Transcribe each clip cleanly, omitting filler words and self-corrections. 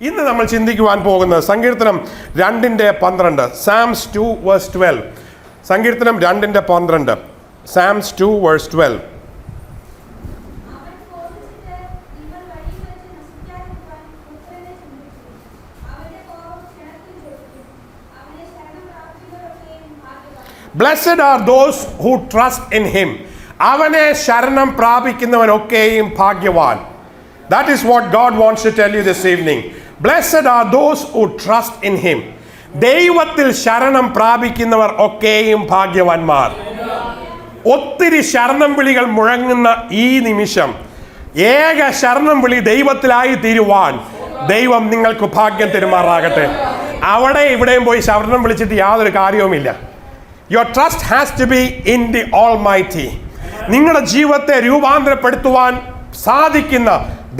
ഇന്ന് നമ്മൾ ചിന്തിക്കുവാൻ പോകുന്നത് സങ്കീർത്തനം 2:12. Psalms 2:12. സങ്കീർത്തനം 2:12. Psalms 2:12. Blessed are those who trust in him. അവനെ ശരണം പ്രാപിക്കുന്നവനൊക്കെയും ഭാഗ്യവാൻ. That is what God wants to tell you this evening. Blessed are those who trust in him. ദൈവത്തിൽ ശരണം പ്രാപിക്കുന്നവർ ഒക്കെയും ഭാഗ്യവാന്മാർ. ഒത്തിരി ശരണം വിളികൾ മുഴങ്ങുന്ന ഈ നിമിഷം ഏക ശരണം വിളി ദൈവത്തിലായി തീരുവാൻ ദൈവം നിങ്ങൾക്ക് ഭാഗ്യം തരുമാറാകട്ടെ. അവിടെ ഇവിടെയും പോയി ശരണം വിളിച്ചിട്ട് യാതൊരു കാര്യവുമില്ല. Your trust has to be in the Almighty. നിങ്ങളുടെ ജീവിതത്തെ രൂപാന്തരപ്പെടുത്തുവാൻ സാധിക്കുന്ന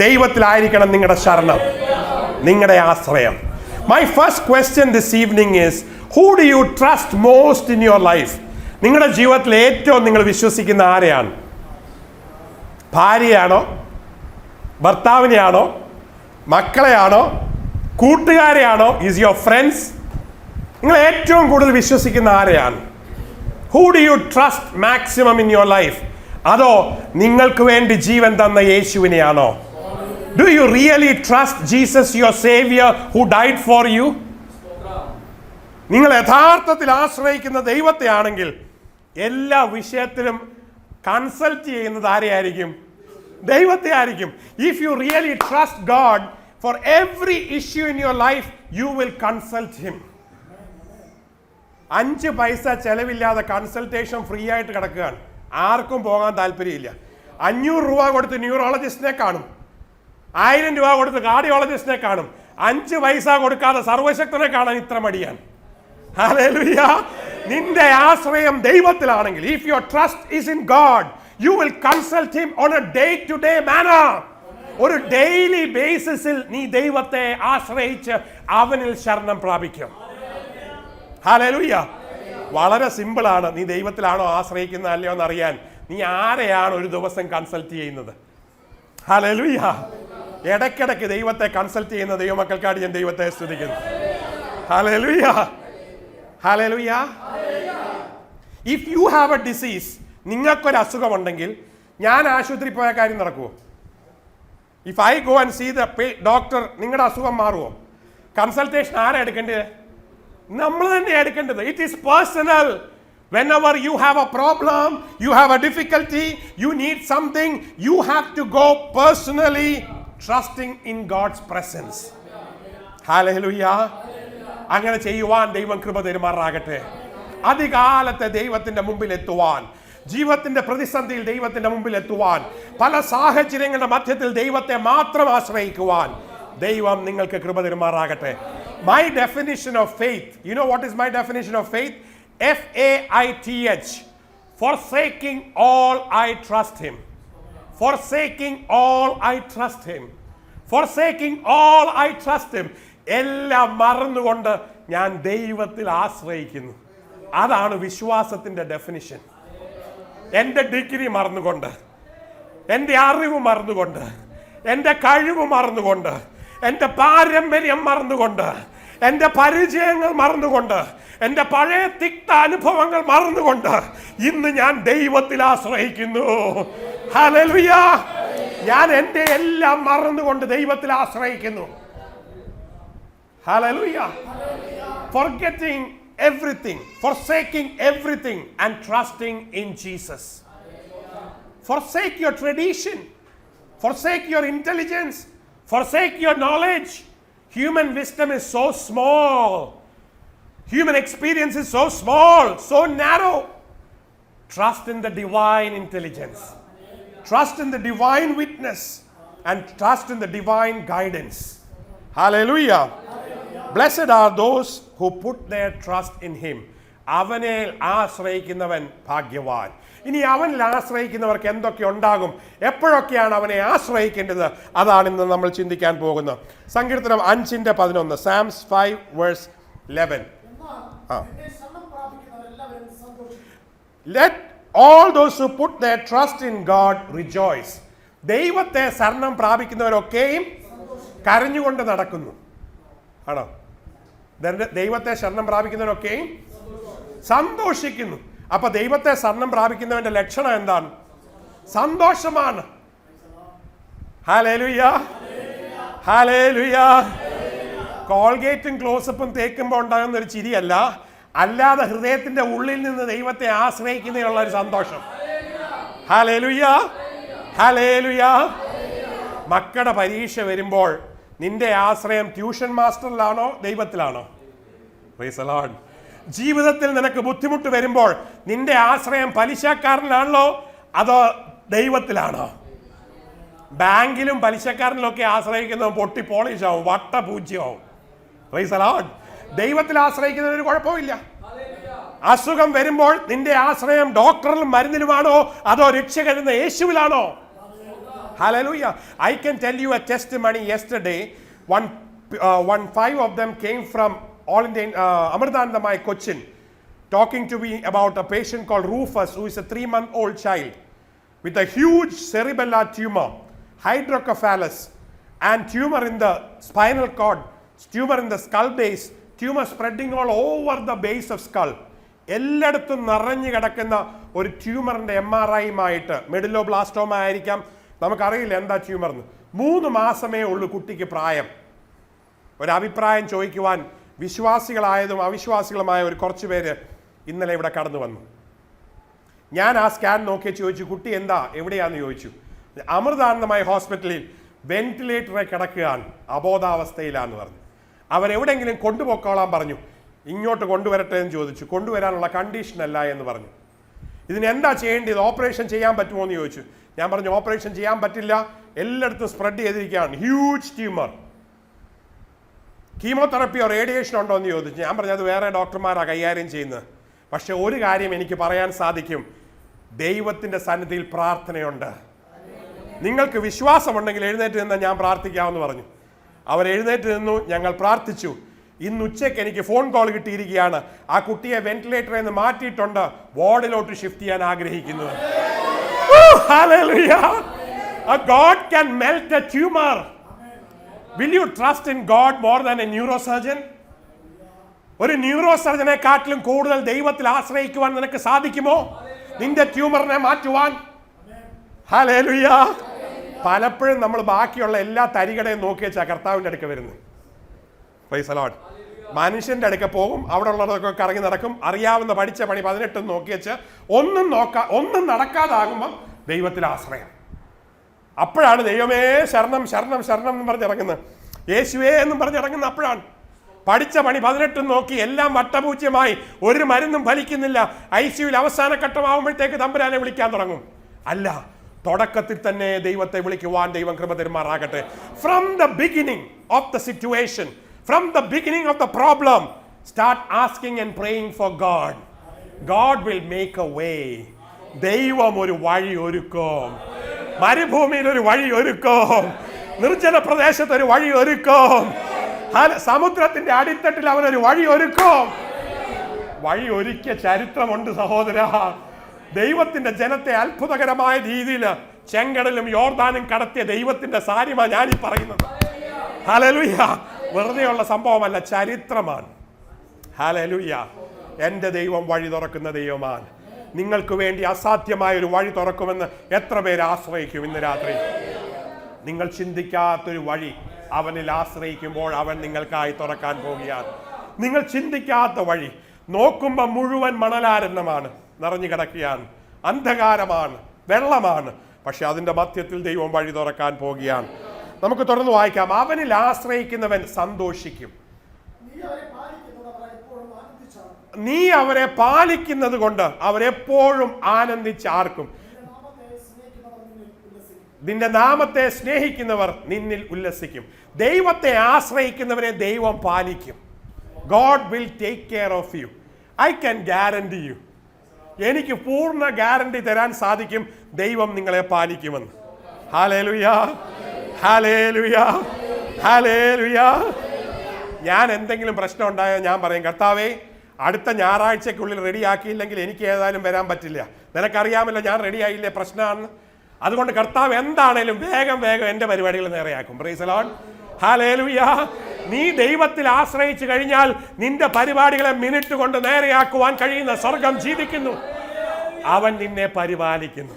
ദൈവത്തിലായിരിക്കണം നിങ്ങളുടെ ശരണം, നിങ്ങളുടെ ആശ്രയം. My first question this evening is, who do you trust most in your life? നിങ്ങളുടെ ജീവിതത്തിൽ ഏറ്റവും നിങ്ങൾ വിശ്വസിക്കുന്ന ആരെയാണ്? ഭാര്യയാണോ, ഭർത്താവിനെയാണോ, മക്കളെയാണോ, കൂട്ടുകാരെയാണോ? Is your friends? നിങ്ങൾ ഏറ്റവും കൂടുതൽ വിശ്വസിക്കുന്ന ആരെയാണ്? Who do you trust maximum in your life? അതോ നിങ്ങൾക്ക് വേണ്ടി ജീവൻ തന്ന യേശുവിനെയാണോ? Do you really trust Jesus, your Savior, who died for you? നിങ്ങൾ യഥാർത്ഥത്തിൽ ആശ്രയിക്കുന്ന ദൈവത്തെ ആണെങ്കിൽ എല്ലാ വിഷയത്തിലും കൺസൾട്ട് ചെയ്യുന്നത് ആരെയായിരിക്കും? ദൈവത്തെ ആയിരിക്കും. If you really trust God for every issue in your life, you will consult him. 5 പൈസ ചെലവില്ലാതെ കൺസൾട്ടേഷൻ ഫ്രീ ആയിട്ട് കിടക്കുകയാണ്. ആർക്കും പോകാൻ താല്പര്യമില്ല. 500 രൂപ കൊടുത്ത് ന്യൂറോളജിസ്റ്റിനെ കാണും, 1000 രൂപ കൊടുത്ത് കാർഡിയോളജിസ്റ്റിനെ കാണും. 5 പൈസ കൊടുക്കാതെ സർവശക്തനെ കാണാൻ ഇത്ര മടിയാണ്. ഹല്ലേലൂയ. നിന്റെ ആശ്രയം ദൈവത്തിലാണെങ്കിൽ, if your trust is in God, you will consult him on a day to day manner. ഒരു ഡെയിലി ബേസിസിൽ നീ ദൈവത്തെ ആശ്രയിച്ച് അവനിൽ ശരണം പ്രാപിക്കും. ഹല്ലേലൂയ. വളരെ സിമ്പിളാണ്. നീ ദൈവത്തിലാണോ ആശ്രയിക്കുന്നത് അല്ലയോ എന്നറിയാൻ നീ ആരെയാണ് ഒരു ദിവസം കൺസൾട്ട് ചെയ്യുന്നത്? ഹല്ലേലൂയ. ഇടയ്ക്കിടയ്ക്ക് ദൈവത്തെ കൺസൾട്ട് ചെയ്യുന്ന ദൈവമക്കൾക്കാണ് ഞാൻ ദൈവത്തെ സ്തുതിക്കുന്നു. Hallelujah. Hallelujah. If you have a disease, നിങ്ങൾക്കൊരു അസുഖമുണ്ടെങ്കിൽ ഞാൻ ആശുപത്രി പോയ കാര്യം നടക്കുമോ? If I go and see the doctor, നിങ്ങളുടെ അസുഖം മാറുമോ? കൺസൾട്ടേഷൻ ആരാ എടുക്കേണ്ടത്? നമ്മൾ തന്നെ എടുക്കേണ്ടത്. It is personal. Whenever you have a problem, you have a difficulty, you need something, you have to go personally trusting in God's presence. Hallelujah. അങ്ങനെ ചെയ്യുവാൻ ദൈവം കൃപ തരുമാറാകട്ടെ. അധികാലത്തെ ദൈവത്തിന്റെ മുമ്പിൽ എത്തുവാൻ, ജീവിതത്തിന്റെ പ്രതിസന്ധിയിൽ ദൈവത്തിന്റെ മുമ്പിൽ എത്തുവാൻ, പല സാഹചര്യങ്ങളുടെ മധ്യത്തിൽ ദൈവത്തെ മാത്രം ആശ്രയിക്കുവാൻ ദൈവം നിങ്ങൾക്ക് കൃപ തരുമാറാകട്ടെ. My definition of faith, you know what is my definition of faith? FAITH. Forsaking all, I trust him. Forsaking all, I trust him. Forsaking all, I trust him. എല്ലാം മറന്നുകൊണ്ട് ഞാൻ ദൈവത്തിൽ ആശ്രയിക്കുന്നു. അതാണ് വിശ്വാസത്തിന്റെ ഡെഫിനിഷൻ. എൻ്റെ ഡിഗ്രി മറന്നുകൊണ്ട്, എൻ്റെ അറിവ് മറന്നുകൊണ്ട്, എൻ്റെ കഴിവ് മറന്നുകൊണ്ട്, എൻ്റെ പാരമ്പര്യം മറന്നുകൊണ്ട്, എൻ്റെ പരിചയങ്ങൾ മറന്നുകൊണ്ട്, എൻ്റെ പഴയ തിക്ത അനുഭവങ്ങൾ മറന്നുകൊണ്ട് ഇന്ന് ഞാൻ ദൈവത്തിൽ ആശ്രയിക്കുന്നു. ഹല്ലേലൂയ. ഞാൻ എൻ്റെ എല്ലാം മറന്നുകൊണ്ട് ദൈവത്തിൽ ആശ്രയിക്കുന്നു. Hallelujah. Forgetting everything, forsaking everything and trusting in Jesus. Forsake your tradition, forsake your intelligence, forsake your knowledge. Human wisdom is so small. Human experience is so small, so narrow. Trust in the divine intelligence. Trust in the divine witness and trust in the divine guidance. Hallelujah. Blessed are those who put their trust in him. അവനിൽ ആശ്രയിക്കുന്നവൻ ഭാഗ്യവാൻ. ഇനി അവനിൽ ആശ്രയിക്കുന്നവർക്ക് എന്തൊക്കെ ഉണ്ടാകും, എപ്പോഴൊക്കെയാണ് അവനെ ആശ്രയിക്കേണ്ടത്, അതാണ് ഇന്ന് നമ്മൾ ചിന്തിക്കാൻ പോകുന്നത്. സങ്കീർത്തനം 5:11. Psalms 5:11. Let all those who put their trust in God rejoice. ദൈവത്തെ ശരണം പ്രാപിക്കുന്നവരൊക്കെയും കരഞ്ഞുകൊണ്ട് നടക്കുന്നു. ആണോ? ദൈവത്തെ ശരണം പ്രാപിക്കുന്നവരൊക്കെയും സന്തോഷിക്കുന്നു. അപ്പൊ ദൈവത്തെ ശരണം പ്രാപിക്കുന്നവന്റെ ലക്ഷണം എന്താണ്? സന്തോഷമാണ്. Hallelujah, hallelujah. കോൾഗേറ്റും ക്ലോസപ്പും തേക്കുമ്പോൾ ഉണ്ടാകുന്ന ഒരു ചിരിയല്ല, അല്ലാതെ ഹൃദയത്തിന്റെ ഉള്ളിൽ നിന്ന് ദൈവത്തെ ആശ്രയിക്കുന്നതിനുള്ള ഒരു സന്തോഷം. Hallelujah, hallelujah. മക്കളുടെ പരീക്ഷ വരുമ്പോൾ നിന്റെ ആശ്രയം ട്യൂഷൻ മാസ്റ്ററിലാണോ ദൈവത്തിലാണോ? Praise the Lord. ജീവിതത്തിൽ നിനക്ക് ബുദ്ധിമുട്ട് വരുമ്പോൾ നിന്റെ ആശ്രയം പലിശക്കാരനാണല്ലോ അതോ ദൈവത്തിലാണോ? ബാങ്കിലും പലിശക്കാരനിലൊക്കെ ആശ്രയിക്കുന്നവൻ പൊട്ടി പോളിഷാവും, വട്ടപൂജ്യമാവും. Praise the Lord. ദൈവത്തിൽ ആശ്രയിക്കുന്നതിന് കുഴപ്പമില്ല. അസുഖം വരുമ്പോൾ നിന്റെ ആശ്രയം ഡോക്ടറിലും മരുന്നിലുമാണോ അതോ രക്ഷകരുന്ന യേശുവിലാണോ? Hallelujah. I can tell you a testimony yesterday. Five of them came from All Indian Amritanandamai Cochin, talking to me about a patient called Rufus, who is a 3-month-old child with a huge cerebellar tumor, hydrocephalus, and tumor in the spinal cord, tumor in the skull base, tumor spreading all over the base of skull. എല്ലായിടത്തും നിറഞ്ഞു കിടക്കുന്ന ഒരു ട്യൂമറിന്റെ MRI-മായിട്ട്, medulloblastoma ആയിരിക്കാം, നമുക്കറിയില്ല എന്താ tumour എന്ന്. 3 മാസമേ ഉള്ളൂ കുട്ടിക്ക് പ്രായം. ഒരഭിപ്രായം ചോദിക്കുവാൻ വിശ്വാസികളായതും അവിശ്വാസികളുമായ ഒരു കുറച്ച് പേര് ഇന്നലെ ഇവിടെ കടന്നു വന്നു. ഞാൻ ആ സ്കാൻ നോക്കി ചോദിച്ചു, കുട്ടി എന്താ എവിടെയാന്ന് ചോദിച്ചു. അമൃതാനന്ദമായി ഹോസ്പിറ്റലിൽ വെന്റിലേറ്ററെ കിടക്കുകയാണ്, അബോധാവസ്ഥയിലാന്ന് പറഞ്ഞു. അവരെവിടെയെങ്കിലും കൊണ്ടുപോയിക്കോളാൻ പറഞ്ഞു. ഇങ്ങോട്ട് കൊണ്ടുവരട്ടെ എന്ന് ചോദിച്ചു. കൊണ്ടുവരാനുള്ള കണ്ടീഷൻ അല്ല എന്ന് പറഞ്ഞു. ഇതിന് എന്താ ചെയ്യേണ്ടത്? ഓപ്പറേഷൻ ചെയ്യാൻ പറ്റുമോ എന്ന് ചോദിച്ചു. ഞാൻ പറഞ്ഞു ഓപ്പറേഷൻ ചെയ്യാൻ പറ്റില്ല, എല്ലായിടത്തും സ്പ്രെഡ് ചെയ്തിരിക്കുകയാണ്, ഹ്യൂജ് ട്യൂമർ. കീമോതെറപ്പിയോ റേഡിയേഷൻ ഉണ്ടോ എന്ന് ചോദിച്ചു. ഞാൻ പറഞ്ഞു അത് വേറെ ഡോക്ടർമാരാണ് കൈകാര്യം ചെയ്യുന്നത്. പക്ഷെ ഒരു കാര്യം എനിക്ക് പറയാൻ സാധിക്കും, ദൈവത്തിൻ്റെ സന്നിധിയിൽ പ്രാർത്ഥനയുണ്ട്. നിങ്ങൾക്ക് വിശ്വാസമുണ്ടെങ്കിൽ എഴുന്നേറ്റ് നിന്ന് ഞാൻ പ്രാർത്ഥിക്കാമെന്ന് പറഞ്ഞു. അവർ എഴുന്നേറ്റ് നിന്നു, ഞങ്ങൾ പ്രാർത്ഥിച്ചു. ഇന്ന് ഉച്ചയ്ക്ക് എനിക്ക് ഫോൺ കോൾ കിട്ടിയിരിക്കുകയാണ്, ആ കുട്ടിയെ വെന്റിലേറ്ററിൽ നിന്ന് മാറ്റിയിട്ടുണ്ട്, വാർഡിലോട്ട് ഷിഫ്റ്റ് ചെയ്യാൻ ആഗ്രഹിക്കുന്നു. Hallelujah. God can melt a tumor. Will you trust in God more than a neurosurgeon? ഒരു ന്യൂറോ സർജനെ കാട്ടിലും കൂടുതൽ ദൈവത്തിൽ ആശ്രയിക്കുവാൻ നിനക്ക് സാധിക്കുമോ നിന്റെ ട്യൂമറിനെ മാറ്റുവാൻ? ഹല്ലേലൂയ. പലപ്പോഴും നമ്മൾ ബാക്കിയുള്ള എല്ലാ തരികടയും നോക്കി വെച്ചാൽ കർത്താവിൻ്റെ അടുക്ക വരുന്നത്. Price the Lord. മനുഷ്യന്റെ അടുക്ക പോകും, അവിടെ ഉള്ളതൊക്കെ കറങ്ങി നടക്കും, അറിയാവുന്ന പഠിച്ച പണി 18 നോക്കി വെച്ച് ഒന്നും നടക്കാതാകുമ്പം ദൈവത്തിൽ ആശ്രയം. അപ്പോഴാണ് ദൈവമേ ശരണം ശരണം ശരണം എന്ന് പറഞ്ഞിറങ്ങുന്നത്, യേശുവേ എന്നും പറഞ്ഞിറങ്ങുന്ന അപ്പോഴാണ്. പഠിച്ച പണി 18 നോക്കി എല്ലാം വട്ടപൂജ്യമായി, ഒരു മരുന്നും ഫലിക്കുന്നില്ല. ICUവിൽ അവസാന ഘട്ടമാകുമ്പോഴത്തേക്ക് തമ്പുരാനെ വിളിക്കാൻ തുടങ്ങും. അല്ല, തുടക്കത്തിൽ തന്നെ ദൈവത്തെ വിളിക്കുവാൻ ദൈവം കൃപ തരുമാറാകട്ടെ. From the beginning of the situation, from the beginning of the problem, start asking and praying for God. God will make a way. ദൈവം ഒരു വഴി ഒരുക്കും. മരുഭൂമിയിൽ ഒരു വഴി ഒരുക്കും, നിർജ്ജന പ്രദേശത്ത് ഒരു വഴി ഒരുക്കും, സമുദ്രത്തിന്റെ അടിത്തട്ടിൽ അവനൊരു വഴി ഒരുക്കും. വഴി ഒരുക്കിയ ചരിത്രമുണ്ട് സഹോദര. ദൈവത്തിന്റെ ജനത്തെ അത്ഭുതകരമായ രീതിയിൽ ചെങ്കടലും യോർദാനും കടത്തിയ ദൈവത്തിന്റെ സാരിമാണ് ഞാനീ പറയുന്നത്. ഹല്ലേലൂയ. വെറുതെയുള്ള സംഭവമല്ല, ചരിത്രമാണ്. ഹല്ലേലൂയ. എൻ്റെ ദൈവം വഴി തുറക്കുന്ന ദൈവമാണ്. നിങ്ങൾക്ക് വേണ്ടി അസാധ്യമായ ഒരു വഴി തുറക്കുമെന്ന് എത്ര പേര് ആശ്രയിക്കും ഇന്ന് രാത്രി? നിങ്ങൾ ചിന്തിക്കാത്തൊരു വഴി അവനിൽ ആശ്രയിക്കുമ്പോൾ അവൻ നിങ്ങൾക്കായി തുറക്കാൻ പോവുകയാണ്. നിങ്ങൾ ചിന്തിക്കാത്ത വഴി, നോക്കുമ്പോൾ മുഴുവൻ മണലാരണ്യമാണ്, നിറഞ്ഞു കിടക്കുകയാണ്, അന്ധകാരമാണ്, വെള്ളമാണ്. പക്ഷെ അതിൻ്റെ മധ്യത്തിൽ ദൈവം വഴി തുറക്കാൻ പോവുകയാണ്. നമുക്ക് തുടർന്ന് വായിക്കാം. അവനിൽ ആശ്രയിക്കുന്നവൻ സന്തോഷിക്കും. നീ അവരെ പാലിക്കുന്നത് കൊണ്ട് അവരെപ്പോഴും ആനന്ദിച്ചാർക്കും. നിന്റെ നാമത്തെ സ്നേഹിക്കുന്നവർ നിന്നിൽ ഉല്ലസിക്കും. ദൈവത്തെ ആശ്രയിക്കുന്നവരെ ദൈവം പാലിക്കും. God will take care of you. I can guarantee you. എനിക്ക് പൂർണ്ണ ഗ്യാരണ്ടി തരാൻ സാധിക്കും, ദൈവം നിങ്ങളെ പാലിക്കുമെന്ന്. Hallelujah, hallelujah, hallelujah. ഞാൻ എന്തെങ്കിലും പ്രശ്നം ഉണ്ടായാൽ ഞാൻ പറയും, കർത്താവേ അടുത്ത ഞായറാഴ്ചക്കുള്ളിൽ റെഡിയാക്കിയില്ലെങ്കിൽ എനിക്ക് ഏതായാലും വരാൻ പറ്റില്ല. നിനക്കറിയാമല്ലോ ഞാൻ റെഡിയായില്ലേ, പ്രശ്നമാണ്. അതുകൊണ്ട് കർത്താവ് എന്താണേലും വേഗം വേഗം എൻ്റെ പരിപാടികൾ നേരെയാക്കും. Praise the Lord, hallelujah. നീ ദൈവത്തിൽ ആശ്രയിച്ചു കഴിഞ്ഞാൽ നിന്റെ പരിപാടികളെ മിനിറ്റ് കൊണ്ട് നേരെയാക്കുവാൻ കഴിയുന്ന സ്വർഗം ജീവിക്കുന്നു. അവൻ നിന്നെ പരിപാലിക്കുന്നു.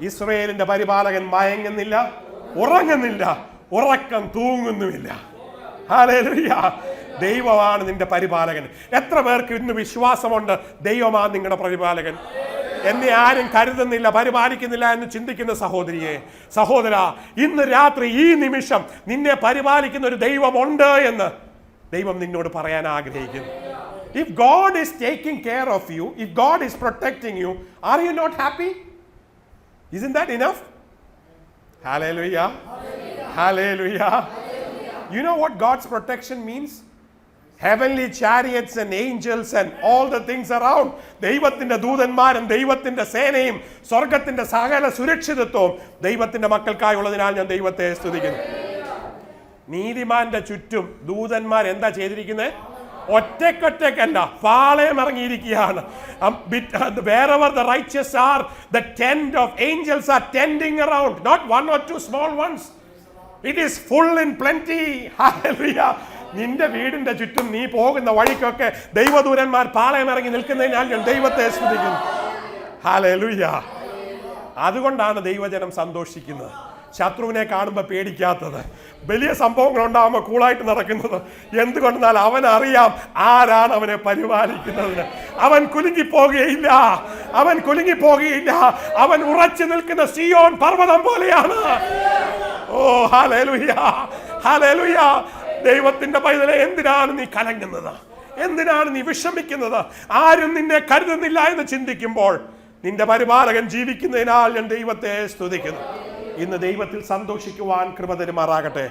ഇസ്രായേലിന്റെ പരിപാലകൻ മയങ്ങുന്നില്ല, ഉറങ്ങുന്നില്ല, ഉറക്കം തൂങ്ങുന്നുമില്ല. ഹല്ലേലൂയ. ദൈവമാണ് നിന്റെ പരിപാലകൻ. എത്ര പേർക്ക് ഇന്ന് വിശ്വാസമുണ്ട് ദൈവമാണ് നിങ്ങളുടെ പരിപാലകൻ? എന്നെ ആരും കരുതുന്നില്ല, പരിപാലിക്കുന്നില്ല എന്ന് ചിന്തിക്കുന്ന സഹോദരിയെ, സഹോദര, ഇന്ന് രാത്രി ഈ നിമിഷം നിന്നെ പരിപാലിക്കുന്ന ഒരു ദൈവമുണ്ട് എന്ന് ദൈവം നിന്നോട് പറയാൻ ആഗ്രഹിക്കുന്നു. If God is taking care of you, if God is protecting you, are you not happy? Isn't that enough? Hallelujah. Hallelujah. You know what God's protection means? Heavenly chariots and angels and all the things around. ദൈവത്തിന്റെ ദൂതന്മാരും ദൈവത്തിന്റെ സേനയും സ്വർഗത്തിന്റെ സകല സുരക്ഷിതത്വവും ദൈവത്തിന്റെ മക്കൾക്കായുള്ളതിനാൽ ഞാൻ ദൈവത്തെ സ്തുതിക്കുന്നു. നീതിമാന്റെ ചുറ്റും ദൂതന്മാർ എന്താ ചെയ്തിരിക്കുന്നത്? ഒറ്റക്കൊറ്റക്കല്ല, പാളയം ഇറങ്ങിയിരിക്കുകയാണ്. Wherever the righteous are, the tent of angels are tending around, not one or two small ones. It is full in plenty. Hallelujah. നിന്റെ വീടിന്റെ ചുറ്റും നീ പോകുന്ന വഴിക്കൊക്കെ ദൈവദൂതന്മാർ പാളയം ഇറങ്ങി നിൽക്കുന്നതിനാൽ ഞാൻ ദൈവത്തെ സ്തുതിക്കുന്നു. ഹല്ലേലൂയ. അതുകൊണ്ടാണ് ദൈവജനം സന്തോഷിക്കുന്നത്, ശത്രുവിനെ കാണുമ്പോൾ പേടിക്കാത്തത്, വലിയ സംഭവങ്ങൾ ഉണ്ടാകുമ്പോൾ കൂളായിട്ട് നടക്കുന്നത്. എന്തുകൊണ്ടെന്നാൽ അവനറിയാം ആരാണ് അവനെ പരിപാലിക്കുന്നതിന്. അവൻ കുലുങ്ങിപ്പോകുകയില്ല, അവൻ കുലുങ്ങിപ്പോകുകയില്ല. അവൻ ഉറച്ചു നിൽക്കുന്ന സിയോൻ പർവ്വതം പോലെയാണ്. ഓ ഹല്ലേലൂയ, ഹല്ലേലൂയ. ദൈവത്തിന്റെ പൈതലെ, എന്തിനാണ് നീ കലങ്ങുന്നത്? എന്തിനാണ് നീ വിഷമിക്കുന്നത്? ആരും നിന്നെ കരുതുന്നില്ല എന്ന് ചിന്തിക്കുമ്പോൾ നിന്റെ പരിപാലകൻ ജീവിക്കുന്നതിനാൽ ഞാൻ ദൈവത്തെ സ്തുതിക്കുന്നു. ഇന്ന് ദൈവത്തിൽ സന്തോഷിക്കുവാൻ കൃപ തരുമാറാകട്ടെ.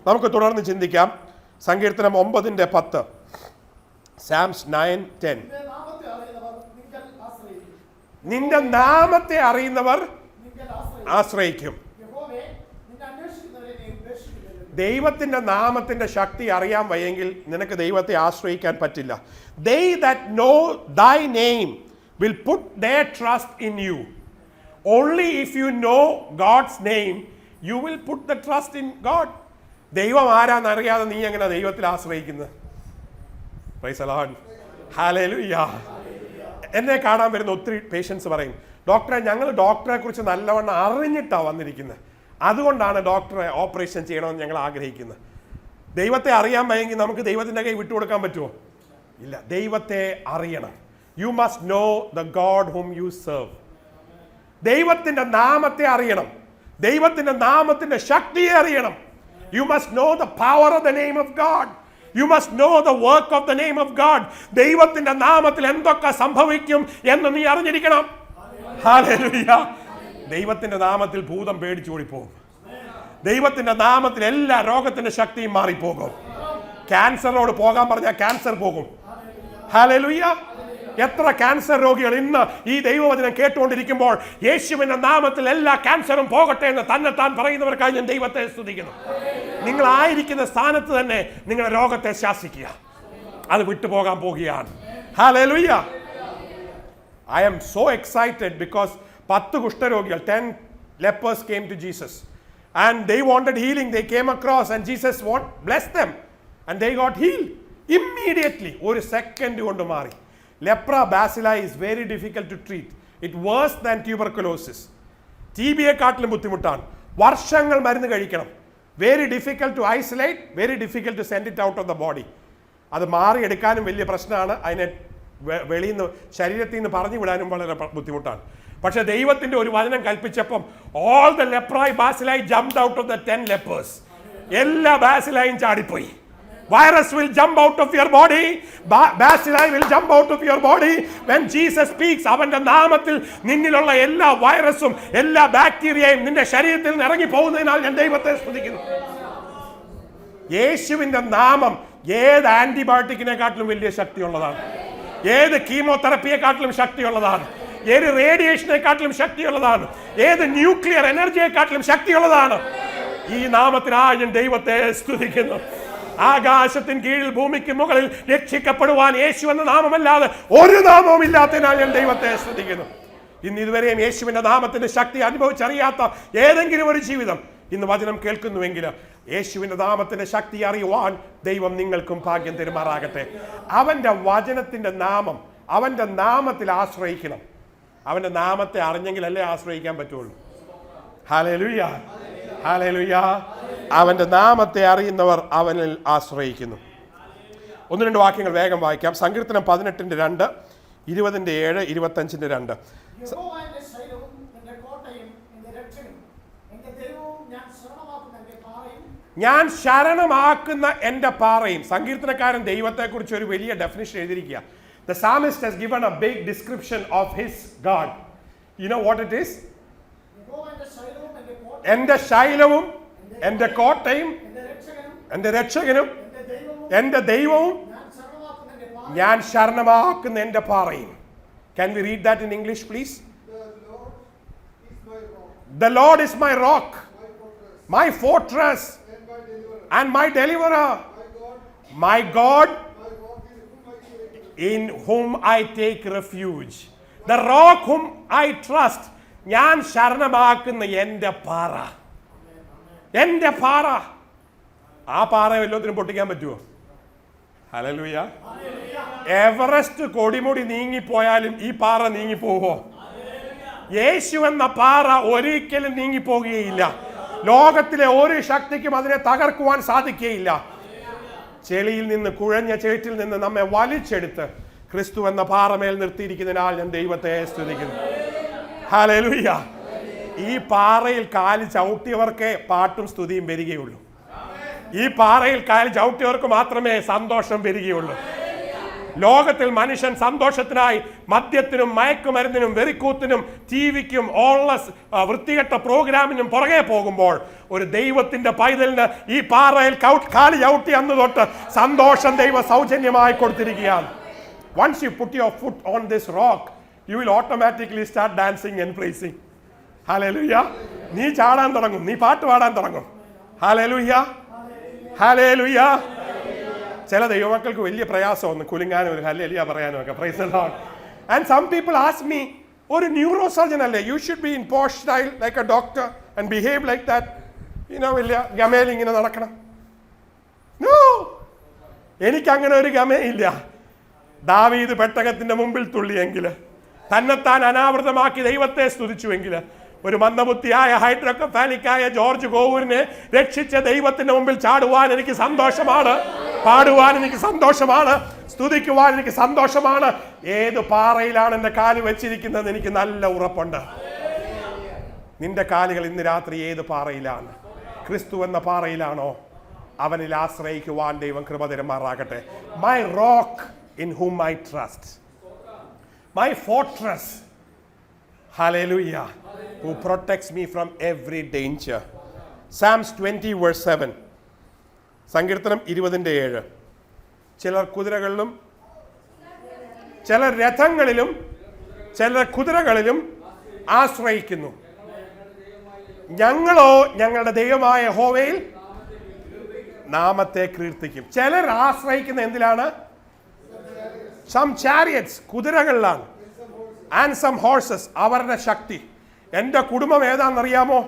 നമുക്ക് തുടർന്ന് ചിന്തിക്കാം. സങ്കീർത്തനം 9:10, Psalms 9:10. നിന്റെ നാമത്തെ അറിയുന്നവർ ആശ്രയിക്കും. ദൈവത്തിന്റെ നാമത്തിന്റെ ശക്തി അറിയാൻ വയ്യെങ്കിൽ നിനക്ക് ദൈവത്തെ ആശ്രയിക്കാൻ പറ്റില്ല. They that know thy name will put their trust in you. Only if you know God's name, you will put the trust in God. ദൈവം ആരാന്നറിയാതെ നീ എങ്ങനെ ദൈവത്തിൽ ആശ്രയിക്കുന്നത്? Praise the Lord. Hallelujah. എന്നെ കാണാൻ വരുന്ന ഒത്തിരി പേഷ്യൻസ് പറയും, ഡോക്ടറെ, ഞങ്ങൾ ഡോക്ടറെ കുറിച്ച് നല്ലവണ്ണം അറിഞ്ഞിട്ടാണ് വന്നിരിക്കുന്നത്, അതുകൊണ്ടാണ് ഡോക്ടറെ ഓപ്പറേഷൻ ചെയ്യണമെന്ന് ഞങ്ങൾ ആഗ്രഹിക്കുന്നത്. ദൈവത്തെ അറിയാൻ വയ്യെങ്കിൽ നമുക്ക് ദൈവത്തിൻ്റെ കൈ വിട്ടുകൊടുക്കാൻ പറ്റുമോ? ഇല്ല. ദൈവത്തെ അറിയണം. You must know the God whom you serve. ദൈവത്തിന്റെ നാമത്തെ അറിയണം, ദൈവത്തിന്റെ നാമത്തിന്റെ ശക്തിയെ അറിയണം. You must know the power of the name of God. You must know the work of the name of God. ദൈവത്തിന്റെ നാമത്തിൽ എന്തൊക്കെ സംഭവിക്കും എന്ന് നീ അറിഞ്ഞിരിക്കണം. ഹല്ലേലൂയ. ദൈവത്തിന്റെ നാമത്തിൽ ഭൂതം പേടിച്ചു ഓടിപ്പോകും. ദൈവത്തിന്റെ നാമത്തിൽ എല്ലാ രോഗത്തിന്റെ ശക്തിയും മാറിപ്പോകും. ക്യാൻസറോട് പോകാൻ പറഞ്ഞാൽ ക്യാൻസർ പോകും. ഹല്ലേലൂയ. എത്ര ക്യാൻസർ രോഗികൾ ഇന്ന് ഈ ദൈവവചനം കേട്ടുകൊണ്ടിരിക്കുമ്പോൾ യേശുവിന്റെ നാമത്തിൽ എല്ലാ ക്യാൻസറും പോകട്ടെ എന്ന് തന്നെത്താൻ പറയുന്നവർക്കായി ഞാൻ ദൈവത്തെ സ്തുതിക്കുന്നു. നിങ്ങളായിരിക്കുന്ന സ്ഥാനത്ത് തന്നെ നിങ്ങളുടെ രോഗത്തെ ശാസിക്കുക, അത് വിട്ടുപോകാൻ പോകുകയാണ്. Hallelujah. I am so excited because 10 കുഷ്ഠരോഗികൾ, 10 lepers came to Jesus and they wanted healing. They came across and Jesus blessed them and they got healed immediately. ഒരു സെക്കൻഡ് കൊണ്ട് മാറി. Lepra bacilli is very difficult to treat. It worse than tuberculosis. TB കാട്ടിലും ബുദ്ധിമുട്ടാണ്. വർഷങ്ങൾ മരുന്ന് കഴിക്കണം. Very difficult to isolate, very difficult to send it out of the body. അത് മാറിയെടുക്കാനും വലിയ പ്രശ്നമാണ്. അതിനെ വെളിയിൽ നിന്ന് ശരീരത്തിൽ നിന്ന് പറഞ്ഞു വിടാനും വളരെ ബുദ്ധിമുട്ടാണ്. പക്ഷെ ദൈവത്തിന്റെ ഒരു വചനം കൽപ്പിച്ചപ്പം all the leprae bacilli jumped out of the 10 lepers. എല്ലാ ബാസിലയും ചാടിപ്പോയി. Virus will jump out of your body. Bacilli will jump out of your body. When Jesus speaks, അവന്റെ നാമത്തിൽ നിന്നിലുള്ള എല്ലാ വൈറസും എല്ലാ ബാക്ടീരിയയും നിന്റെ ശരീരത്തിൽ നിന്ന് ഇറങ്ങി പോകുന്നതിനാൽ ഞാൻ ദൈവത്തെ സ്തുതിക്കുന്നു. യേശുവിന്റെ നാമം ഏത് ആന്റിബയോട്ടിക്കിനെക്കാട്ടിലും വലിയ ശക്തിയുള്ളതാണ്, ഏത് കീമോതെറപ്പിയെക്കാട്ടിലും ശക്തിയുള്ളതാണ്, ഏത് റേഡിയേഷനെക്കാട്ടിലും ശക്തിയുള്ളതാണ്, ഏത് ന്യൂക്ലിയർ എനർജിയെക്കാട്ടിലും ശക്തിയുള്ളതാണ്. ഈ നാമത്തിനായി ഞാൻ ദൈവത്തെ സ്തുതിക്കുന്നു. ആകാശത്തിന് കീഴിൽ ഭൂമിക്ക് മുകളിൽ രക്ഷിക്കപ്പെടുവാൻ യേശു എന്ന നാമമല്ലാതെ ഒരു നാമവും ഇല്ലാത്തതിനാൽ ഞാൻ ദൈവത്തെ സ്തുതിക്കുന്നു. ഇന്ന് ഇതുവരെയും യേശുവിന്റെ നാമത്തിന്റെ ശക്തി അനുഭവിച്ചറിയാത്ത ഏതെങ്കിലും ഒരു ജീവിതം ഇന്ന് വചനം കേൾക്കുന്നുവെങ്കിൽ യേശുവിന്റെ നാമത്തിന്റെ ശക്തി അറിയുവാൻ ദൈവം നിങ്ങൾക്കും ഭാഗ്യം തരുമാറാകട്ടെ. അവന്റെ വചനത്തിന്റെ നാമം, അവന്റെ നാമത്തിൽ ആശ്രയിക്കണം. അവന്റെ നാമത്തെ അറിഞ്ഞെങ്കിലല്ലേ ആശ്രയിക്കാൻ പറ്റുള്ളൂ. Hallelujah, hallelujah. അവന്റെ നാമത്തെ അറിയുന്നവർ അവനിൽ ആശ്രയിക്കുന്നു. 1-2 വാക്യങ്ങൾ വേഗം വായിക്കാം. സങ്കീർത്തനം 18:2, 20:7, 25:2. ഞാൻ ശരണമാക്കുന്ന എൻ്റെ പാറയും. സങ്കീർത്തനക്കാരൻ ദൈവത്തെക്കുറിച്ച് ഒരു വലിയ definition എഴുതിയിരിക്കുക. The psalmist has given a big description of his God. You know what it is? എൻ്റെ ശൈലവും എൻ്റെ കോട്ടയും എൻ്റെ രക്ഷകനും എൻ്റെ ദൈവവും ഞാൻ ശരണമാക്കുന്ന എൻ്റെ പാറയും. Can we read that in English, please? The Lord is my rock, my fortress, and my deliverer, my God, in whom I take refuge. The rock whom I trust. ഞാൻ ശരണമാക്കുന്ന എൻ്റെ പാറ, എൻ്റെ പാറ. ആ പാറ വല്ലതിനും പൊട്ടിക്കാൻ പറ്റുമോ? ഹല്ലേലൂയ. എവറസ്റ്റ് കൊടിമുടി നീങ്ങിപ്പോയാലും ഈ പാറ നീങ്ങിപ്പോവോ? യേശു എന്ന പാറ ഒരിക്കലും നീങ്ങിപ്പോകുകയില്ല. ലോകത്തിലെ ഒരു ശക്തിക്കും അതിനെ തകർക്കുവാൻ സാധിക്കുകയില്ല. ചെളിയിൽ നിന്ന്, കുഴഞ്ഞ ചേറ്റിൽ നിന്ന് നമ്മെ വലിച്ചെടുത്ത് ക്രിസ്തു എന്ന പാറമേൽ നിർത്തിയിരിക്കുന്നതിനാൽ ഞാൻ ദൈവത്തെ സ്തുതിക്കുന്നു. ഹല്ലേലൂയ. ഈ പാറയിൽ കാല് ചവിട്ടിയവർക്കേ പാട്ടും സ്തുതിയും വരികയുള്ളൂ. ഈ പാറയിൽ കാല് ചവിട്ടിയവർക്ക് മാത്രമേ സന്തോഷം വരികയുള്ളൂ. ലോകത്തിൽ മനുഷ്യൻ സന്തോഷത്തിനായി മദ്യത്തിനും മയക്കുമരുന്നിനും വെറിക്കൂത്തിനും ടിവിക്കും ഉള്ള വൃത്തികെട്ട പ്രോഗ്രാമിനും പുറകെ പോകുമ്പോൾ ഒരു ദൈവത്തിന്റെ പൈതലിന് ഈ പാറയിൽ കാല് ചവിട്ടി അന്ന് തൊട്ട് സന്തോഷം ദൈവം സൗജന്യമായി കൊടുത്തിരിക്കുകയാണ്. Once you put your foot on this rock, you will automatically start dancing and praising. Hallelujah. നീ ചാടാൻ തുടങ്ങും, നീ പാട്ട് പാടാൻ തുടങ്ങും. Hallelujah. Hallelujah. ചില ദൈവമക്കൾക്ക് വലിയ പ്രയാസമൊന്ന് കുലുങ്ങാനും ഒരു ഹല്ലേലൂയ പറയാനും ഒക്കെ. Praise the Lord. And some people ask me, ഒരു ന്യൂറോ സർജൻ അല്ലേ, you should be in posh style like a doctor and behave like that. വലിയ ഗമയിൽ ഇങ്ങനെ നടക്കണം. No, എനിക്ക് അങ്ങനെ ഒരു ഗമയില്ല. ദാവീദ് പെട്ടകത്തിന്റെ മുമ്പിൽ തുള്ളിയെങ്കിൽ, തന്നെത്താൻ അനാവൃതമാക്കി ദൈവത്തെ സ്തുതിച്ചുവെങ്കിൽ, ഒരു മന്ദബുദ്ധിയായ ഹൈഡ്രോകഫാനിക്കായ ജോർജ് കോവൂരിനെ രക്ഷിച്ച ദൈവത്തിന്റെ മുമ്പിൽ ചാടുവാൻ എനിക്ക് സന്തോഷമാണ്, പാടുവാൻ എനിക്ക് സന്തോഷമാണ്, സ്തുതിക്കുവാൻ എനിക്ക് സന്തോഷമാണ്. ഏത് പാറയിലാണ് എൻ്റെ കാല് വെച്ചിരിക്കുന്നത് എനിക്ക് നല്ല ഉറപ്പുണ്ട്. നിന്റെ കാലുകൾ ഇന്ന് രാത്രി ഏത് പാറയിലാണ്? ക്രിസ്തു എന്ന പാറയിലാണോ? അവനിൽ ആശ്രയിക്കുവാൻ ദൈവം കൃപ തരുമാറാകട്ടെ. My rock in whom I trust, my fortress, hallelujah, who protects me from every danger. Psalms 20:7. സങ്കീർത്തനം 20:7. ചിലർ കുതിരകളിലും ചിലർ രഥങ്ങളിലും ചിലർ കുതിരകളിലും ആശ്രയിക്കുന്നു, ഞങ്ങളോ ഞങ്ങളുടെ ദൈവമായ യഹോവയിൽ നാമത്തെ കീർത്തിക്കും. ചിലർ ആശ്രയിക്കുന്ന എന്തിലാണ്? Some chariots, കുതിരകളിലാണ്. And some horses, അവരുടെ ശക്തി. എൻ്റെ കുടുംബം ഏതാണെന്നറിയാമോ?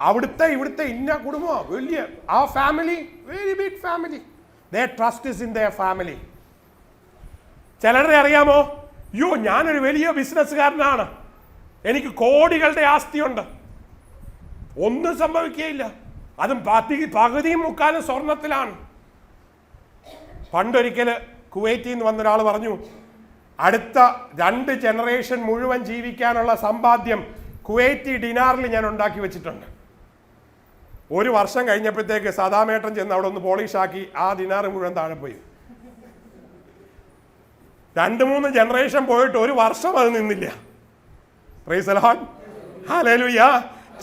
അവിടുത്തെ ഇവിടുത്തെ ഇന്ന കുടുംബമാണ്, വലിയ ആ family, very big family. Their trust is in their family. ചിലരുടെ അറിയാമോ? ഞാനൊരു വലിയ ബിസിനസ്സുകാരനാണ്, എനിക്ക് കോടികളുടെ ആസ്തിയുണ്ട്, ഒന്നും സംഭവിക്കുകയില്ല, അതും പകുതിയും മുക്കാലും സ്വർണത്തിലാണ്. പണ്ടൊരിക്കല് കുവൈറ്റിൽ നിന്ന് വന്നൊരാൾ പറഞ്ഞു, അടുത്ത 2 ജനറേഷൻ മുഴുവൻ ജീവിക്കാനുള്ള സമ്പാദ്യം കുവൈറ്റി ഡിനാറിൽ ഞാൻ ഉണ്ടാക്കി വെച്ചിട്ടുണ്ട്. 1 വർഷം കഴിഞ്ഞപ്പോഴത്തേക്ക് സദാമേട്ടൻ ചെന്ന് അവിടെ ഒന്ന് പോളിഷാക്കി ആ ദിനാറ് മുഴുവൻ താഴെ പോയി. 2-3 ജനറേഷൻ പോയിട്ട് 1 വർഷം അത് നിന്നില്ല. Price the Lord. ഹല്ലേലൂയ.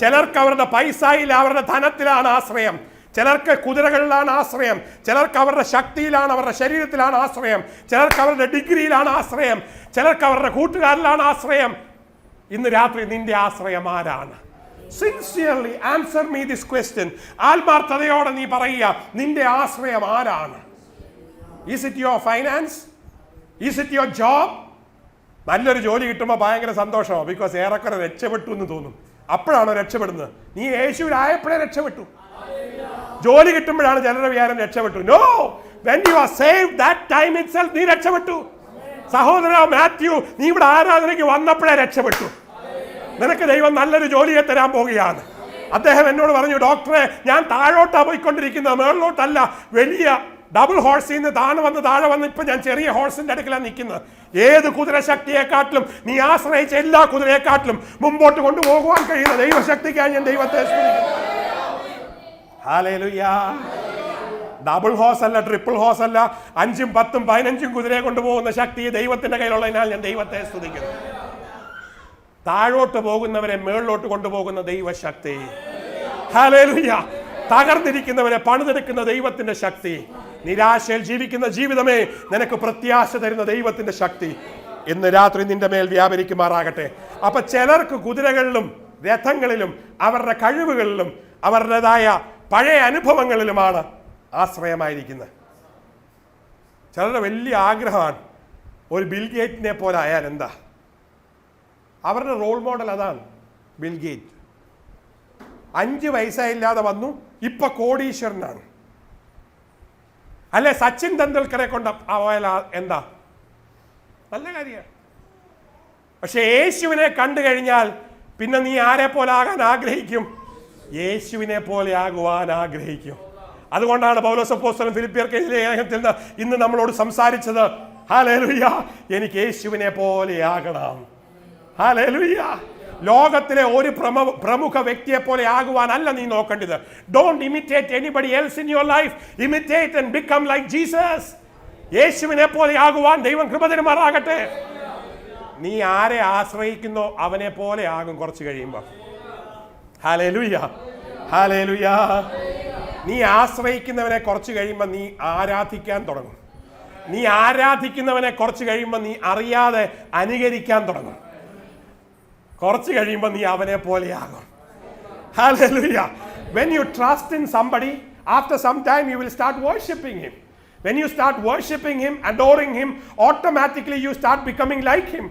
ചിലർക്ക് അവരുടെ പൈസയിൽ, അവരുടെ ധനത്തിലാണ് ആശ്രയം, ചിലർക്ക് കുതിരകളിലാണ് ആശ്രയം, ചിലർക്ക് അവരുടെ ശക്തിയിലാണ്, അവരുടെ ശരീരത്തിലാണ് ആശ്രയം, ചിലർക്ക് അവരുടെ ഡിഗ്രിയിലാണ് ആശ്രയം, ചിലർക്ക് അവരുടെ കൂട്ടുകാരിലാണ് ആശ്രയം. ഇന്ന് രാത്രി നിന്റെ ആശ്രയം ആരാണ്? Sincerely answer me this question. ആത്മാർത്ഥതയോടെ നീ പറയുക, നിന്റെ ആശ്രയം ആരാണ്? Is it your finance? Is it your job? നല്ലൊരു ജോലി കിട്ടുമ്പോൾ ഭയങ്കര സന്തോഷമാണ്, ബിക്കോസ് ഏറെക്കുറെ രക്ഷപ്പെട്ടു എന്ന് തോന്നും. അപ്പോഴാണോ രക്ഷപ്പെടുന്നത്? നീ യേശുവിലായപ്പോഴേ രക്ഷപ്പെട്ടു. ജോലി കിട്ടുമ്പോഴാണ് ചിലരുടെ വിചാരം രക്ഷപ്പെട്ടു. No, when you are saved, that time itself നീ രക്ഷപ്പെട്ടു. സഹോദര മാത്യു, നീ ഇവിടെ ആരാധനയ്ക്ക് വന്നപ്പോഴേ രക്ഷപ്പെട്ടു. നിനക്ക് ദൈവം നല്ലൊരു ജോലിയെ തരാൻ പോവുകയാണ്. അദ്ദേഹം എന്നോട് പറഞ്ഞു, ഡോക്ടറെ ഞാൻ താഴോട്ടാ പോയിക്കൊണ്ടിരിക്കുന്നത്, മേളിലോട്ടല്ല. വലിയ ഡബിൾ ഹോഴ്സിൽ നിന്ന് താഴെ വന്ന് ഇപ്പൊ ഞാൻ ചെറിയ ഹോഴ്സിന്റെ അടുക്കലാണ് നിൽക്കുന്നത്. ഏത് കുതിരശക്തിയെക്കാട്ടിലും, നീ ആശ്രയിച്ച എല്ലാ കുതിരയെക്കാട്ടിലും മുമ്പോട്ട് കൊണ്ടുപോകുവാൻ കഴിയുന്ന ദൈവശക്തിക്കായി ഞാൻ ദൈവത്തെ സ്തുതിക്കുന്നു. ഹല്ലേലൂയ. ഡബിൾ ഹോഴ്സ് അല്ല, ട്രിപ്പിൾ ഹോഴ്സ് അല്ല, 5, 10, 15 കുതിരയെ കൊണ്ടുപോകുന്ന ശക്തി ദൈവത്തിന്റെ കയ്യിലുള്ളതിനാൽ ഞാൻ ദൈവത്തെ സ്തുതിക്കുന്നു. താഴോട്ട് പോകുന്നവരെ മേളിലോട്ട് കൊണ്ടുപോകുന്ന ദൈവശക്തി. ഹല്ലേലൂയ. തകർന്നിരിക്കുന്നവരെ പണിതെടുക്കുന്ന ദൈവത്തിന്റെ ശക്തി. നിരാശയിൽ ജീവിക്കുന്ന ജീവിതമേ നിനക്ക് പ്രത്യാശ തരുന്ന ദൈവത്തിന്റെ ശക്തി ഇന്ന് രാത്രി നിന്റെ മേൽ വ്യാപരിക്കുമാറാകട്ടെ. അപ്പൊ ചിലർക്ക് കുതിരകളിലും രഥങ്ങളിലും അവരുടെ കഴിവുകളിലും അവരുടേതായ പഴയ അനുഭവങ്ങളിലുമാണ് ആശ്രയമായിരിക്കുന്നത്. ചിലരുടെ വലിയ ആഗ്രഹമാണ് ഒരു ബിൽ ഗേറ്റിനെ പോലെ ആയാൽ എന്താ. അവരുടെ റോൾ മോഡൽ അതാണ് ബിൽ ഗേറ്റ്. 5 വയസ്സായില്ലാതെ വന്നു, ഇപ്പൊ കോടീശ്വരനാണ്. അല്ലെ സച്ചിൻ തെണ്ടുൽക്കറെ കൊണ്ട് ആയാൽ എന്താ, നല്ല കാര്യമാണ്. പക്ഷെ യേശുവിനെ കണ്ടു കഴിഞ്ഞാൽ പിന്നെ നീ ആരെ പോലെ ആകാൻ ആഗ്രഹിക്കും? യേശുവിനെ പോലെ ആകുവാൻ ആഗ്രഹിക്കും. അതുകൊണ്ടാണ് പൗലോസ് അപ്പോസ്തലൻ ഫിലിപ്പിയർക്ക് എഴുതിയ ലേഖനത്തിൽ ഇന്ന് നമ്മളോട് സംസാരിച്ചത്, ഹല്ലേലൂയ, എനിക്ക് യേശുവിനെ പോലെ ആകണം. ഹല്ലേലൂയ. ലോകത്തിലെ ഒരു പ്രമുഖ വ്യക്തിയെ പോലെ ആകുവാനല്ല നീ നോക്കേണ്ടത്. Don't imitate anybody else in your life. Imitate and become like Jesus. യേശുവിനെ പോലെ ആകുവാൻ ദൈവം കൃപ തരുമാറാകട്ടെ. നീ ആരെ ആശ്രയിക്കുന്നോ അവനെ പോലെ ആകും കുറച്ച് കഴിയുമ്പോൾ. Hallelujah, hallelujah. നീ ആശ്രയിക്കുന്നവനെ കുറച്ച് കഴിയുമ്പോൾ നീ ആരാധിക്കാൻ തുടങ്ങും. നീ ആരാധിക്കുന്നവനെ കുറച്ച് കഴിയുമ്പോൾ നീ അറിയാതെ അനുകരിക്കാൻ തുടങ്ങും. കുറച്ച് കഴിയുമ്പോൾ നീ അവനെ പോലെയാകും. Hallelujah. When you trust in somebody, after some time you will start worshiping him. When you start worshiping him, adoring him, automatically you start becoming like him.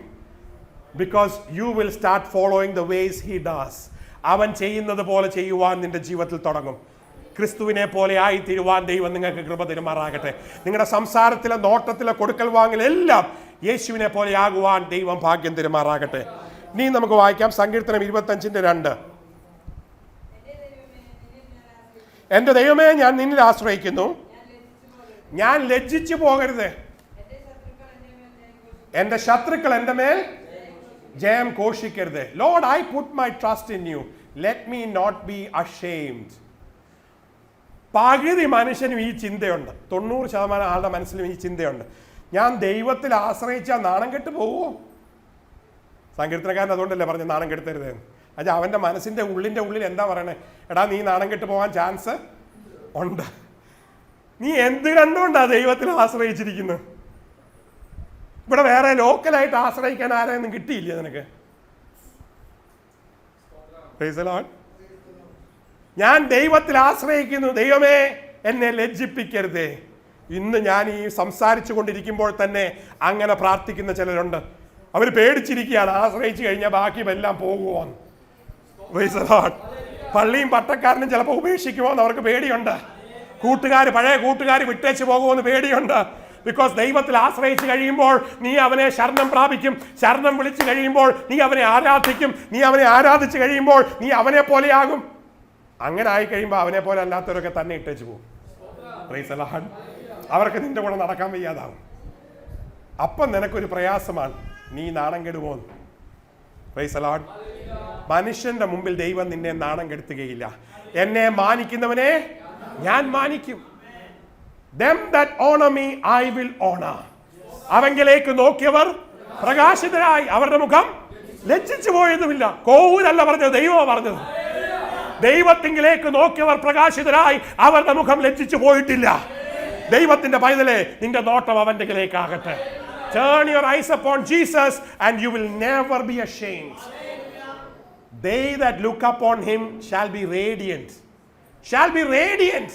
Because you will start following the ways he does. അവൻ ചെയ്യുന്നത് പോലെ ചെയ്യുവാൻ നിന്റെ ജീവിതത്തിൽ തുടങ്ങും. ക്രിസ്തുവിനെ പോലെ ആയി തീരുവാൻ ദൈവം നിങ്ങൾക്ക് കൃപ തരുമാറാകട്ടെ. നിങ്ങളുടെ സംസാരത്തിലെ, നോട്ടത്തിലെ, കൊടുക്കൽ വാങ്ങലെല്ലാം യേശുവിനെ പോലെ ആകുവാൻ ദൈവം ഭാഗ്യം തരുമാറാകട്ടെ. ഇനി നമുക്ക് വായിക്കാം സങ്കീർത്തനം 25:2. എന്റെ ദൈവമേ, ഞാൻ നിന്നിൽ ആശ്രയിക്കുന്നു, ഞാൻ ലജ്ജിച്ചു പോകരുത്. എന്റെ ശത്രുക്കൾ എന്റെ മേൽ ജയം ഘോഷിക്കരുത്. Lord, I put my trust in you, let me not be ashamed. പകുതി മനുഷ്യനും ഈ ചിന്തയുണ്ട്. 90% ആളുടെ മനസ്സിലും ഈ ചിന്തയുണ്ട്. ഞാൻ ദൈവത്തിൽ ആശ്രയിച്ചാൽ നാണം കെട്ട് പോവോ? സങ്കീർത്തനക്കാരൻ അതുകൊണ്ടല്ലേ പറഞ്ഞ നാണം കെടുത്തരുത്. അത് അവൻ്റെ മനസ്സിൻ്റെ ഉള്ളിൽ എന്താ പറയണേ? എടാ, നീ നാണം കെട്ട് പോകാൻ ചാൻസ് ഉണ്ട്. നീ എന്ത് കണ്ടുകൊണ്ടാണ് ദൈവത്തിൽ ആശ്രയിച്ചിരിക്കുന്നത്? ഇവിടെ വേറെ ലോക്കലായിട്ട് ആശ്രയിക്കാൻ ആരെയൊന്നും കിട്ടിയില്ല നിനക്ക്. Price the Lord. ഞാൻ ദൈവത്തിൽ ആശ്രയിക്കുന്നു, ദൈവമേ എന്നെ ലജ്ജിപ്പിക്കരുതേ. ഇന്ന് ഞാൻ ഈ സംസാരിച്ചു കൊണ്ടിരിക്കുമ്പോൾ തന്നെ അങ്ങനെ പ്രാർത്ഥിക്കുന്ന ചിലരുണ്ട്. അവർ പേടിച്ചിരിക്കുകയാണ്, ആശ്രയിച്ചു കഴിഞ്ഞാൽ ബാക്കി എല്ലാം പോകുമോന്ന്. Price the Lord. പള്ളിയും പട്ടക്കാരനും ചിലപ്പോൾ ഉപേക്ഷിക്കുമോന്ന് അവർക്ക് പേടിയുണ്ട്. പഴയ കൂട്ടുകാർ വിട്ടേച്ച് പോകുമോന്ന് പേടിയുണ്ട്. ബിക്കോസ് ദൈവത്തിൽ ആശ്രയിച്ച് കഴിയുമ്പോൾ നീ അവനെ ശരണം പ്രാപിക്കും. ശരണം വിളിച്ചു കഴിയുമ്പോൾ നീ അവനെ ആരാധിക്കും. നീ അവനെ ആരാധിച്ചു കഴിയുമ്പോൾ നീ അവനെ പോലെയാകും. അങ്ങനെ ആയി കഴിയുമ്പോൾ അവനെ പോലെ അല്ലാത്തവരൊക്കെ തന്നെ ഇട്ടേച്ച് പോകും. Price the Lord. അവർക്ക് നിന്റെ കൂടെ നടക്കാൻ വയ്യാതാവും. അപ്പം നിനക്കൊരു പ്രയാസമാണ്, നീ നാണം കെടുമോന്ന്. Price the Lord. മനുഷ്യന്റെ മുമ്പിൽ ദൈവം നിന്നെ നാണം കെടുത്തുകയില്ല. എന്നെ മാനിക്കുന്നവനെ ഞാൻ മാനിക്കും. Them that honor me I will honor. അവങ്കിലേക്ക് നോക്കിയവർ പ്രകാശിതരായി, അവരുടെ മുഖം ലജ്ജിച്ചു പോയതുമില്ല. കോവൂരല്ല പറഞ്ഞത്, ദൈവമാണ് പറഞ്ഞത്. ദൈവത്തിങ്കിലേക്ക് നോക്കിയവർ പ്രകാശിതരായി, അവരുടെ മുഖം ലജ്ജിച്ചു പോയിട്ടില്ല. ദൈവത്തിന്റെ പൈതലേ, നിന്റെ നോട്ടം അവന്റെങ്കിലേക്കാകട്ടെ. Turn your eyes upon Jesus and you will never be ashamed. They that look upon him shall be radiant. Shall be radiant.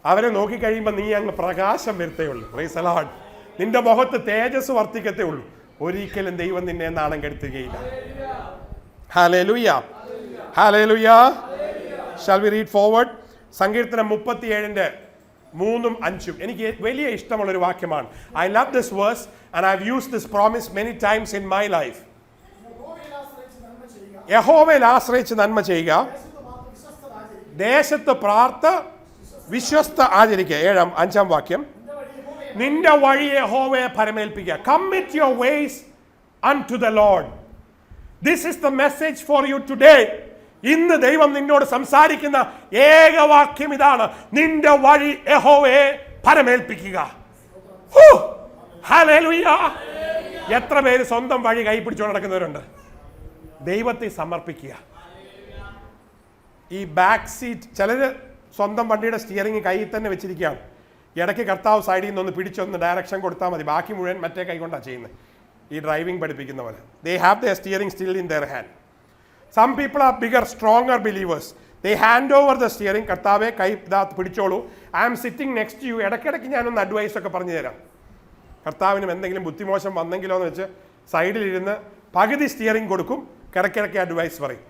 അവരെ നോക്കിക്കഴിയുമ്പോൾ നീ അങ്ങ് പ്രകാശം വരുത്തേ ഉള്ളൂ. Praise the Lord. നിന്റെ മുഖത്ത് തേജസ് വർദ്ധിക്കത്തേ ഉള്ളൂ. ഒരിക്കലും ദൈവം നിന്നെ നാണം കെടുത്തുകയില്ല. Hallelujah, hallelujah. Shall we read forward? സങ്കീർത്തനം 37:3-5 എനിക്ക് വലിയ ഇഷ്ടമുള്ളൊരു വാക്യമാണ്. I love this verse and I have used this promise many times in my life. യഹോവയിൽ ആശ്രയിച്ച് നന്മ ചെയ്യുക, ദേശത്ത് പാർത്ത് വിശ്വസ്ത ആചരിക്കുക. 5-ാം വാക്യം, നിന്റെ വഴി യഹോവയെ പരമേൽപ്പിക്കുക. Commit your ways unto the Lord. This is the message for you today. ഇന്ന് ദൈവം നിന്നോട് സംസാരിക്കുന്ന ഏകവാക്യം ഇതാണ്: നിന്റെ വഴി യഹോവയെ പരമേൽപ്പിക്കുക. ഹല്ലേലൂയ. എത്ര പേര് സ്വന്തം വഴി കൈപിടിച്ചുകൊണ്ട് നടക്കുന്നവരുണ്ട്? ദൈവത്തെ സമർപ്പിക്കുക. ഈ ബാക്ക് സീറ്റ്, ചിലര് സ്വന്തം വണ്ടിയുടെ സ്റ്റിയറിംഗ് കയ്യിൽ തന്നെ വെച്ചിരിക്കുകയാണ്. ഇടയ്ക്ക് കർത്താവ് സൈഡിൽ നിന്നൊന്ന് പിടിച്ചൊന്ന് ഡയറക്ഷൻ കൊടുത്താൽ മതി, ബാക്കി മുഴുവൻ മറ്റേ കൈ കൊണ്ടാണ് ചെയ്യുന്നത്. ഈ ഡ്രൈവിംഗ് പഠിപ്പിക്കുന്ന പോലെ. They have their steering still in their hand. Some people are bigger, stronger believers. They hand over the steering. കർത്താവെ കൈ ഇതാ പിടിച്ചോളൂ, I am sitting next to you. ഇടയ്ക്കിടയ്ക്ക് ഞാനൊന്ന് അഡ്വൈസ് ഒക്കെ പറഞ്ഞു തരാം. കർത്താവിനും എന്തെങ്കിലും ബുദ്ധിമോശം വന്നെങ്കിലോ എന്ന് വെച്ച് സൈഡിലിരുന്ന് പകുതി സ്റ്റിയറിംഗ് കൊടുക്കും, കിടക്കിടയ്ക്ക് അഡ്വൈസ് പറയും.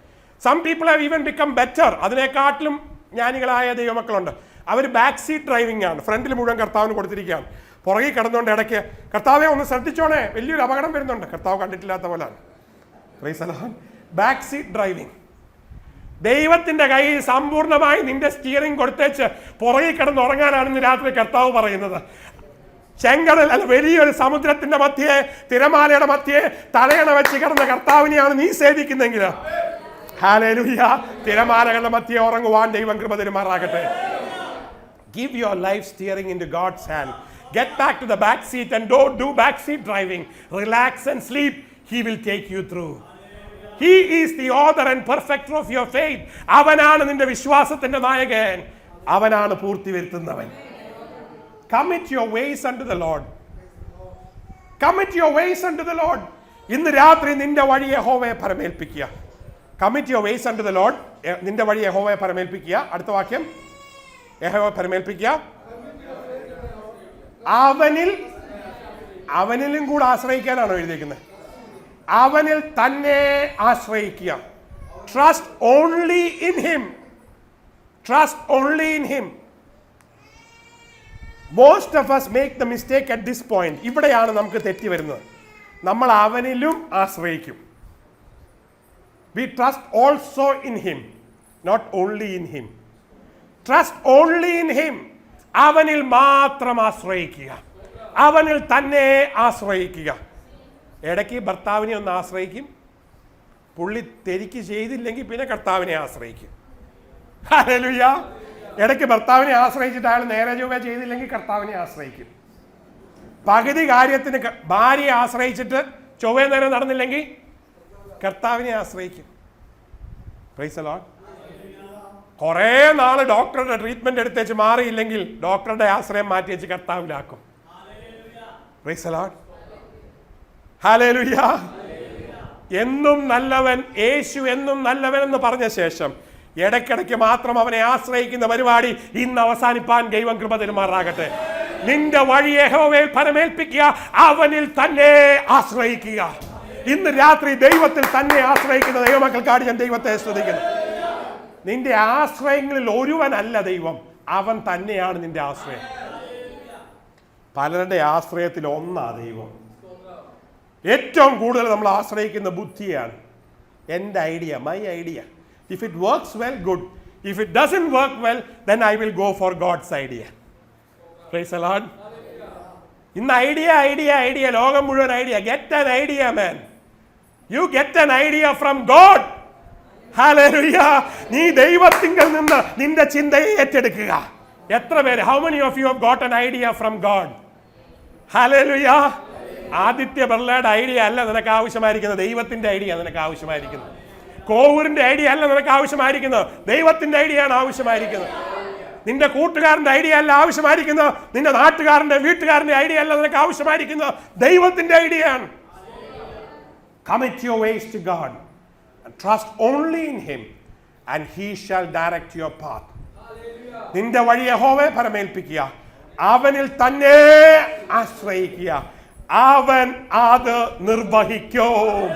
Some people have even become better. അതിനെക്കാട്ടിലും ജ്ഞാനികളായ ദൈവമക്കളുണ്ട്. അവർ ബാക്ക് സീറ്റ് ഡ്രൈവിംഗ് ആണ്, ഫ്രണ്ടിൽ മുഴുവൻ കർത്താവിന് കൊടുത്തിരിക്കുകയാണ്. പുറകിൽ കിടന്നുകൊണ്ട് ഇടയ്ക്ക് കർത്താവെ ഒന്ന് ശ്രദ്ധിച്ചോണേ, വലിയൊരു അപകടം വരുന്നുണ്ട്. കർത്താവ് കണ്ടിട്ടില്ലാത്ത പോലാണ്. Back seat driving. ദൈവത്തിന്റെ കയ്യിൽ സമ്പൂർണ്ണമായി നിന്റെ സ്റ്റിയറിംഗ് കൊടുത്തേച്ച് പുറകിൽ കിടന്ന് ഉറങ്ങാനാണ് ഇന്ന് രാത്രി കർത്താവ് പറയുന്നത്. ചെങ്കടൽ അല്ല, വലിയൊരു സമുദ്രത്തിന്റെ മധ്യേ, തിരമാലയുടെ മധ്യേ തലയണ വെച്ച് കിടന്ന കർത്താവിനെയാണ് നീ സേവിക്കുന്നെങ്കിൽ, ഹല്ലേലൂയ, തിരമാലകളുടെ മധ്യേ ഉറങ്ങുവാൻ ദൈവം കൃപ തരുമാറാകട്ടെ. Give your life steering into God's hand. Get back to the back seat and don't do back seat driving. Relax and sleep. He will take you through. He is the author and perfecter of your faith. അവനാണ് നിന്റെ വിശ്വാസത്തിന്റെ നായകൻ, അവനാണ് പൂർത്തി വരുത്തുന്നവൻ. Commit your ways unto the Lord. Commit your ways unto the Lord. ഇന്ന് രാത്രി നിന്റെ വഴി യഹോവയെ പരമേൽപ്പിക്കുക. Commit your ways unto the Lord. നിന്റെ വഴി യഹോവയെ പരമേൽപ്പിക്കുക. അടുത്ത വാക്യം, യഹോവയെ പരമേൽപ്പിക്കുക. അവനിലും കൂടെ ആശ്രയിക്കാനാണോ എഴുതിയിരിക്കുന്നത്? അവനിൽ തന്നെ ആശ്രയിക്കുക. Trust only in him. Trust only in him. Most of us make the mistake at this point. ഇവിടെയാണ് നമുക്ക് തെറ്റി വരുന്നത്. നമ്മൾ അവനിലും ആശ്രയിക്കും. We trust also in him, not only in him. Trust only in him. അവനിൽ മാത്രം ആശ്രയിക്കുക, അവനിൽ തന്നെ ആശ്രയിക്കുക. ഇടയ്ക്ക് ഭർത്താവിനെ ഒന്ന് ആശ്രയിക്കും, പുള്ളി തെരിക്ക് ചെയ്തില്ലെങ്കിൽ പിന്നെ കർത്താവിനെ ആശ്രയിക്കും. ഹല്ലേലൂയ. ഇടയ്ക്ക് ഭർത്താവിനെ ആശ്രയിച്ചിട്ട് അയാൾ നേരെ ചൊവ്വേ ചെയ്തില്ലെങ്കിൽ കർത്താവിനെ ആശ്രയിക്കും. പകുതി കാര്യത്തിന് ഭാര്യയെ ആശ്രയിച്ചിട്ട് ചൊവ്വേ നേരെ നടന്നില്ലെങ്കിൽ കർത്താവിനെ ആശ്രയിക്കും. Praise the Lord. കുറേ നാൾ ഡോക്ടറുടെ ട്രീറ്റ്മെന്റ് എടുത്തേച്ച് മാറിയില്ലെങ്കിൽ ഡോക്ടറുടെ ആശ്രയം മാറ്റി വെച്ച് കർത്താവിലാക്കും. Praise the Lord. ഹല്ലേലൂയ. എന്നും നല്ലവൻ യേശു എന്നും നല്ലവൻ എന്ന് പറഞ്ഞ ശേഷം ഇടയ്ക്കിടയ്ക്ക് മാത്രം അവനെ ആശ്രയിക്കുന്ന പരിപാടി ഇന്ന് അവസാനിപ്പാൻ ദൈവം കൃപ തരുമാറാകട്ടെ. നിന്റെ വഴി യഹോവയിൽ പരമേൽപ്പിക്കുക, അവനിൽ തന്നെ ആശ്രയിക്കുക. ഇന്ന് രാത്രി ദൈവത്തിൽ തന്നെ ആശ്രയിക്കുന്ന ദൈവമക്കൾക്കാണ് ഞാൻ ദൈവത്തെ സ്തുതിക്കുന്നു. നിന്റെ ആശ്രയങ്ങളിൽ ഒരുവനല്ല ദൈവം, അവൻ തന്നെയാണ് നിന്റെ ആശ്രയം. പലരുടെ ആശ്രയത്തിൽ ഒന്നാ ദൈവം. ഏറ്റവും കൂടുതൽ നമ്മൾ ആശ്രയിക്കുന്ന ബുദ്ധിയാണ്. എൻ്റെ idea, my idea. If it works well, good. If it doesn't work well, then I will go for God's idea. Praise the Lord. ഇന്ന് ഐഡിയ ലോകം മുഴുവൻ idea. Get an idea, man. You get an idea from God. Hallelujah. നീ ദൈവത്തിങ്കൽ നിന്ന് നിന്റെ ചിന്തയെ ഏറ്റെടുക്കുക. എത്ര പേര്, how many of you have got an idea from God? Hallelujah. Aditya ബിർളയുടെ ഐഡിയ അല്ല നിനക്ക് ആവശ്യമായിരിക്കുന്നത്, ദൈവത്തിന്റെ ഐഡിയ നിനക്ക് ആവശ്യമായിരിക്കുന്നത്. കോവൂരിന്റെ ഐഡിയ അല്ല നിനക്ക് ആവശ്യമായിരിക്കുന്നത്, ദൈവത്തിന്റെ ഐഡിയ ആണ് ആവശ്യമായിരിക്കുന്നത്. നിന്റെ കൂട്ടുകാരന്റെ ഐഡിയ അല്ല ആവശ്യമായിരിക്കുന്നത്, നിന്റെ നാട്ടുകാരന്റെ വീട്ടുകാരന്റെ ഐഡിയ അല്ല നിനക്ക് ആവശ്യമായിരിക്കുന്നത്, ദൈവത്തിന്റെ ഐഡിയ ആണ്. Commit your ways to God and trust only in him and he shall direct your path. നിന്റെ വഴി യഹോവയെ പരമേൽപ്പിക്കുക, അവനിൽ തന്നെ ആശ്രയിക്കുക, അവൻ അത് നിർവഹിക്കും.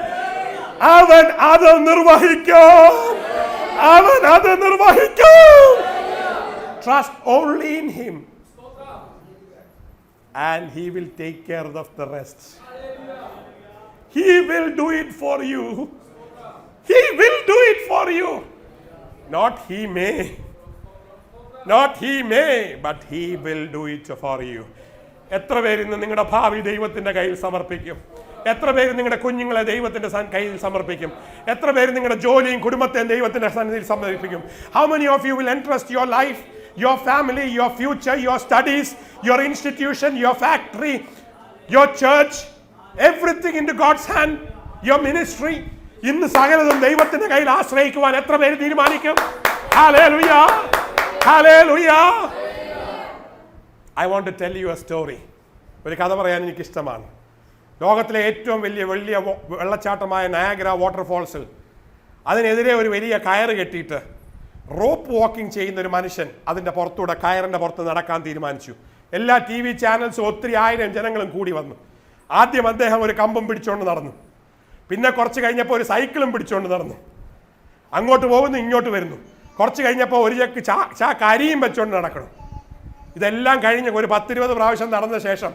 അവൻ അത് നിർവഹിക്കും. അവൻ അത് നിർവഹിക്കും. Trust only in him. And he will take care of the rest. He will do it for you. He will do it for you. Not he may. Not he may, but he will do it for you. എത്ര പേര് ഇന്ന് നിങ്ങളുടെ ഭാവി ദൈവത്തിന്റെ കയ്യിൽ സമർപ്പിക്കും? എത്ര പേര് നിങ്ങളുടെ കുഞ്ഞുങ്ങളെ ദൈവത്തിന്റെ കയ്യിൽ സമർപ്പിക്കും? എത്ര പേര് നിങ്ങളുടെ ജോലിയും കുടുംബത്തെയും ദൈവത്തിന്റെ സന്നിധിയിൽ സമർപ്പിക്കും? How many of you will entrust your life, your family, your future, your studies, your institution, your factory, your church, everything into God's hand, your ministry? ഇന്ന് സകലതും ദൈവത്തിന്റെ കയ്യിൽ ആശ്രയിക്കുവാൻ എത്ര പേര് തീരുമാനിക്കും? Hallelujah! Hallelujah! I want to tell you a story. ഒരു കഥ പറയാൻ എനിക്ക് ഇഷ്ടമാണ്. ലോകത്തിലെ ഏറ്റവും വലിയ വെള്ളച്ചാട്ടമായ നയാഗ്ര വാട്ടർഫോൾസിൽ അതിനെതിരെ ഒരു വലിയ കയറ് കെട്ടിയിട്ട് റോപ്പ് വാക്കിംഗ് ചെയ്യുന്ന ഒരു മനുഷ്യൻ അതിൻ്റെ പുറത്തൂടെ കയറിൻ്റെ പുറത്ത് നടക്കാൻ തീരുമാനിച്ചു. എല്ലാ TV ചാനൽസും ഒത്തിരി ആയിരം ജനങ്ങളും കൂടി വന്നു. ആദ്യം അദ്ദേഹം ഒരു കമ്പും പിടിച്ചുകൊണ്ട് നടന്നു. പിന്നെ കുറച്ച് കഴിഞ്ഞപ്പോൾ ഒരു സൈക്കിളും പിടിച്ചുകൊണ്ട് നടന്നു. അങ്ങോട്ട് പോകുന്നു, ഇങ്ങോട്ട് വരുന്നു. കുറച്ച് കഴിഞ്ഞപ്പോൾ ഒരു ചാക്ക് അരിയും വെച്ചുകൊണ്ട് നടക്കണം. ഇതെല്ലാം കഴിഞ്ഞ് ഒരു 10-20 പ്രാവശ്യം നടന്ന ശേഷം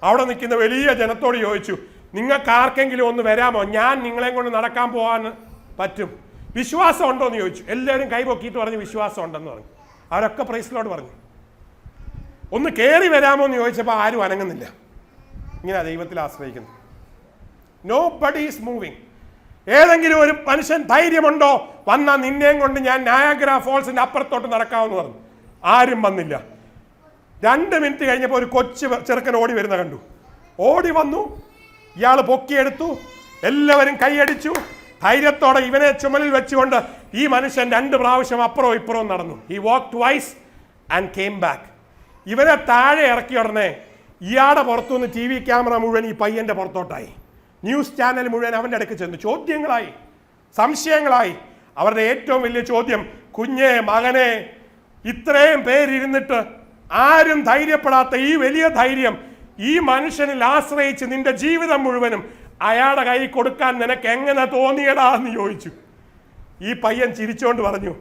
അവിടെ നിൽക്കുന്ന വലിയ ജനത്തോട് ചോദിച്ചു, നിങ്ങൾക്ക് ആർക്കെങ്കിലും ഒന്ന് വരാമോ? ഞാൻ നിങ്ങളെ കൊണ്ട് നടക്കാൻ പോകാൻ പറ്റും, വിശ്വാസം ഉണ്ടോ എന്ന് ചോദിച്ചു. എല്ലാവരും കൈ പൊക്കിയിട്ട് പറഞ്ഞു വിശ്വാസം ഉണ്ടെന്ന് പറഞ്ഞു. അവരൊക്കെ പ്രൈസ് ലോർഡ് പറഞ്ഞു. ഒന്ന് കയറി വരാമോ എന്ന് ചോദിച്ചപ്പോൾ ആരും അനങ്ങുന്നില്ല. ഇങ്ങനെ ദൈവത്തിൽ ആശ്രയിക്കുന്നു. Nobody is moving. ഏതെങ്കിലും ഒരു മനുഷ്യൻ ധൈര്യമുണ്ടോ വന്നാൽ നിന്നെയും കൊണ്ട് ഞാൻ നയാഗ്ര ഫോൾസിന്റെ അപ്പുറത്തോട്ട് നടക്കാമെന്ന് പറഞ്ഞു. ആരും വന്നില്ല. 2 മിനിറ്റ് കഴിഞ്ഞപ്പോൾ ഒരു കൊച്ചു ചെറുക്കൻ ഓടി വരുന്ന കണ്ടു. ഓടി വന്നു, ഇയാൾ പൊക്കിയെടുത്തു, എല്ലാവരും കൈയടിച്ചു. ധൈര്യത്തോടെ ഇവനെ ചുമലിൽ വെച്ചുകൊണ്ട് ഈ മനുഷ്യൻ 2 പ്രാവശ്യം അപ്പുറവും ഇപ്പുറവും നടന്നു. He walked twice and came back. ഇവനെ താഴെ ഇറക്കി ഉടനെ ഇയാളുടെ പുറത്തുനിന്ന് TV ക്യാമറ മുഴുവൻ ഈ പയ്യന്റെ പുറത്തോട്ടായി. ന്യൂസ് ചാനൽ മുഴുവൻ അവൻ്റെ അടുക്ക് ചെന്നു. ചോദ്യങ്ങളായി, സംശയങ്ങളായി. അവരുടെ ഏറ്റവും വലിയ ചോദ്യം, കുഞ്ഞെ, മകനെ, ഇത്രയും പേരിരുന്നിട്ട് ആരും ധൈര്യപ്പെടാത്ത ഈ വലിയ ധൈര്യം ഈ മനുഷ്യനിൽ ആശ്രയിച്ച് നിന്റെ ജീവിതം മുഴുവനും അയാളുടെ കൈ കൊടുക്കാൻ നിനക്ക് എങ്ങനെ തോന്നിയടാ എന്ന് ചോദിച്ചു. ഈ പയ്യൻ ചിരിച്ചോണ്ട് പറഞ്ഞു,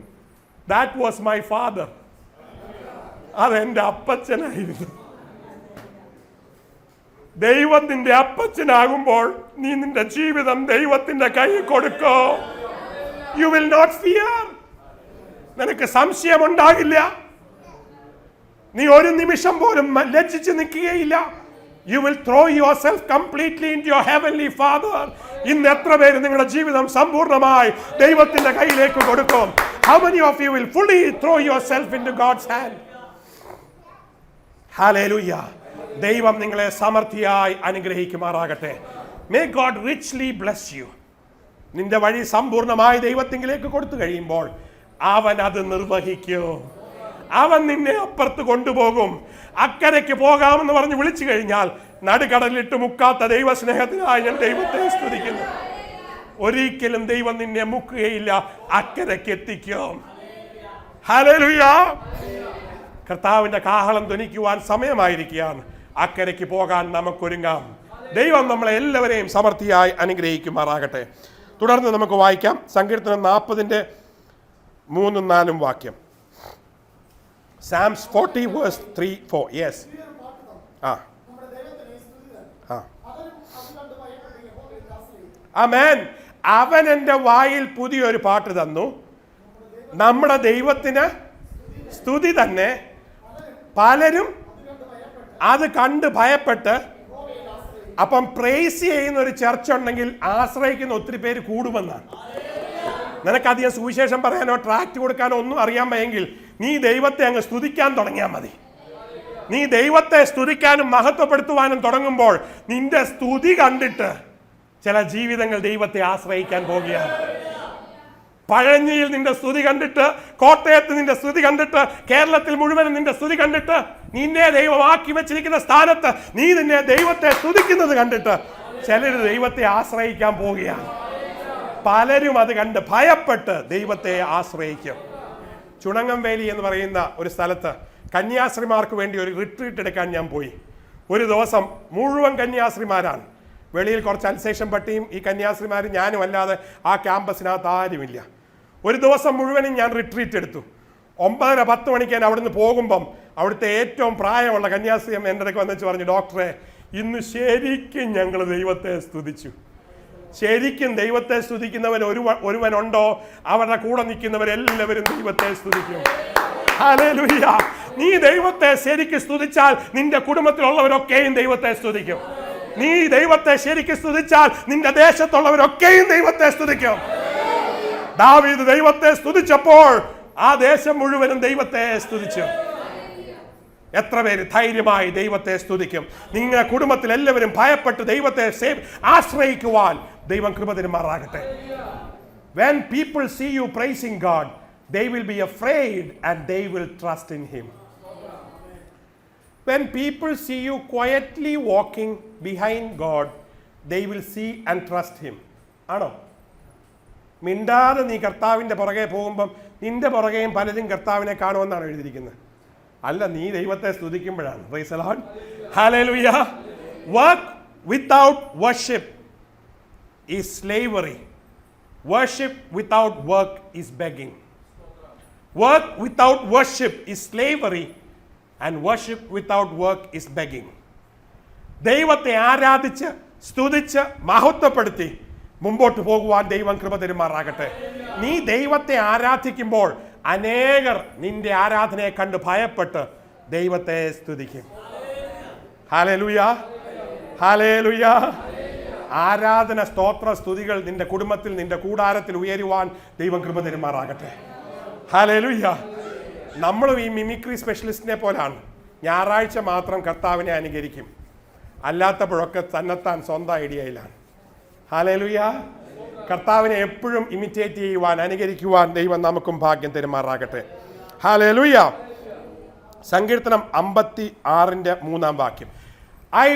ദാറ്റ് വാസ് മൈ ഫാദർ. അതെന്റെ അപ്പച്ചനായിരുന്നു. ദൈവം നിന്റെ അപ്പച്ചനാകുമ്പോൾ നീ നിന്റെ ജീവിതം ദൈവത്തിന്റെ കൈ കൊടുക്കോ. You will not fear. നിനക്ക് സംശയമുണ്ടാകില്ല. നീ ഒരു നിമിഷം പോലും ലജ്ജിച്ച് നിൽക്കുകയില്ല. You will throw yourself completely in your heavenly father. ഇന്ന് എത്ര പേര് നിങ്ങളുടെ ജീവിതം സമ്പൂർണ്ണമായി ദൈവത്തിന്റെ കയ്യിലേക്ക് കൊടുക്കും? How many of you will fully throw yourself into God's hand? Hallelujah. ദൈവം നിങ്ങളെ സമൃദ്ധിയായി അനുഗ്രഹിക്കുമാറാകട്ടെ. May God richly bless you. നിന്റെ വഴി സമ്പൂർണ്ണമായി ദൈവത്തിലേക്ക് കൊടുത്തു കഴിയുമ്പോൾ അവൻ അത് നിർവഹിക്കും. അവൻ നിന്നെ അപ്പുറത്ത് കൊണ്ടുപോകും. അക്കരയ്ക്ക് പോകാമെന്ന് പറഞ്ഞ് വിളിച്ചു കഴിഞ്ഞാൽ നടുകടലിട്ട് മുക്കാത്ത ദൈവസ്നേഹത്തിനായി ഞാൻ ദൈവത്തെ സ്തുതിക്കുന്നു. ഒരിക്കലും ദൈവം നിന്നെ മുക്കുകയില്ല, അക്കരയ്ക്ക് എത്തിക്കും. ഹല്ലേലൂയ. കർത്താവിന്റെ കാഹളം ധ്വനിക്കുവാൻ സമയമായിരിക്കുകയാണ്. അക്കരയ്ക്ക് പോകാൻ നമുക്കൊരുങ്ങാം. ദൈവം നമ്മളെ എല്ലാവരെയും സമൃദ്ധിയായി അനുഗ്രഹിക്കുമാറാകട്ടെ. തുടർന്ന് നമുക്ക് വായിക്കാം സങ്കീർത്തനം 40:3-4 വാക്യം. Psalms 40 verse 3-4. Yes. Amen. അവൻ എൻ്റെ വായിൽ പുതിയൊരു പാട്ട് തന്നു. നമ്മുടെ ദൈവത്തിന് സ്തുതി തന്നെ. പലരും അത് കണ്ട് ഭയപ്പെട്ട്. അപ്പം പ്രൈസ് ചെയ്യുന്ന ഒരു ചർച്ച ഉണ്ടെങ്കിൽ ആശ്രയിക്കുന്ന ഒത്തിരി പേര് കൂടുമെന്നാണ്. നിനക്കധികം സുവിശേഷം പറയാനോ ട്രാക്ട് കൊടുക്കാനോ ഒന്നും അറിയാൻ വയ്യെങ്കിൽ നീ ദൈവത്തെ അങ്ങ് സ്തുതിക്കാൻ തുടങ്ങിയാൽ മതി. നീ ദൈവത്തെ സ്തുതിക്കാനും മഹത്വപ്പെടുത്തുവാനും തുടങ്ങുമ്പോൾ നിന്റെ സ്തുതി കണ്ടിട്ട് ചില ജീവിതങ്ങൾ ദൈവത്തെ ആശ്രയിക്കാൻ പോകുകയാണ്. പഴഞ്ഞിയിൽ നിന്റെ സ്തുതി കണ്ടിട്ട്, കോട്ടയത്ത് നിന്റെ സ്തുതി കണ്ടിട്ട്, കേരളത്തിൽ മുഴുവനും നിന്റെ സ്തുതി കണ്ടിട്ട്, നിന്നെ ദൈവമാക്കി വെച്ചിരിക്കുന്ന സ്ഥാനത്ത് നീ നിന്നെ ദൈവത്തെ സ്തുതിക്കുന്നത് കണ്ടിട്ട് ചിലർ ദൈവത്തെ ആശ്രയിക്കാൻ പോവുകയാണ്. പലരും അത് കണ്ട് ഭയപ്പെട്ട് ദൈവത്തെ ആശ്രയിക്കും. ചുണങ്ങംവേലി എന്ന് പറയുന്ന ഒരു സ്ഥലത്ത് കന്യാസ്ത്രീമാർക്ക് വേണ്ടി ഒരു റിട്രീറ്റ് എടുക്കാൻ ഞാൻ പോയി. ഒരു ദിവസം മുഴുവൻ കന്യാസ്ത്രീമാരാണ്. വെളിയിൽ കുറച്ച് അൽസേഷൻ പട്ടിയും ഈ കന്യാസ്ത്രീമാരും ഞാനും അല്ലാതെ ആ ക്യാമ്പസിനകത്ത് ആരുമില്ല. ഒരു ദിവസം മുഴുവനും ഞാൻ റിട്രീറ്റ് എടുത്തു. 9:30 മണിക്ക് ഞാൻ അവിടുന്ന് പോകുമ്പം അവിടുത്തെ ഏറ്റവും പ്രായമുള്ള കന്യാസ്ത്രീയം എൻ്റെ അടുക്ക് വന്നിച്ച് പറഞ്ഞു, ഡോക്ടറെ ഇന്ന് ശരിക്കും ഞങ്ങൾ ദൈവത്തെ സ്തുതിച്ചു. ശരിക്കും ദൈവത്തെ സ്തുതിക്കുന്നവൻ ഒരുവനുണ്ടോ? അവരുടെ കൂടെ നിൽക്കുന്നവരെല്ലാവരും ദൈവത്തെ സ്തുതിക്കും. ഹല്ലേലൂയ. നീ ദൈവത്തെ ശരിക്കും സ്തുതിച്ചാൽ നിന്റെ കുടുംബത്തിലുള്ളവരൊക്കെയും ദൈവത്തെ സ്തുതിക്കും. നീ ദൈവത്തെ ശരിക്കും സ്തുതിച്ചാൽ നിന്റെ ദേശത്തുള്ളവരൊക്കെയും ദൈവത്തെ സ്തുതിക്കും. ദാവീദ് ദൈവത്തെ സ്തുതിച്ചപ്പോൾ ആ ദേശം മുഴുവനും ദൈവത്തെ സ്തുതിച്ചു. എത്ര പേര് ധൈര്യമായി ദൈവത്തെ സ്തുതിക്കും? നിങ്ങളുടെ കുടുംബത്തിൽ എല്ലാവരും ഭയപ്പെട്ട് ദൈവത്തെ ആശ്രയിക്കുവാൻ ദൈവം കൃപ തരുമാറാകട്ടെ. When people see you praising God, they will be afraid and they will trust in Him. When people see you quietly walking behind God, they will see and trust Him. ആണോ? മിണ്ടാതെ നീ കർത്താവിൻ്റെ പുറകെ പോകുമ്പം നിന്റെ പുറകെയും പലരും കർത്താവിനെ കാണുമെന്നാണ് എഴുതിയിരിക്കുന്നത്. അല്ല, നീ ദൈവത്തെ സ്തുതിക്കുമ്പോഴാണ്. Praise the Lord. Hallelujah. Work without worship is slavery. Worship without work is begging. Work without worship is slavery and worship without work is begging. ദൈവത്തെ ആരാധിച്ച് സ്തുതിച്ച് മഹത്വപ്പെടുത്തി മുമ്പോട്ട് പോകുവാൻ ദൈവം കൃപ തരുമാറാകട്ടെ. നീ ദൈവത്തെ ആരാധിക്കുമ്പോൾ അനേകർ നിന്റെ ആരാധനയെ കണ്ട് ഭയപ്പെട്ട് ദൈവത്തെ സ്തുതിക്കും. Hallelujah, hallelujah. ആരാധന, സ്തോത്ര, സ്തുതികൾ നിന്റെ കുടുംബത്തിൽ, നിന്റെ കൂടാരത്തിൽ ഉയരുവാൻ ദൈവം കൃപ തരുമാറാകട്ടെ. ഹല്ലേലൂയ. നമ്മളും ഈ മിമിക്രി സ്പെഷ്യലിസ്റ്റിനെ പോലാണ്. ഞായറാഴ്ച മാത്രം കർത്താവിനെ അനുകരിക്കും, അല്ലാത്തപ്പോഴൊക്കെ തന്നെത്താൻ സ്വന്തം ഐഡിയയിലാണ്. ഹല്ലേലൂയ. കർത്താവിനെ എപ്പോഴും ഇമിറ്റേറ്റ് ചെയ്യുവാൻ, അനുകരിക്കുവാൻ ദൈവം നമുക്കും ഭാഗ്യം തരുമാറാകട്ടെ. ഹല്ലേലൂയ. സങ്കീർത്തനം 56:3 I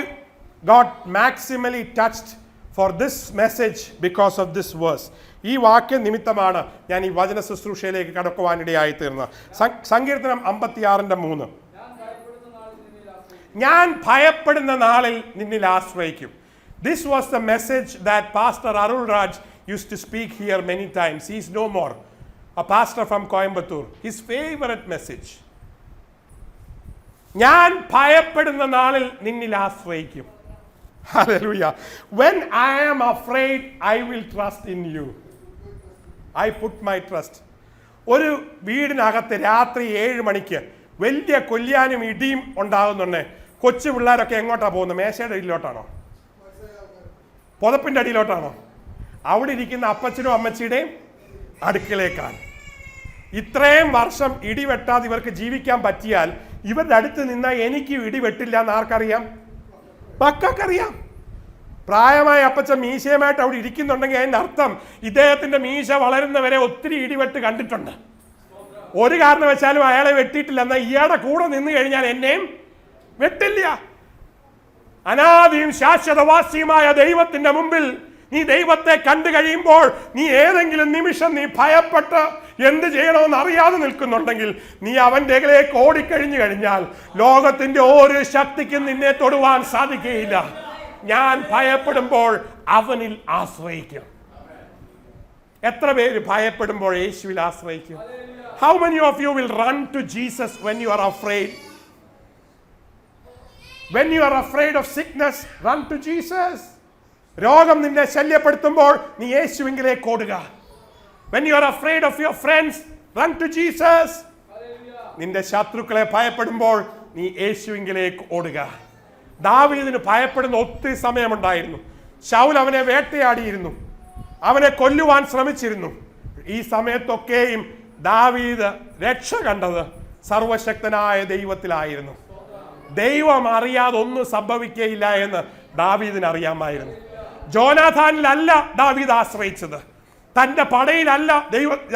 got maximally touched for this message because of this verse. ഈ വാക്യം നിമിത്തമാണ് ഞാൻ ഈ വചന ശുശ്രൂഷയിലേക്ക് കടക്കുവാനിടയായി തീർന്നത്. സങ്കീർത്തനം 56:3 ഞാൻ ഭയപ്പെടുന്ന നാളിൽ നിന്നിൽ ആശ്രയിക്കും. This was the message that Pastor Arul Raj used to speak here many times. He is no more. A pastor from Coimbatore. His favorite message. ഞാൻ ഭയപ്പെടുന്ന നാളിൽ നിന്നിൽ ആശ്രയിക്കും. Hallelujah. When I am afraid, I will trust in you. I put my trust. ഒരു വീടിനകത്ത് രാത്രി 7 മണിക്ക് വലിയ കൊല്യാനും ഇടിയും ഉണ്ടാകുന്നുണ്ടേ, കൊച്ചു പിള്ളേരൊക്കെ എങ്ങോട്ടാണ് പോകുന്നത്? മേശയുടെ അടിയിലോട്ടാണോ? പുതപ്പിൻ്റെ അടിയിലോട്ടാണോ? അവിടെ ഇരിക്കുന്ന അപ്പച്ചനും അമ്മച്ചിയുടെയും അടുക്കളേക്കാണ്. ഇത്രയും വർഷം ഇടി വെട്ടാതെ ഇവർക്ക് ജീവിക്കാൻ പറ്റിയാൽ ഇവരുടെ അടുത്ത് നിന്നാൽ എനിക്ക് ഇടി വെട്ടില്ല എന്ന് ആർക്കറിയാം? മക്കൾക്കറിയാം. പ്രായമായ അപ്പച്ചൻ മീശയുമായിട്ട് അവിടെ ഇരിക്കുന്നുണ്ടെങ്കിൽ അതിൻ്റെ അർത്ഥം ഇദ്ദേഹത്തിൻ്റെ മീശ വളരുന്നവരെ ഒത്തിരി ഇടിവെട്ട് കണ്ടിട്ടുണ്ട്. ഒരു കാരണവശാലും അയാളെ വെട്ടിയിട്ടില്ല. എന്നാൽ ഇയാളുടെ കൂടെ നിന്ന് കഴിഞ്ഞാൽ എന്നെയും വെട്ടില്ല. അനാദിയും ശാശ്വതവാസിയുമായ ദൈവത്തിന്റെ മുമ്പിൽ നീ ദൈവത്തെ കണ്ടു കഴിയുമ്പോൾ നീ ഏതെങ്കിലും നിമിഷം നീ ഭയപ്പെട്ട് എന്ത് ചെയ്യണമെന്ന് അറിയാതെ നിൽക്കുന്നുണ്ടെങ്കിൽ നീ അവൻ്റെ അരികിലേക്ക് ഓടിക്കഴിഞ്ഞു കഴിഞ്ഞാൽ ലോകത്തിന്റെ ഒരു ശക്തിക്കും നിന്നെ തൊടുവാൻ സാധിക്കുകയില്ല. ഞാൻ ഭയപ്പെടുമ്പോൾ അവനിൽ ആശ്രയിക്കും. എത്ര പേര് ഭയപ്പെടുമ്പോൾ യേശുവിൽ ആശ്രയിക്കും? How many of you will run to Jesus when you are afraid? When you are afraid of sickness, run to Jesus. രോഗം നിന്നെ ശല്യപ്പെടുത്തുമ്പോൾ നീ യേശുവിലേക്ക് ഓടുക. When you are afraid of your friends, run to Jesus. നിന്റെ ശത്രുക്കളെ ഭയപ്പെടുമ്പോൾ നീ യേശുവിലേക്ക് ഓടുക. ദാവീദിന് ഭയപ്പെടുന്ന ഒത്തിരി സമയമുണ്ടായിരുന്നു. ശൗൽ അവനെ വേട്ടയാടിയിരുന്നു, അവനെ കൊല്ലുവാൻ ശ്രമിച്ചിരുന്നു. ഈ സമയത്തൊക്കെയും ദാവീദ് രക്ഷ കണ്ടത് സർവശക്തനായ ദൈവത്തിലായിരുന്നു. ദൈവം അറിയാതെ ഒന്നും സംഭവിക്കുകയില്ല എന്ന് ദാവീദിന് അറിയാമായിരുന്നു. ജോനാഥാനിലല്ല ദാവീദ് ആശ്രയിച്ചത്, തൻ്റെ പടയിലല്ല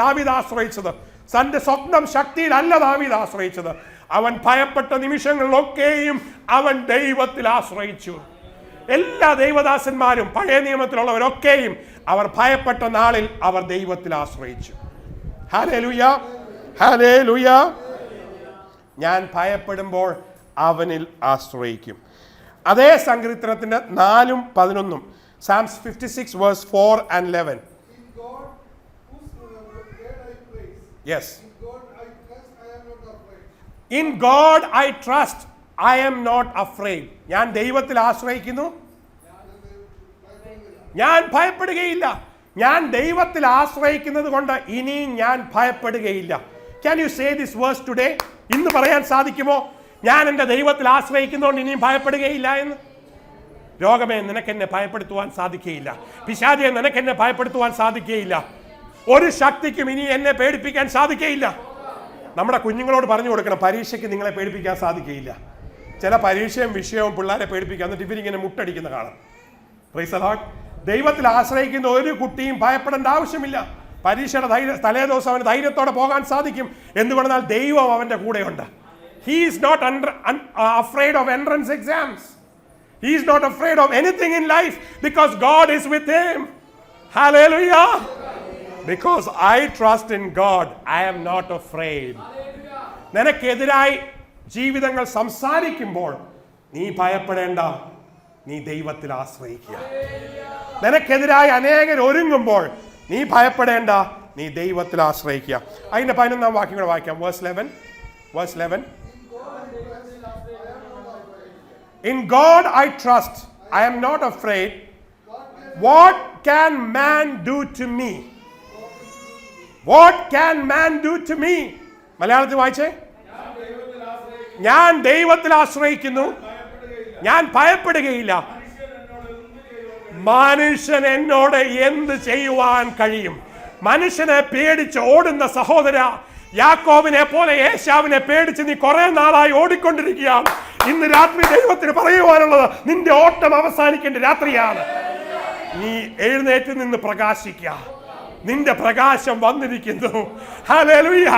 ദാവീദ് ആശ്രയിച്ചത്, തൻ്റെ സ്വന്തം ശക്തിയിലല്ല ദാവീദ് ആശ്രയിച്ചത്. അവൻ ഭയപ്പെട്ട നിമിഷങ്ങളിലൊക്കെയും അവൻ ദൈവത്തിൽ ആശ്രയിച്ചു. എല്ലാ ദൈവദാസന്മാരും പഴയ നിയമത്തിലുള്ളവരൊക്കെയും അവർ ഭയപ്പെട്ട നാളിൽ അവർ ദൈവത്തിൽ ആശ്രയിച്ചു. Hallelujah, hallelujah. ഞാൻ ഭയപ്പെടുമ്പോൾ അവനിൽ ആശ്രയിക്കും. അതേ സങ്കീർത്തനത്തിന്റെ 4-11 Psalms 56 verse 4 and 11. In God, whose word I praise. Yes. In God I trust, I in God I trust, I am not afraid. ഞാൻ ദൈവത്തിൽ ആശ്രയിക്കുന്നു, ഞാൻ ഭയപ്പെടുകയില്ല. ഞാൻ ദൈവത്തിൽ ആശ്രയിക്കുന്നത് കൊണ്ട് ഇനി ഞാൻ ഭയപ്പെടുകയില്ല. Can you say this verse today? ഇന്ന് പറയാൻ സാധിക്കുമോ, ഞാൻ എൻ്റെ ദൈവത്തിൽ ആശ്രയിക്കുന്നതുകൊണ്ട് ഇനിയും ഭയപ്പെടുകയില്ല എന്ന്? രോഗമേ, നിനക്കെന്നെ ഭയപ്പെടുത്തുവാൻ സാധിക്കുകയില്ല. പിശാചേ, നിനക്കെന്നെ ഭയപ്പെടുത്തുവാൻ സാധിക്കുകയില്ല. ഒരു ശക്തിക്കും ഇനി എന്നെ പേടിപ്പിക്കാൻ സാധിക്കുകയില്ല. നമ്മുടെ കുഞ്ഞുങ്ങളോട് പറഞ്ഞു കൊടുക്കണം, പരീക്ഷയ്ക്ക് നിങ്ങളെ പേടിപ്പിക്കാൻ സാധിക്കുകയില്ല. ചില പരീക്ഷയും വിഷയവും പിള്ളേരെ പേടിപ്പിക്കുക, എന്നിട്ട് ഇവരിങ്ങനെ മുട്ടടിക്കുന്ന കാണാം. Price the Lord. ദൈവത്തിൽ ആശ്രയിക്കുന്ന ഒരു കുട്ടിയും ഭയപ്പെടേണ്ട ആവശ്യമില്ല. പരീക്ഷയുടെ തലേ ദിവസം അവന് ധൈര്യത്തോടെ പോകാൻ സാധിക്കും. എന്തുകൊണ്ടെന്നാൽ ദൈവം അവന്റെ കൂടെയുണ്ട്. He is not afraid of entrance exams. He is not afraid of anything in life because God is with him. Hallelujah. Because I trust in God, I am not afraid. നിനക്കെതിരായി ജീവിതങ്ങൾ സംസാരിക്കുമ്പോൾ നീ ഭയപ്പെടേണ്ട, നീ ദൈവത്തിൽ ആശ്രയിക്കുക. നിനക്കെതിരായി അനേകർ ഒരുങ്ങുമ്പോൾ നീ ഭയപ്പെടേണ്ട, നീ ദൈവത്തിൽ ആശ്രയിക്കുക. അതിന്റെ 11-ാം വാക്യം കൂടെ വായിക്കാം. Verse 11. In God I trust, I am not afraid. What can man do to me? What can man do to me? മലയാളത്തിൽ വായിച്ചേ. ഞാൻ ദൈവത്തിൽ ആശ്രയിക്കുന്നു, ഞാൻ ഭയപ്പെടുകയില്ല. മനുഷ്യൻ എന്നോട് എന്ത് ചെയ്യുവാൻ കഴിയും? മനുഷ്യനെ പേടിച്ച് ഓടുന്ന സഹോദര, യാക്കോബിനെ പോലെ ഏശാവിനെ പേടിച്ച് നീ കുറെ നാളായി ഓടിക്കൊണ്ടിരിക്കുകയാണ്. ഇന്ന് രാത്രി ദൈവത്തിന് പറയുവാനുള്ളത്, നിന്റെ ഓട്ടം അവസാനിക്കേണ്ട രാത്രിയാണ്. നീ എഴുന്നേറ്റ് നിന്ന് പ്രകാശിക്കുക. നിന്റെ പ്രകാശം വന്നിരിക്കുന്നു. ഹല്ലേലൂയ.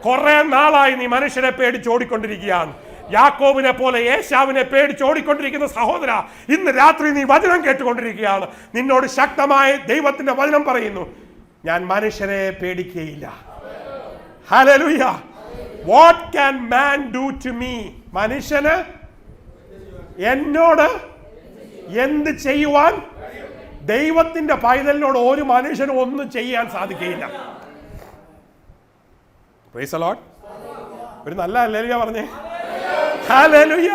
കുറെ നാളായി നീ മനുഷ്യനെ പേടിച്ച് ഓടിക്കൊണ്ടിരിക്കുകയാണ്. യാക്കോബിനെ പോലെ ഏശാവിനെ പേടിച്ച് ഓടിക്കൊണ്ടിരിക്കുന്ന സഹോദര, ഇന്ന് രാത്രി നീ വചനം കേട്ടുകൊണ്ടിരിക്കുകയാണ്. നിന്നോട് ശക്തമായി ദൈവത്തിന്റെ വചനം പറയുന്നു, ഞാൻ മനുഷ്യരെ പേടിക്കുകയില്ല. Hallelujah. What can man do to me? മനുഷ്യന് എന്നോട് എന്ത് ചെയ്യുവാൻ? ദൈവത്തിന്റെ പൈതലിനോട് ഒരു മനുഷ്യനും ഒന്നും ചെയ്യാൻ സാധിക്കുകയില്ല. Price the Lord. ഒരു നല്ല ഹല്ലേലൂയ പറഞ്ഞേ. ഹല്ലേലൂയ.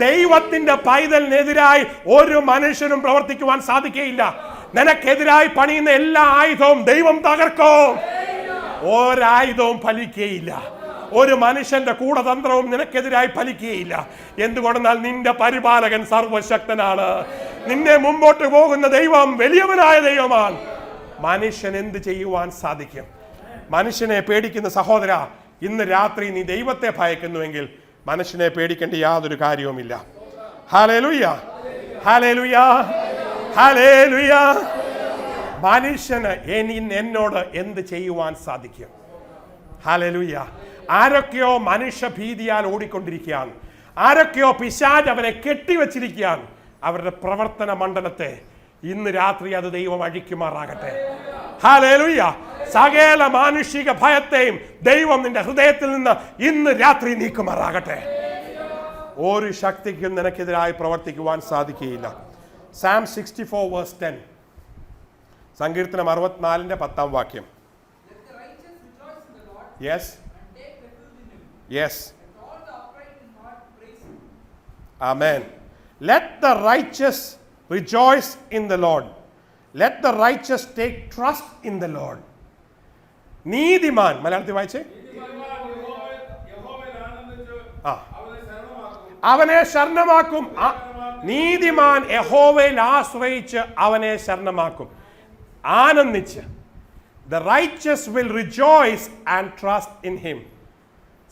ദൈവത്തിന്റെ പൈതലിനെതിരായി ഒരു മനുഷ്യനും പ്രവർത്തിക്കുവാൻ സാധിക്കുകയില്ല. നിനക്കെതിരായി പണിയുന്ന എല്ലാ ആയുധവും ദൈവം തകർക്കും. ഒരായുധവും ഫലിക്കുകയില്ല. ഒരു മനുഷ്യന്റെ കൂടതന്ത്രവും നിനക്കെതിരായി ഫലിക്കുകയില്ല. എന്തുകൊണ്ടെന്നാൽ നിന്റെ പരിപാലകൻ സർവശക്തനാണ്. നിന്നെ മുമ്പോട്ട് പോകുന്ന ദൈവം വലിയവനായ ദൈവമാണ്. മനുഷ്യൻ എന്ത് ചെയ്യുവാൻ സാധിക്കും? മനുഷ്യനെ പേടിക്കുന്ന സഹോദര, ഇന്ന് രാത്രി നീ ദൈവത്തെ ഭയക്കുന്നുവെങ്കിൽ മനുഷ്യനെ പേടിക്കേണ്ട യാതൊരു കാര്യവുമില്ല. Hallelujah, hallelujah, hallelujah. മനുഷ്യന് എന്നോട് എന്ത് ചെയ്യുവാൻ സാധിക്കും? ഹല്ലേലൂയ. ആരൊക്കെയോ മനുഷ്യഭീതിയാൽ ഓടിക്കൊണ്ടിരിക്കുകയാണ്. ആരൊക്കെയോ പിശാച് അവരെ കെട്ടിവെച്ചിരിക്കുകയാണ്. അവരുടെ പ്രവർത്തന മണ്ഡലത്തെ ഇന്ന് രാത്രി അത് ദൈവം അഴിക്കുമാറാകട്ടെ. ഹല്ലേലൂയ. സകല മാനുഷിക ഭയത്തെയും ദൈവം നിന്റെ ഹൃദയത്തിൽ നിന്ന് ഇന്ന് രാത്രി നീക്കുമാറാകട്ടെ. ഒരു ശക്തിക്കും നിനക്കെതിരായി പ്രവർത്തിക്കുവാൻ സാധിക്കുകയില്ല. Psalm 64 verse 10. സങ്കീർത്തനം 64-ന്റെ 10-ാം വാക്യം. Yes. Yes. Amen. Let the righteous rejoice in the Lord. Let the righteous take trust in the Lord. നീതിമാൻ, മലയാളത്തിൽ വായിച്ചേ. അവനെ ശരണമാക്കും. നീതിമാൻ യഹോവയിൽ ആശ്രയിച്ച് അവനെ ശരണമാക്കും. ആനന്ദിച്ച്. The righteous will rejoice and trust in him.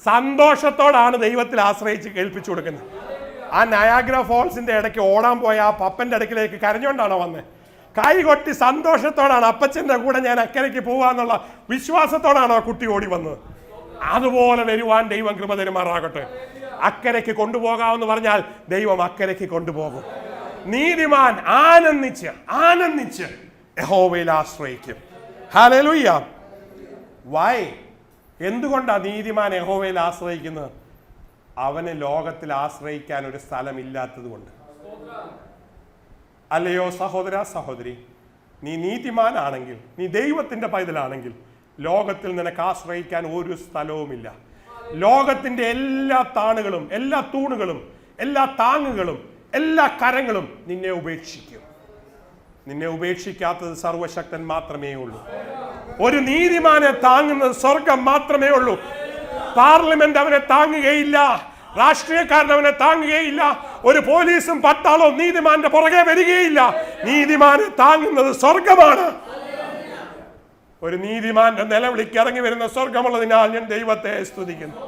സന്തോഷത്തോടാണ് ദൈവത്തിൽ ആശ്രയിച്ച് കേൾപ്പിച്ചു കൊടുക്കുന്നത്. ആ നയാഗ്ര ഫോൾസിന്റെ ഇടയ്ക്ക് ഓടാൻ പോയ ആ പപ്പന്റെ അടുക്കിലേക്ക് കരഞ്ഞുകൊണ്ടാണോ വന്നത്? കൈകൊട്ടി സന്തോഷത്തോടാണ്, അപ്പച്ചന്റെ കൂടെ ഞാൻ അക്കരയ്ക്ക് പോവാന്നുള്ള വിശ്വാസത്തോടാണോ കുട്ടി ഓടി വന്നത്? അതുപോലെ വരുവാൻ ദൈവം കൃപ തരുമാറാകട്ടെ. അക്കരയ്ക്ക് കൊണ്ടുപോകാമെന്ന് പറഞ്ഞാൽ ദൈവം അക്കരയ്ക്ക് കൊണ്ടുപോകും. നീതിമാൻ ആനന്ദിച്ച് യഹോവയിൽ ആശ്രയിക്കും. ഹല്ലേലൂയ. വൈ? എന്തുകൊണ്ടാണ് നീതിമാൻ യഹോവയിൽ ആശ്രയിക്കുന്നത്? അവന് ലോകത്തിൽ ആശ്രയിക്കാൻ ഒരു സ്ഥലമില്ലാത്തത് കൊണ്ട്. അല്ലയോ സഹോദര സഹോദരി, നീ നീതിമാനാണെങ്കിൽ, നീ ദൈവത്തിന്റെ പൈതലാണെങ്കിൽ ലോകത്തിൽ നിനക്ക് ആശ്രയിക്കാൻ ഒരു സ്ഥലവുമില്ല. ലോകത്തിന്റെ എല്ലാ താണുകളും, എല്ലാ തൂണുകളും, എല്ലാ താങ്ങുകളും, എല്ലാ കരങ്ങളും നിന്നെ ഉപേക്ഷിക്കും. നിന്നെ ഉപേക്ഷിക്കാത്തത് സർവശക്തൻ മാത്രമേ ഉള്ളൂ. ഒരു നീതിമാനെ താങ്ങുന്നത് സ്വർഗം മാത്രമേ ഉള്ളൂ. പാർലമെന്റ് അവനെ താങ്ങുകയില്ല, രാഷ്ട്രീയക്കാരൻ അവനെ താങ്ങുകയില്ല, ഒരു പോലീസും പട്ടാളവും നീതിമാന്റെ പുറകെ വരികയില്ല. നീതിമാനെ താങ്ങുന്നത് സ്വർഗമാണ്. ഒരു നീതിമാന്റെ നിലവിളിക്ക് ഇറങ്ങി വരുന്ന സ്വർഗമുള്ളതിനാൽ ഞാൻ ദൈവത്തെ സ്തുതിക്കുന്നു.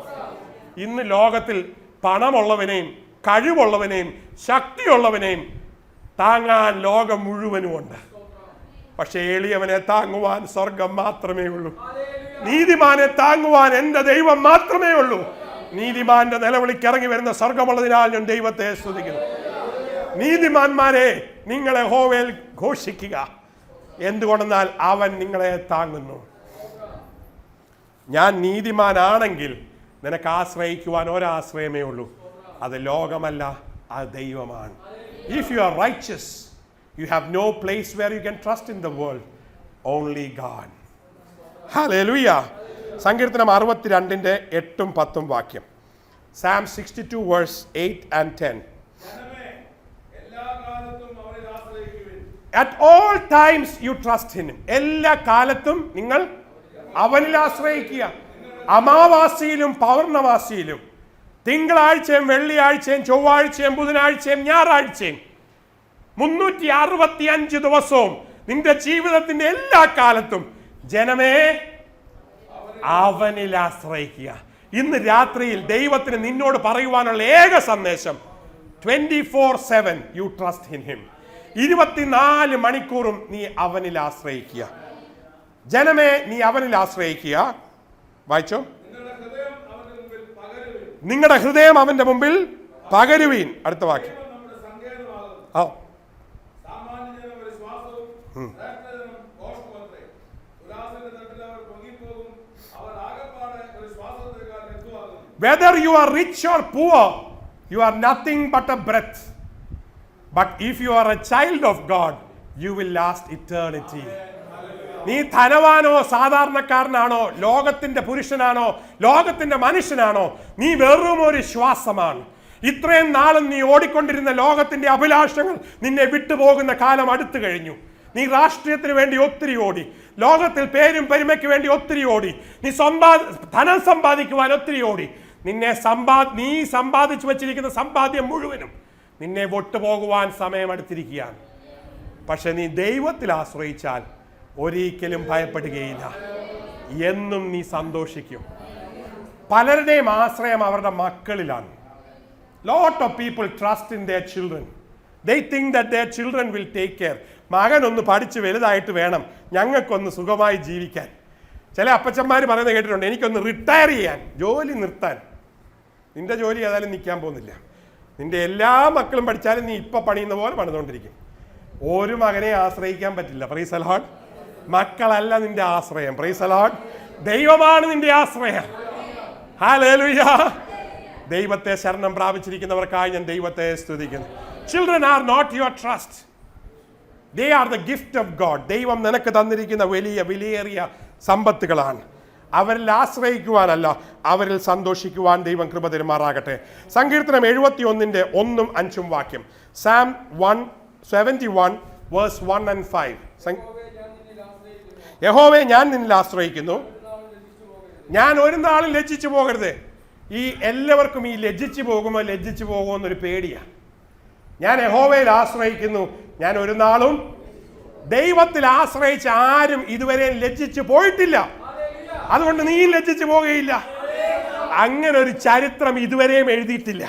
ഇന്ന് ലോകത്തിൽ പണമുള്ളവനെയും കഴിവുള്ളവനെയും ശക്തിയുള്ളവനെയും താങ്ങാൻ ലോകം മുഴുവനുമുണ്ട്. പക്ഷെ എളിയവനെ താങ്ങുവാൻ സ്വർഗം മാത്രമേ ഉള്ളൂ. നീതിമാനെ താങ്ങുവാൻ എന്റെ ദൈവം മാത്രമേ ഉള്ളൂ. നീതിമാന്റെ നിലവിളിക്ക് ഇറങ്ങി വരുന്ന സ്വർഗമുള്ളതിനാൽ ഞാൻ ദൈവത്തെ സ്തുതിക്കുന്നു. നീതിമാന്മാരെ, നിങ്ങളെ യഹോവയിൽ ഘോഷിക്കുക. എന്തുകൊണ്ടെന്നാൽ അവൻ നിങ്ങളെ താങ്ങുന്നു. ഞാൻ നീതിമാനാണെങ്കിൽ നിനക്ക് ആശ്രയിക്കുവാൻ ഒരാശ്രയമേ ഉള്ളൂ. അത് ലോകമല്ല, അത് ദൈവമാണ്. If you are righteous, you have no place where you can trust in the world, only God. Hallelujah. സങ്കീർത്തനം 62 8ഉം 10ഉം വാക്യം. Psalm 62 verse 8 and 10. At all times you trust in him. എല്ലാ കാലത്തും നിങ്ങൾ അവനിൽ ആശ്രയിക്കുക. അമാവാസിയിലും പൗർണമാസിയിലും, തിങ്കളാഴ്ചയും വെള്ളിയാഴ്ചയും ചൊവ്വാഴ്ചയും ബുധനാഴ്ചയും ഞായറാഴ്ചയും 365 ദിവസവും നിന്റെ ജീവിതത്തിന്റെ എല്ലാ കാലത്തും ജനമേ അവനിൽ ആശ്രയിക്കുക. ഇന്ന് രാത്രിയിൽ ദൈവത്തിന് നിന്നോട് പറയുവാനുള്ള ഏക സന്ദേശം 24/7 യു ട്രസ്റ്റ് ഇൻ ഹിം. 24 മണിക്കൂറും നീ അവനിൽ ആശ്രയിക്കുക. ജനമേ, നീ അവനിൽ ആശ്രയിക്കുക. വായിച്ചോ. നിങ്ങളുടെ ഹൃദയം അവന്റെ മുമ്പിൽ പകരുവീൻ. അടുത്ത വാക്യം. ആ whether you are rich or poor, you are nothing but a breath. But if you are a child of God, you will last eternity. നീ ധനവാനോ സാധാരണക്കാരനാണോ, ലോകത്തിന്റെ പുരുഷനാണോ ലോകത്തിന്റെ മനുഷ്യനാണോ, നീ വെറും ഒരു ശ്വാസമാണ്. ഇത്രയും നാളും നീ ഓടിക്കൊണ്ടിരുന്ന ലോകത്തിന്റെ അഭിലാഷങ്ങൾ നിന്നെ വിട്ടുപോകുന്ന കാലം അടുത്തു കഴിഞ്ഞു. നീ രാഷ്ട്രീയത്തിന് വേണ്ടി ഒത്തിരി ഓടി, ലോകത്തിൽ പേരും പെരുമയ്ക്ക് വേണ്ടി ഒത്തിരി ഓടി, നീ ധനം സമ്പാദിക്കുവാൻ ഒത്തിരി ഓടി. നീ സമ്പാദിച്ചു വച്ചിരിക്കുന്ന സമ്പാദ്യം മുഴുവനും നിന്നെ വിട്ടുപോകുവാൻ സമയമെടുത്തിരിക്കുകയാണ്. പക്ഷെ നീ ദൈവത്തിൽ ആശ്രയിച്ചാൽ ഒരിക്കലും ഭയപ്പെടുകയില്ല, എന്നും നീ സന്തോഷിക്കും. പലരുടെയും ആശ്രയം അവരുടെ മക്കളിലാണ്. Lot of people trust in their children. They think that their children will take care. മകനൊന്ന് പഠിച്ച് വലുതായിട്ട് വേണം ഞങ്ങൾക്കൊന്ന് സുഖമായി ജീവിക്കാൻ. ചില അപ്പച്ചന്മാർ പറയുന്നത് കേട്ടിട്ടുണ്ട്, എനിക്കൊന്ന് റിട്ടയർ ചെയ്യാൻ, ജോലി നിർത്താൻ. നിന്റെ ജോലി ഏതായാലും നിൽക്കാൻ പോകുന്നില്ല. നിന്റെ എല്ലാ മക്കളും പഠിച്ചാലും നീ ഇപ്പം പണിയുന്ന പോലെ പണിതുകൊണ്ടിരിക്കും. ഒരു മകനെ ആശ്രയിക്കാൻ പറ്റില്ല. Price the Lord. മക്കളല്ല നിന്റെ ആശ്രയം. Price the Lord. ദൈവമാണ് നിന്റെ ആശ്രയം. ഹല്ലേലൂയ. ദൈവത്തെ ശരണം പ്രാപിച്ചിരിക്കുന്നവർക്കായി ഞാൻ ദൈവത്തെ സ്തുതിക്കുന്നു. Children are not your trust. They are the gift of God. ദൈവം നിനക്ക് തന്നിരിക്കുന്ന വലിയ വിലയേറിയ സമ്പത്തുകളാണ്. അവരിൽ ആശ്രയിക്കുവാനല്ല, അവരിൽ സന്തോഷിക്കുവാൻ ദൈവം കൃപ തരുമാറാകട്ടെ. സങ്കീർത്തനം 71 1ഉം 5ഉം വാക്യം. Psalm 171 verse 1 and 5. യഹോവേ, ഞാൻ നിന്നിൽ ആശ്രയിക്കുന്നു, ഞാൻ ഒരു നാളും ലജ്ജിച്ചു പോകരുത്. ഈ എല്ലാവർക്കും ഈ ലജ്ജിച്ചു പോകുമോ എന്നൊരു പേടിയാണ്. ഞാൻ യഹോവയിൽ ആശ്രയിക്കുന്നു, ഞാൻ ഒരു നാളും ദൈവത്തിൽ ആശ്രയിച്ച് ആരും ഇതുവരെ ലജ്ജിച്ചു പോയിട്ടില്ല. അതുകൊണ്ട് നീ ലജ്ജിച്ചു പോകുകയില്ല. അങ്ങനെ ഒരു ചരിത്രം ഇതുവരെയും എഴുതിയിട്ടില്ല.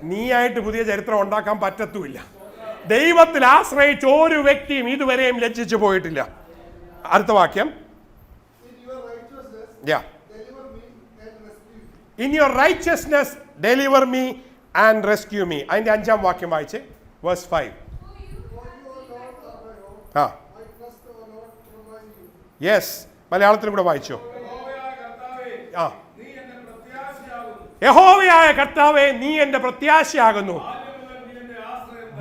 നീയായിട്ട് പുതിയ ചരിത്രം ഉണ്ടാക്കാൻ പറ്റത്തുമില്ല. ദൈവത്തിൽ ആശ്രയിച്ച് ഒരു വ്യക്തിയും ഇതുവരെയും ലജ്ജിച്ചു പോയിട്ടില്ല. അടുത്ത വാക്യം. In your righteousness deliver me and rescue me. അതിന്റെ 5ാം വാക്യം വായിച്ച്. Verse 5. യെസ്, മലയാളത്തിൽ കൂടെ വായിച്ചോ. യഹോവയായ കർത്താവേ, നീ എന്റെ പ്രത്യാശയാകുന്നു.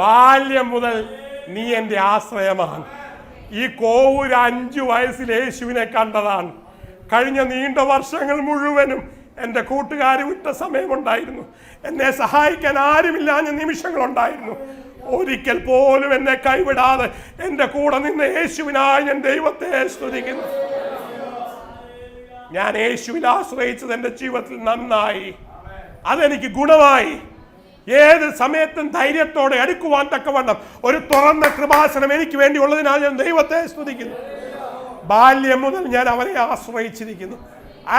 ബാല്യം മുതൽ നീ എന്റെ ആശ്രയമാണ്. ഈ കോവൂര് 5 വയസ്സിൽ യേശുവിനെ കണ്ടതാണ്. കഴിഞ്ഞ നീണ്ട വർഷങ്ങൾ മുഴുവനും എൻ്റെ കൂട്ടുകാർ വിട്ട സമയമുണ്ടായിരുന്നു. എന്നെ സഹായിക്കാൻ ആരുമില്ലാഞ്ഞ നിമിഷങ്ങളുണ്ടായിരുന്നു. ഒരിക്കൽ പോലും എന്നെ കൈവിടാതെ എൻ്റെ കൂടെ നിന്ന് യേശുവിനായി ഞാൻ ദൈവത്തെ സ്തുതിക്കുന്നു. ഞാൻ യേശുവിൽ ആശ്രയിച്ചത് എൻ്റെ ജീവിതത്തിൽ നന്നായി, അതെനിക്ക് ഗുണമായി. ഏത് സമയത്തും ധൈര്യത്തോടെ അടുക്കുവാൻ തക്കവണ്ണം ഒരു തുറന്ന കൃപാസനം എനിക്ക് വേണ്ടി ഉള്ളതിനാൽ ഞാൻ ദൈവത്തെ സ്തുതിക്കുന്നു. ബാല്യം മുതൽ ഞാൻ അവനെ ആശ്രയിച്ചിരിക്കുന്നു.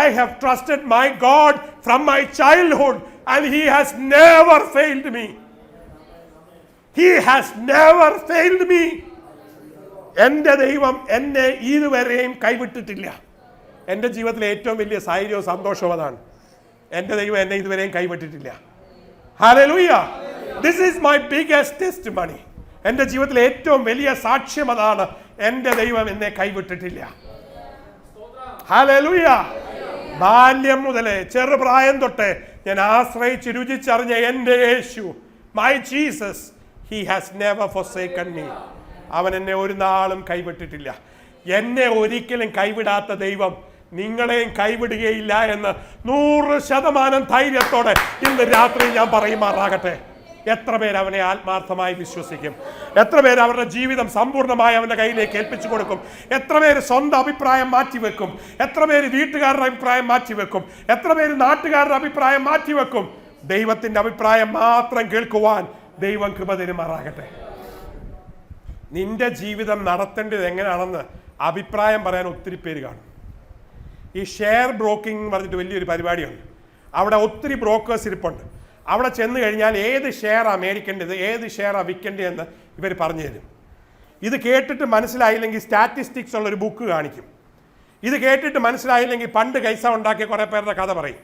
I have trusted my God from my childhood and he has never failed me. He has never failed me. എൻ്റെ ദൈവം എന്നെ ഇതുവരെയും കൈവിട്ടിട്ടില്ല. എൻ്റെ ജീവിതത്തിലെ ഏറ്റവും വലിയ ധൈര്യവും സന്തോഷവും അതാണ്. എൻ്റെ ദൈവം എന്നെ ഇതുവരെയും കൈവിട്ടിട്ടില്ല. Hallelujah. This is my biggest testimony. എൻ്റെ ജീവിതത്തിലെ ഏറ്റവും വലിയ സാക്ഷ്യം അതാണ്. എൻ്റെ ദൈവം എന്നെ കൈവിട്ടിട്ടില്ല. Hallelujah. ബാല്യം മുതലേ ചെറുപ്രായം തൊട്ടേ ഞാൻ ആശ്രയിച്ച് രുചിച്ചറിഞ്ഞ എൻ്റെ Yeshu, my Jesus, he has never forsaken me. അവൻ എന്നെ ഒരു നാളും കൈവിട്ടിട്ടില്ല. എന്നെ ഒരിക്കലും കൈവിടാത്ത ദൈവം നിങ്ങളെയും കൈവിടുകയില്ല എന്ന് 100% ധൈര്യത്തോടെ ഇന്ന് രാത്രി ഞാൻ പറയുമാറാകട്ടെ. എത്ര പേര് അവനെ ആത്മാർത്ഥമായി വിശ്വസിക്കും? എത്ര പേര് അവരുടെ ജീവിതം സമ്പൂർണ്ണമായി അവൻ്റെ കയ്യിലേക്ക് ഏൽപ്പിച്ചു കൊടുക്കും? എത്ര പേര് സ്വന്തം അഭിപ്രായം മാറ്റിവെക്കും? എത്ര പേര് വീട്ടുകാരുടെ അഭിപ്രായം മാറ്റിവെക്കും? എത്ര പേര് നാട്ടുകാരുടെ അഭിപ്രായം മാറ്റിവെക്കും? ദൈവത്തിൻ്റെ അഭിപ്രായം മാത്രം കേൾക്കുവാൻ ദൈവം കൃപ തരുമാറാകട്ടെ. നിന്റെ ജീവിതം നടത്തേണ്ടത് എങ്ങനെയാണെന്ന് അഭിപ്രായം പറയാൻ ഒത്തിരി പേര് കാണും. ഈ ഷെയർ ബ്രോക്കിംഗ് എന്ന് പറഞ്ഞിട്ട് വലിയൊരു പരിപാടിയുണ്ട്. അവിടെ ഒത്തിരി ബ്രോക്കേഴ്സ് ഇരിപ്പുണ്ട്. അവിടെ ചെന്ന് കഴിഞ്ഞാൽ ഏത് ഷെയറാണ് മേടിക്കേണ്ടത്, ഏത് ഷെയറാണ് വിൽക്കേണ്ടതെന്ന് ഇവർ പറഞ്ഞു തരും. ഇത് കേട്ടിട്ട് മനസ്സിലായില്ലെങ്കിൽ സ്റ്റാറ്റിസ്റ്റിക്സ് ഉള്ളൊരു ബുക്ക് കാണിക്കും. ഇത് കേട്ടിട്ട് മനസ്സിലായില്ലെങ്കിൽ പണ്ട് കൈസ ഉണ്ടാക്കിയ കുറേ പേരുടെ കഥ പറയും.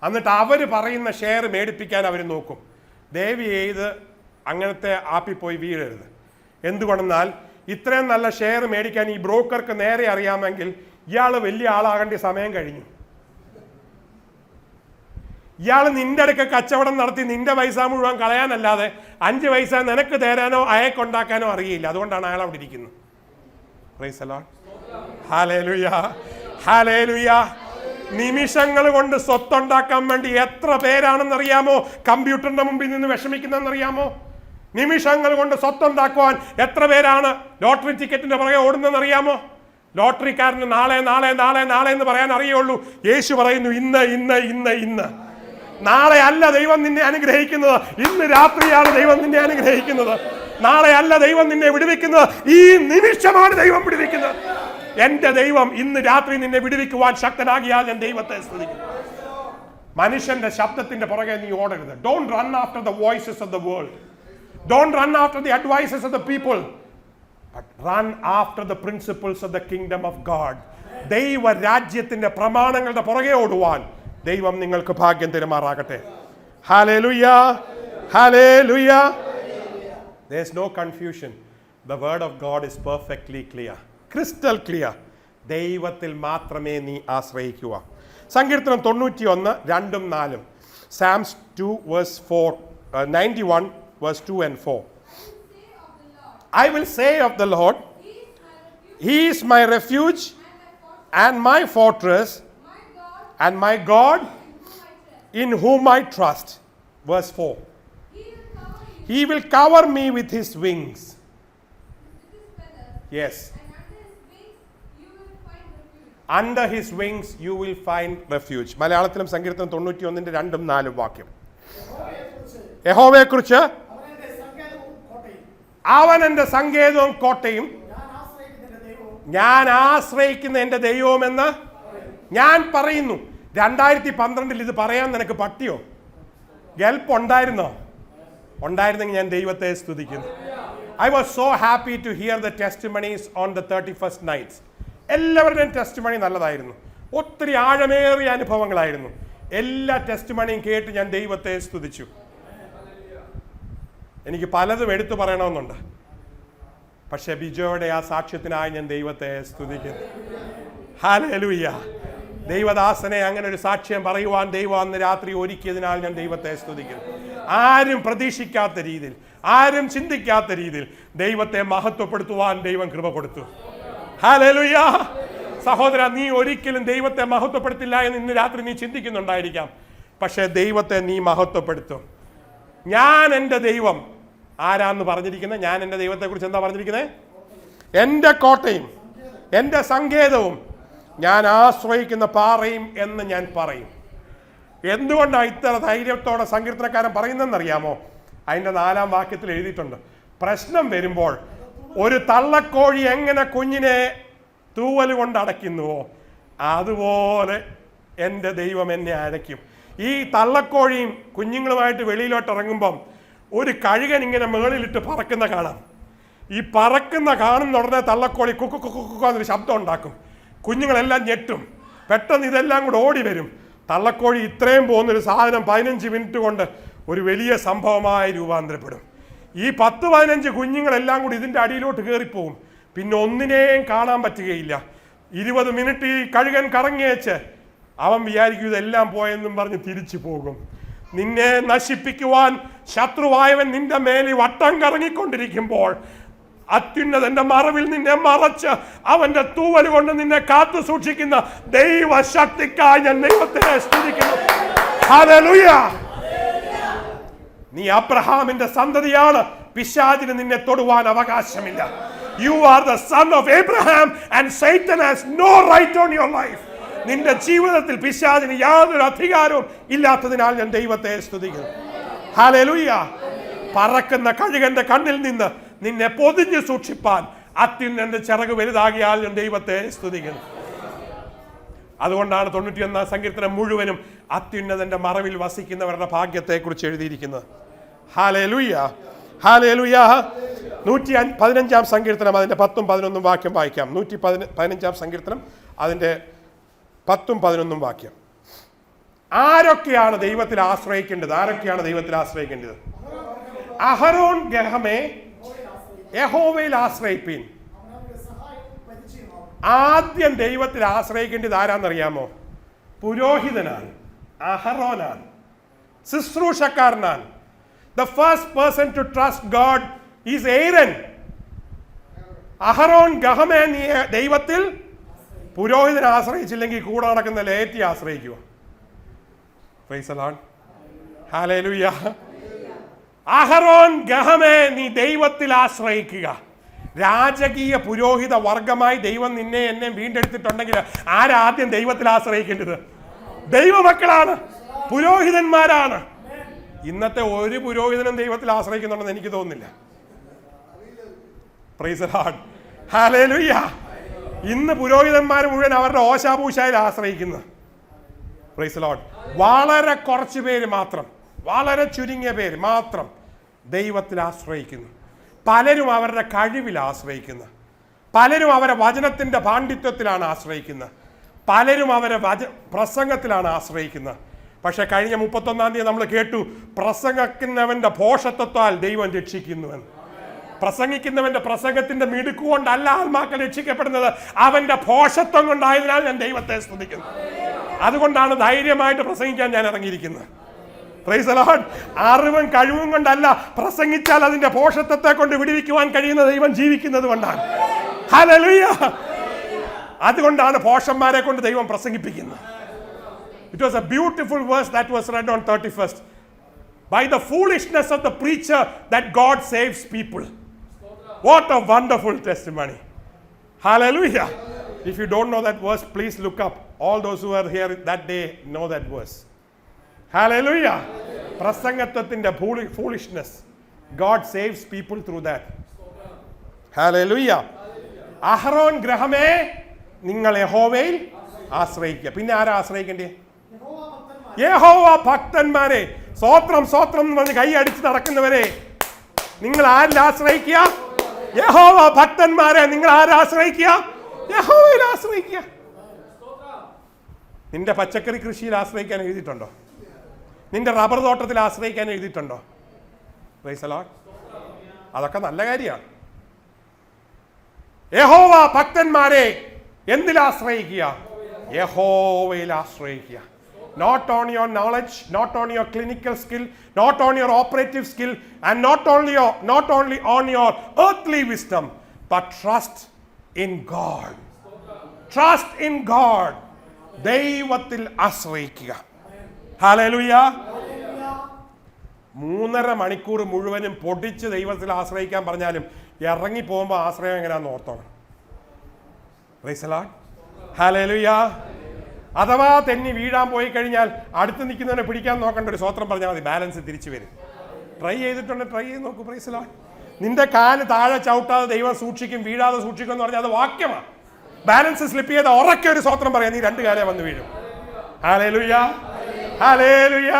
എന്നിട്ട് അവർ പറയുന്ന ഷെയർ മേടിപ്പിക്കാൻ അവർ നോക്കും. ദയവ് ചെയ്ത് അങ്ങനത്തെ ആപ്പിൽ പോയി വീഴരുത്. എന്തുകൊണ്ടെന്നാൽ ഇത്രയും നല്ല ഷെയർ മേടിക്കാൻ ഈ ബ്രോക്കർക്ക് നേരെ അറിയാമെങ്കിൽ ഇയാൾ വലിയ ആളാകേണ്ട സമയം കഴിഞ്ഞു. ഇയാൾ നിന്റെ അടുക്ക കച്ചവടം നടത്തി നിന്റെ പൈസ മുഴുവൻ കളയാനല്ലാതെ 5 പൈസ നിനക്ക് തരാനോ അയക്കുണ്ടാക്കാനോ അറിയില്ല. അതുകൊണ്ടാണ് അയാൾ അവിടെ ഇരിക്കുന്നത്. Price the Lord. Hallelujah, hallelujah. നിമിഷങ്ങൾ കൊണ്ട് സ്വത്തുണ്ടാക്കാൻ വേണ്ടി എത്ര പേരാണെന്നറിയാമോ കമ്പ്യൂട്ടറിന്റെ മുമ്പിൽ നിന്ന് വിഷമിക്കുന്നതെന്നറിയാമോ? നിമിഷങ്ങൾ കൊണ്ട് സ്വത്തുണ്ടാക്കുവാൻ എത്ര പേരാണ് ലോട്ടറി ടിക്കറ്റിന്റെ പുറകെ ഓടുന്നതെന്നറിയാമോ? ലോട്ടറിക്കാരന് നാളെ നാളെ നാളെ നാളെ എന്ന് പറയാൻ അറിയുള്ളൂ. യേശു പറയുന്നു ഇന്ന് ഇന്ന് ഇന്ന് ഇന്ന്. നാളെ അല്ല ദൈവം നിന്നെ അനുഗ്രഹിക്കുന്നത്, ഇന്ന് രാത്രിയാണ് ദൈവം നിന്നെ അനുഗ്രഹിക്കുന്നത്. നാളെ അല്ല ദൈവം നിന്നെ വിടുവിക്കുന്നത്, ഈ നിമിഷമാണ് ദൈവം വിടുവിക്കുന്നത്. എന്റെ ദൈവം ഇന്ന് രാത്രി നിന്നെ വിടുവിക്കുവാൻ ശക്തനാകിയാൽ ഞാൻ ദൈവത്തെ സ്തുതിക്കുന്നു. മനുഷ്യന്റെ ശബ്ദത്തിന്റെ പുറകെ നീ ഓടരുത്. Don't run after the voices of the world. Don't run after the advises of the people. But run after the principles of the kingdom of God. ദൈവ രാജ്യത്തിന്റെ പ്രമാണങ്ങളുടെ പുറകെ ഓടുവാൻ ദൈവം നിങ്ങൾക്ക് ഭാഗ്യം തരുമാറാകട്ടെ. Hallelujah, hallelujah. There is no confusion. The word of God is perfectly clear. Crystal clear. ദൈവത്തിൽ മാത്രമേ നീ ആശ്രയിക്കുക. സങ്കീർത്തനം 91 2 4. Psalms 2 verse 4, 91 verse 2 and 4. I will say of the Lord, He is my refuge and my fortress and my God in whom I trust. Verse 4. He will cover me with His wings. Yes. Under His wings you will find refuge. മലയാളത്തിലും സങ്കീർത്തനം 91 2 4 വാക്യം. യഹോവയെക്കുറിച്ച് അവൻ എൻ്റെ സങ്കേതവും കോട്ടയും ഞാൻ ആശ്രയിക്കുന്ന എൻ്റെ ദൈവവുമെന്ന് ഞാൻ പറയുന്നു. 2012 ഇത് പറയാൻ നിനക്ക് പറ്റിയോ? ഗൾപ്പ് ഉണ്ടായിരുന്നോ? ഉണ്ടായിരുന്നെങ്കിൽ ഞാൻ ദൈവത്തെ സ്തുതിക്കുന്നു. I was so happy to hear the testimonies on the 31st nights. എല്ലാവരുടെയും ടെസ്റ്റിമണി നല്ലതായിരുന്നു. ഒത്തിരി ആഴമേറിയ അനുഭവങ്ങളായിരുന്നു. എല്ലാ ടെസ്റ്റിമണിയും കേട്ട് ഞാൻ ദൈവത്തെ സ്തുതിച്ചു. എനിക്ക് പലതും എടുത്തു പറയണമെന്നുണ്ട്, പക്ഷെ ബിജോയുടെ ആ സാക്ഷ്യത്തിനായി ഞാൻ ദൈവത്തെ സ്തുതിക്കുന്നു. ഹല്ലേലൂയ. ദൈവദാസനെ അങ്ങനെ ഒരു സാക്ഷ്യം പറയുവാൻ ദൈവം അന്ന് രാത്രി ഒരുക്കിയതിനാൽ ഞാൻ ദൈവത്തെ സ്തുതിക്കുന്നു. ആരും പ്രതീക്ഷിക്കാത്ത രീതിയിൽ, ആരും ചിന്തിക്കാത്ത രീതിയിൽ ദൈവത്തെ മഹത്വപ്പെടുത്തുവാൻ ദൈവം കൃപ കൊടുത്തു. ഹല്ലേലൂയ. സഹോദര, നീ ഒരിക്കലും ദൈവത്തെ മഹത്വപ്പെടുത്തില്ല എന്ന് ഇന്ന് രാത്രി നീ ചിന്തിക്കുന്നുണ്ടായിരിക്കാം. പക്ഷേ ദൈവത്തെ നീ മഹത്വപ്പെടുത്തും. ഞാൻ എൻ്റെ ദൈവം ആരാന്ന് പറഞ്ഞിരിക്കുന്നത്? ഞാൻ എൻ്റെ ദൈവത്തെക്കുറിച്ച് എന്താ പറഞ്ഞിരിക്കുന്നത്? എൻ്റെ കോട്ടയും എൻ്റെ സങ്കേതവും ഞാൻ ആശ്രയിക്കുന്ന പാറയും എന്ന് ഞാൻ പറയും. എന്തുകൊണ്ടാണ് ഇത്ര ധൈര്യത്തോടെ സങ്കീർത്തനക്കാരൻ പറയുന്നതെന്നറിയാമോ? അതിൻ്റെ 4-ാം വാക്യത്തിൽ എഴുതിയിട്ടുണ്ട്, പ്രശ്നം വരുമ്പോൾ ഒരു തള്ളക്കോഴി എങ്ങനെ കുഞ്ഞിനെ തൂവൽ കൊണ്ട് അടയ്ക്കുന്നുവോ അതുപോലെ എൻ്റെ ദൈവം എന്നെ അടയ്ക്കും. ഈ തള്ളക്കോഴിയും കുഞ്ഞുങ്ങളുമായിട്ട് വെളിയിലോട്ട് ഇറങ്ങുമ്പം ഒരു കഴുകൻ ഇങ്ങനെ മുകളിലിട്ട് പറക്കുന്ന കാണാം. ഈ പറക്കുന്ന കാണുന്ന ഉടനെ തള്ളക്കോഴി കുക്കു കുക്കു കുക്കുന്നൊരു ശബ്ദം ഉണ്ടാക്കും. കുഞ്ഞുങ്ങളെല്ലാം ഞെട്ടും. പെട്ടെന്ന് ഇതെല്ലാം കൂടെ ഓടി വരും. തള്ളക്കോഴി ഇത്രയും പോകുന്നൊരു സാധനം 15 മിനിറ്റ് കൊണ്ട് ഒരു വലിയ സംഭവമായി രൂപാന്തരപ്പെടും. ഈ 10-15 കുഞ്ഞുങ്ങളെല്ലാം കൂടി ഇതിൻ്റെ അടിയിലോട്ട് കയറിപ്പോവും. പിന്നെ ഒന്നിനെയും കാണാൻ പറ്റുകയില്ല. 20 മിനിറ്റ് ഈ കഴുകൻ കറങ്ങിയേച്ച് അവൻ വിചാരിക്കും ഇതെല്ലാം പോയെന്നും പറഞ്ഞ് തിരിച്ചു പോകും. നിന്നെ നശിപ്പിക്കുവാൻ ശത്രുവായവൻ നിന്റെ മേലിൽ വട്ടം കറങ്ങിക്കൊണ്ടിരിക്കുമ്പോൾ അത്യുന്നതന്റെ മറവിൽ നിന്നെ മറച്ച് അവന്റെ തൂവൽ കൊണ്ട് നിന്നെ കാത്തു സൂക്ഷിക്കുന്ന ദൈവശക്തിക്കായി ഞാൻ ദൈവത്തെ സ്തുതിക്കുന്നു. ഹല്ലേലൂയ. നീ അബ്രഹാമിന്റെ സന്തതിയാണ്. പിശാചിന് നിന്നെ തൊടുവാൻ അവകാശമില്ല. You are the son of Abraham and Satan has no right on your life. നിന്റെ ജീവിതത്തിൽ പിശാചിന് യാതൊരു അധികാരവും ഇല്ലാത്തതിനാൽ ഞാൻ ദൈവത്തെ സ്തുതിക്കുന്നു. ഹല്ലേലൂയ. പറക്കുന്ന കഴുകന്റെ കണ്ണിൽ നിന്ന് നിന്നെ പൊതിഞ്ഞു സൂക്ഷിപ്പാൻ അത്യുന്നതന്റെ ചിറക് വലുതാകിയാൽ ഞാൻ ദൈവത്തെ സ്തുതിക്കുന്നു. അതുകൊണ്ടാണ് 91-ാം സങ്കീർത്തനം മുഴുവനും അത്യുന്നതന്റെ മറവിൽ വസിക്കുന്നവരുടെ ഭാഗ്യത്തെക്കുറിച്ച് എഴുതിയിരിക്കുന്നത്. Hallelujah, hallelujah. 115-ാം സങ്കീർത്തനം അതിന്റെ 10-11 വാക്യം വായിക്കാം. 115-ാം സങ്കീർത്തനം അതിന്റെ 10-11 വാക്യം. ആരൊക്കെയാണ് ദൈവത്തിൽ ആശ്രയിക്കേണ്ടത്? ആരൊക്കെയാണ് ദൈവത്തിൽ ആശ്രയിക്കേണ്ടത്? അഹരോൻ ഗഹമേ യഹോവയിൽ ആശ്രയിപ്പീൻ. ആദ്യം ദൈവത്തിൽ ആശ്രയിക്കേണ്ടത് ആരാന്നറിയാമോ? പുരോഹിതനാണ്, അഹരോനാണ്, ശുശ്രൂഷക്കാരനാണ്. The first person to trust God is Aaron. അഹരോൻ ഗഹമേ നീ ദൈവത്തിൽ പുരോഹിതനെ ആശ്രയിച്ചില്ലെങ്കിൽ കൂടെ നടക്കുന്ന ലേറ്റി ആശ്രയിക്കുക. Price the Lord. ഹല്ലേലൂയ. അഹരോൻ ഗഹമേ നീ ദൈവത്തിൽ ആശ്രയിക്കുക. രാജകീയ പുരോഹിത വർഗമായി ദൈവം നിന്നെ എന്നെ വീണ്ടെടുത്തിട്ടുണ്ടെങ്കിൽ ആരാദ്യം ദൈവത്തിൽ ആശ്രയിക്കേണ്ടത്? ദൈവമക്കളാണ്, പുരോഹിതന്മാരാണ്. ഇന്നത്തെ ഒരു പുരോഹിതനും ദൈവത്തിൽ ആശ്രയിക്കുന്നുണ്ടെന്ന് എനിക്ക് തോന്നുന്നില്ല. Price the Lord. ഹല്ലേലൂയ. ഇന്ന് പുരോഹിതന്മാർ മുഴുവൻ അവരുടെ ഓശാപൂശായിൽ ആശ്രയിക്കുന്നു. Price the Lord. വളരെ കുറച്ച് പേര് മാത്രം, വളരെ ചുരുങ്ങിയ പേര് മാത്രം ദൈവത്തിൽ ആശ്രയിക്കുന്നു. പലരും അവരുടെ കഴിവിൽ ആശ്രയിക്കുന്നു. പലരും അവരുടെ വചനത്തിൻ്റെ പാണ്ഡിത്യത്തിലാണ് ആശ്രയിക്കുന്നത്. പലരും അവരെ പ്രസംഗത്തിലാണ് ആശ്രയിക്കുന്നത്. പക്ഷെ കഴിഞ്ഞ 31-ാം തീയതി നമ്മൾ കേട്ടു, പ്രസംഗിക്കുന്നവന്റെ ഭോഷത്വത്താൽ ദൈവം രക്ഷിക്കുന്നുവെന്ന്. പ്രസംഗിക്കുന്നവന്റെ പ്രസംഗത്തിന്റെ മിടുക്കുകൊണ്ടല്ല ആത്മാക്കൾ രക്ഷിക്കപ്പെടുന്നത്, അവന്റെ ഭോഷത്വം കൊണ്ടായതിനാൽ ഞാൻ ദൈവത്തെ സ്തുതിക്കുന്നു. അതുകൊണ്ടാണ് ധൈര്യമായിട്ട് പ്രസംഗിക്കാൻ ഞാൻ ഇറങ്ങിയിരിക്കുന്നത്. Price the Lord. അറിവും കഴിവും കൊണ്ടല്ല, പ്രസംഗിച്ചാൽ അതിന്റെ ഭോഷത്വത്തെ കൊണ്ട് വിടുവിക്കുവാൻ കഴിയുന്ന ദൈവം ജീവിക്കുന്നത് കൊണ്ടാണ്. ഹല്ലേലൂയ. അതുകൊണ്ടാണ് ഭോഷന്മാരെ കൊണ്ട് ദൈവം പ്രസംഗിപ്പിക്കുന്നത്. It was a beautiful verse that was read on 31st. By the foolishness of the preacher that God saves people. What a wonderful testimony. Hallelujah. If you don't know that verse, please look up. All those who were here that day know that verse. Hallelujah. പ്രസംഗത്വത്തിന്റെ foolishness. God saves people through that. Hallelujah. അഹരോൻ ഗ്രഹമേ നിങ്ങൾ യഹോവയിൽ ആശ്രയിക്കുക. പിന്നെ ആരാ ആശ്രയിക്കേണ്ടേ? യഹോവ ഭക്തന്മാരെ. സ്വോത്രം സ്വോത്രം എന്ന് പറഞ്ഞ് കൈ അടിച്ച് നടക്കുന്നവരെ നിങ്ങൾ ആരിൽ ആശ്രയിക്കുക? യഹോവ ഭക്തന്മാരെ നിങ്ങൾ ആരാശ്രയിക്കുക? യഹോവയിൽ ആശ്രയിക്കുക. നിന്റെ പച്ചക്കറി കൃഷിയിൽ ആശ്രയിക്കാൻ എഴുതിയിട്ടുണ്ടോ? നിന്റെ റബ്ബർ തോട്ടത്തിൽ ആശ്രയിക്കാൻ എഴുതിയിട്ടുണ്ടോ? Price the Lord. അതൊക്കെ നല്ല കാര്യമാണ്. യഹോവ ഭക്തന്മാരെ എന്തിൽ ആശ്രയിക്കുക? യഹോവയിൽ ആശ്രയിക്കുക. Not on your knowledge, not on your clinical skill, not on your operative skill, and not only on your earthly wisdom, but trust in God. Trust in God. ദൈവത്തിൽ ആശ്രയിക്കുക. ഹല്ലേലൂയ. 3.5 മണിക്കൂർ മുഴുവനും പൊടിച്ച് ദൈവത്തിൽ ആശ്രയിക്കാൻ പറഞ്ഞാലും ഇറങ്ങി പോകുമ്പോൾ ആശ്രയം എങ്ങനെയാണെന്ന് ഓർത്തോണം. Praise the Lord. ഹല്ലേലൂയ. അഥവാ തെന്നി വീഴാൻ പോയി കഴിഞ്ഞാൽ അടുത്ത് നിൽക്കുന്നവനെ പിടിക്കാൻ നോക്കേണ്ട, ഒരു സ്വത്രം പറഞ്ഞാൽ മതി, ബാലൻസ് തിരിച്ചു വരും. ട്രൈ ചെയ്തിട്ടുണ്ട്, ട്രൈ ചെയ്ത് നോക്കൂ. Price the Lord. നിന്റെ കാല് താഴെ ചവിട്ടാതെ ദൈവം സൂക്ഷിക്കും, വീഴാതെ സൂക്ഷിക്കും എന്ന് പറഞ്ഞാൽ അത് വാക്യമാണ്. ബാലൻസ് സ്ലിപ്പ് ചെയ്ത് ഉറക്കെ ഒരു സ്വത്രം പറയാം, നീ 2 കാലേ വന്ന് വീഴും. Hallelujah, hallelujah,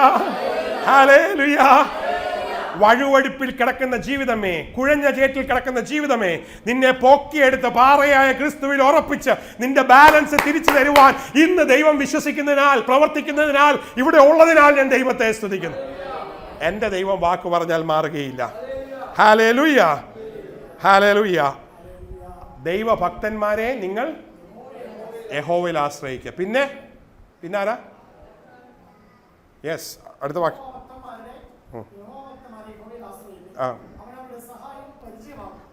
hallelujah. വഴുവഴുപ്പിൽ കിടക്കുന്ന ജീവിതമേ, കുഴഞ്ഞ ചേറ്റിൽ കിടക്കുന്ന ജീവിതമേ, നിന്നെ പൊക്കിയെടുത്ത് പാറയായ ക്രിസ്തുവിൽ ഉറപ്പിച്ച് നിന്റെ ബാലൻസ് തിരിച്ചു തരുവാൻ ഇന്ന് ദൈവം വിശ്വസിക്കുന്നതിനാൽ, പ്രവർത്തിക്കുന്നതിനാൽ, ഇവിടെ ഉള്ളതിനാൽ ഞാൻ ദൈവത്തെ സ്തുതിക്കുന്നു. എന്റെ ദൈവം വാക്ക് പറഞ്ഞാൽ മാറുകയില്ല. Hallelujah, hallelujah. ദൈവഭക്തന്മാരെ, നിങ്ങൾ യഹോവയിൽ ആശ്രയിക്കുക. പിന്നെ ആരാ? യെസ്, അടുത്ത വാക്ക്.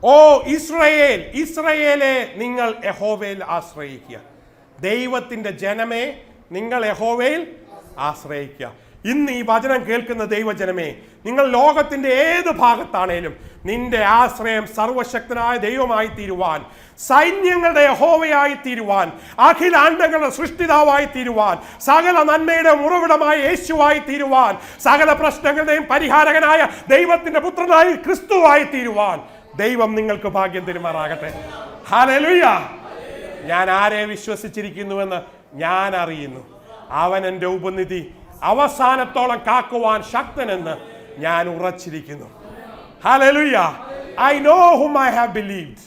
ഓ ഇസ്രായേൽ, ഇസ്രായേലെ, നിങ്ങൾ യഹോവയിൽ ആശ്രയിക്കുക. ദൈവത്തിന്റെ ജനമേ, നിങ്ങൾ യഹോവയിൽ ആശ്രയിക്കുക. ഇന്ന് ഈ വചനം കേൾക്കുന്ന ദൈവജനമേ, നിങ്ങൾ ലോകത്തിന്റെ ഏത് ഭാഗത്താണേലും നിന്റെ ആശ്രയം സർവശക്തനായ ദൈവമായി തീരുവാൻ, സൈന്യങ്ങളുടെ യഹോവയായി തീരുവാൻ, അഖിലാണ്ടങ്ങളുടെ സൃഷ്ടിതാവായി തീരുവാൻ, സകല നന്മയുടെ ഉറവിടമായ യേശുവായി തീരുവാൻ, സകല പ്രശ്നങ്ങളുടെയും പരിഹാരകനായ ദൈവത്തിന്റെ പുത്രനായി ക്രിസ്തുവായി തീരുവാൻ ദൈവം നിങ്ങൾക്ക് ഭാഗ്യം തരുമാറാകട്ടെ. ഹല്ലേലൂയ. ഞാൻ ആരെ വിശ്വസിച്ചിരിക്കുന്നുവെന്ന് ഞാൻ അറിയുന്നു. അവൻ എൻ്റെ ഉപനിധി അവസാനത്തോളം കാക്കുവാൻ ശക്തനെന്ന് ഞാൻ ഉറച്ചിരിക്കുന്നു. Hallelujah. I know whom I have believed.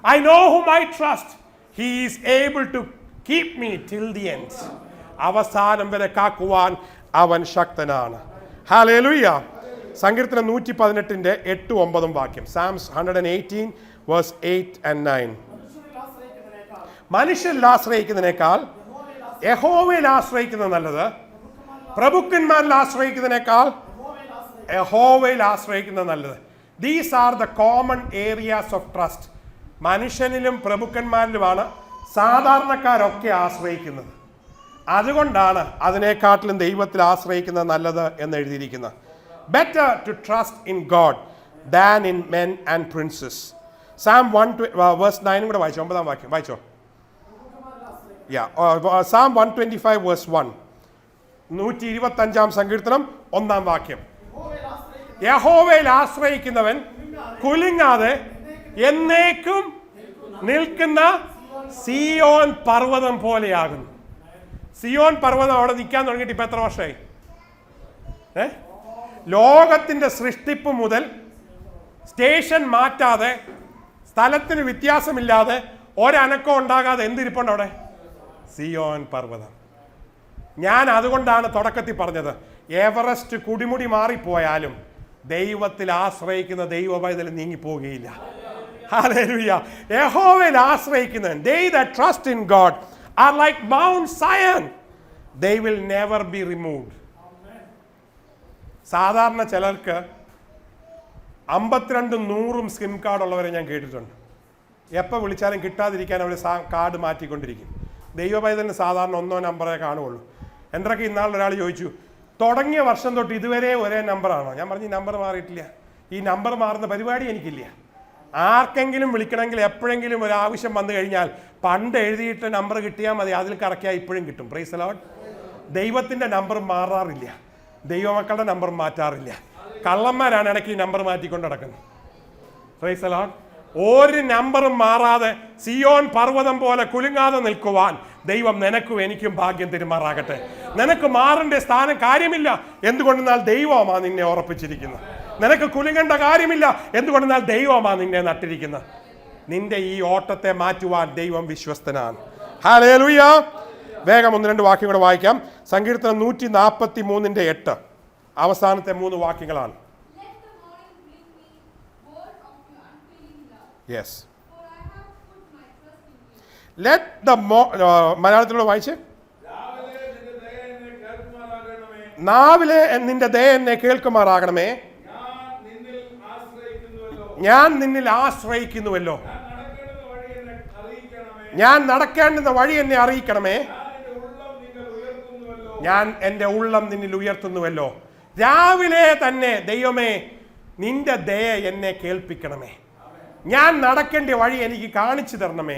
I know whom I trust. He is able to keep me till the end. അവസാനം വരെ കാക്കുവാൻ അവൻ ശക്തനാണ്. ഹല്ലേലൂയ. സങ്കീർത്തനം 118 8-9 വാക്യം. Psalms 118 verse 8 and 9. മനുഷ്യരിൽ ആശ്രയിക്കുന്നതിനേക്കാൾ യഹോവയിൽ ആശ്രയിക്കുന്നത് നല്ലത്. പ്രഭുക്കന്മാരിൽ ആശ്രയിക്കുന്നതിനേക്കാൾ യഹോവയിൽ ആശ്രയിക്കുന്നത് നല്ലത്. These are the common areas of trust. മനുഷ്യനിലും പ്രഭുക്കന്മാരിലുമാണ് സാധാരണക്കാരൊക്കെ ആശ്രയിക്കുന്നത്. അതുകൊണ്ടാണ് അതിനെക്കാട്ടിലും ദൈവത്തിൽ ആശ്രയിക്കുന്നത് നല്ലത് എന്ന് എഴുതിയിരിക്കുന്നത്. Better to trust in God than in men and princes. Psalm 1 verse 9 കൂടെ വായിച്ചോ, 9 വാക്യം വായിച്ചോ. Psalm 125 verse 1. 125 സങ്കീർത്തനം 1 വാക്യം. യഹോവയിൽ ആശ്രയിക്കുന്നവൻ കുലുങ്ങാതെ എന്നേക്കും നിൽക്കുന്ന സിയോൻ പർവ്വതം പോലെയാകുന്നു. സിയോൻ പർവ്വതം അവിടെ നിൽക്കാൻ തുടങ്ങിയിട്ട് ഇപ്പൊ എത്ര വർഷമായി? ലോകത്തിന്റെ സൃഷ്ടിപ്പ് മുതൽ സ്റ്റേഷൻ മാറ്റാതെ, സ്ഥലത്തിന് വ്യത്യാസമില്ലാതെ, ഒരനക്കം ഉണ്ടാകാതെ എന്തിരിപ്പുണ്ട് അവിടെ? സിയോൻ പർവ്വതം. ഞാൻ അതുകൊണ്ടാണ് തുടക്കത്തിൽ പറഞ്ഞത്, എവറസ്റ്റ് കുടിമുടി മാറിപ്പോയാലും ദൈവത്തിൽ ആശ്രയിക്കുന്ന ദൈവപൈതൽ നീങ്ങിപ്പോകുകയില്ല. ഹല്ലേലൂയ. യഹോവയിൽ ആശ്രയിക്കുന്നവൻ, they that trust in God are like Mount Zion, they will never be removed. സാധാരണ ചിലർക്ക് 52-100 സ്കിം കാർഡ് ഉള്ളവരെ ഞാൻ കേട്ടിട്ടുണ്ട്. എപ്പോൾ വിളിച്ചാലും കിട്ടാതിരിക്കാൻ അവർ കാർഡ് മാറ്റിക്കൊണ്ടിരിക്കും. ദൈവപൈതലിന് സാധാരണ 1 നമ്പറേ കാണുകയുള്ളൂ. എന്തൊക്കെ ഇന്നാളൊരാൾ ചോദിച്ചു, തുടങ്ങിയ വർഷം തൊട്ട് ഇതുവരെ ഒരേ നമ്പറാണോ? ഞാൻ പറഞ്ഞു, ഈ നമ്പർ മാറിയിട്ടില്ല, ഈ നമ്പർ മാറുന്ന പരിപാടി എനിക്കില്ല. ആർക്കെങ്കിലും വിളിക്കണമെങ്കിൽ എപ്പോഴെങ്കിലും ഒരു ആവശ്യം വന്നു കഴിഞ്ഞാൽ പണ്ട് എഴുതിയിട്ട് നമ്പർ കിട്ടിയാൽ മതി, അതിൽ കറക്കിയാൽ ഇപ്പോഴും കിട്ടും. Price the Lord. ദൈവത്തിൻ്റെ നമ്പർ മാറാറില്ല, ദൈവമക്കളുടെ നമ്പർ മാറ്റാറില്ല. കള്ളന്മാരാണ് ഇടയ്ക്ക് ഈ നമ്പർ മാറ്റിക്കൊണ്ട് നടക്കുന്നത്. Price the Lord. ഒരു നമ്പറും മാറാതെ സിയോൻ പർവ്വതം പോലെ കുലുങ്ങാതെ നിൽക്കുവാൻ ദൈവം നിനക്കും എനിക്കും ഭാഗ്യം തരുമാറാകട്ടെ. നിനക്ക് മാറേണ്ട സ്ഥാനം കാര്യമില്ല, എന്തുകൊണ്ടെന്നാൽ ദൈവമാ നിന്നെ ഉറപ്പിച്ചിരിക്കുന്നത്. നിനക്ക് കുലുങ്ങേണ്ട കാര്യമില്ല, എന്തുകൊണ്ടെന്നാൽ ദൈവമാ നിന്നെ നട്ടിരിക്കുന്നത്. നിന്റെ ഈ ഓട്ടത്തെ മാറ്റുവാൻ ദൈവം വിശ്വസ്തനാണ്. ഹല്ലേലൂയ. വേഗം 1-2 വാക്യം കൂടെ വായിക്കാം. സങ്കീർത്തനം 143:8 അവസാനത്തെ 3 വാക്യങ്ങളാണ്. Yes. Let the മലയാളത്തിലൂടെ വായിച്ച്. നാവിലെ നിന്റെ ദയ എന്നെ കേൾക്കുമാറാകണമേ. ഞാൻ നിന്നിൽ ആശ്രയിക്കുന്നുവല്ലോ. ഞാൻ നടക്കേണ്ടുന്ന വഴി എന്നെ അറിയിക്കണമേ. ഞാൻ എൻ്റെ ഉള്ളം നിന്നിൽ ഉയർത്തുന്നുവല്ലോ. രാവിലെ തന്നെ ദൈവമേ നിന്റെ ദയ എന്നെ കേൾപ്പിക്കണമേ. ഞാൻ നടക്കേണ്ട വഴി എനിക്ക് കാണിച്ചു തരണമേ.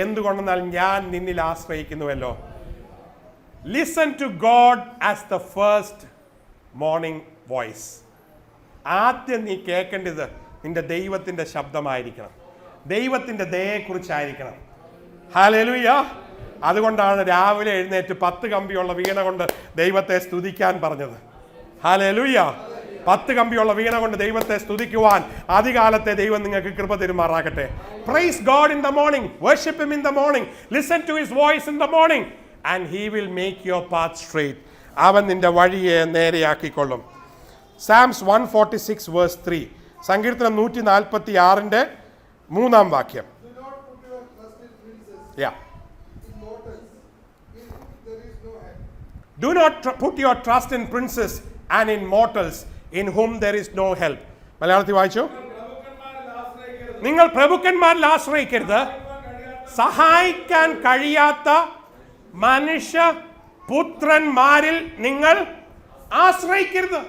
എന്തുകൊണ്ടെന്നാൽ ഞാൻ നിന്നിൽ ആശ്രയിക്കുന്നുവല്ലോ. Listen to God as the first morning voice. ആദ്യം നീ കേൾക്കേണ്ടത് നിന്റെ ദൈവത്തിൻ്റെ ശബ്ദമായിരിക്കണം, ദൈവത്തിൻ്റെ ദയയെക്കുറിച്ചായിരിക്കണം. ഹല്ലേലൂയ. അതുകൊണ്ടാണ് രാവിലെ എഴുന്നേറ്റ് 10 കമ്പിയുള്ള വീണ കൊണ്ട് ദൈവത്തെ സ്തുതിക്കാൻ പറഞ്ഞത്. ഹല്ലേലൂയ. 10 കമ്പിയുള്ള വീണ കൊണ്ട് ദൈവത്തെ സ്തുതിക്കുവാൻ ആദികാലത്തെ ദൈവം നിങ്ങൾക്ക് കൃപ തരുമാറാകട്ടെ. Praise God in the morning, worship him in the morning, listen to his voice in the morning and he will make your path straight. അവൻ നിന്റെ വഴിയെ നേരെയാക്കിക്കൊള്ളും. സാംസ് 146 വേഴ്സ് 3, സങ്കീർത്തനം 146 3-ാം വാക്യം. Do not put your trust in princes and in mortals in whom there is no help. മലയാളത്തിൽ വായിച്ചു. നിങ്ങൾ പ്രഭുക്കന്മാരിൽ ആശ്രയിക്കരുത്, സഹായിക്കാൻ കഴിയാത്ത മനുഷ്യ പുത്രന്മാരിൽ നിങ്ങൾ ആശ്രയിക്കരുത്.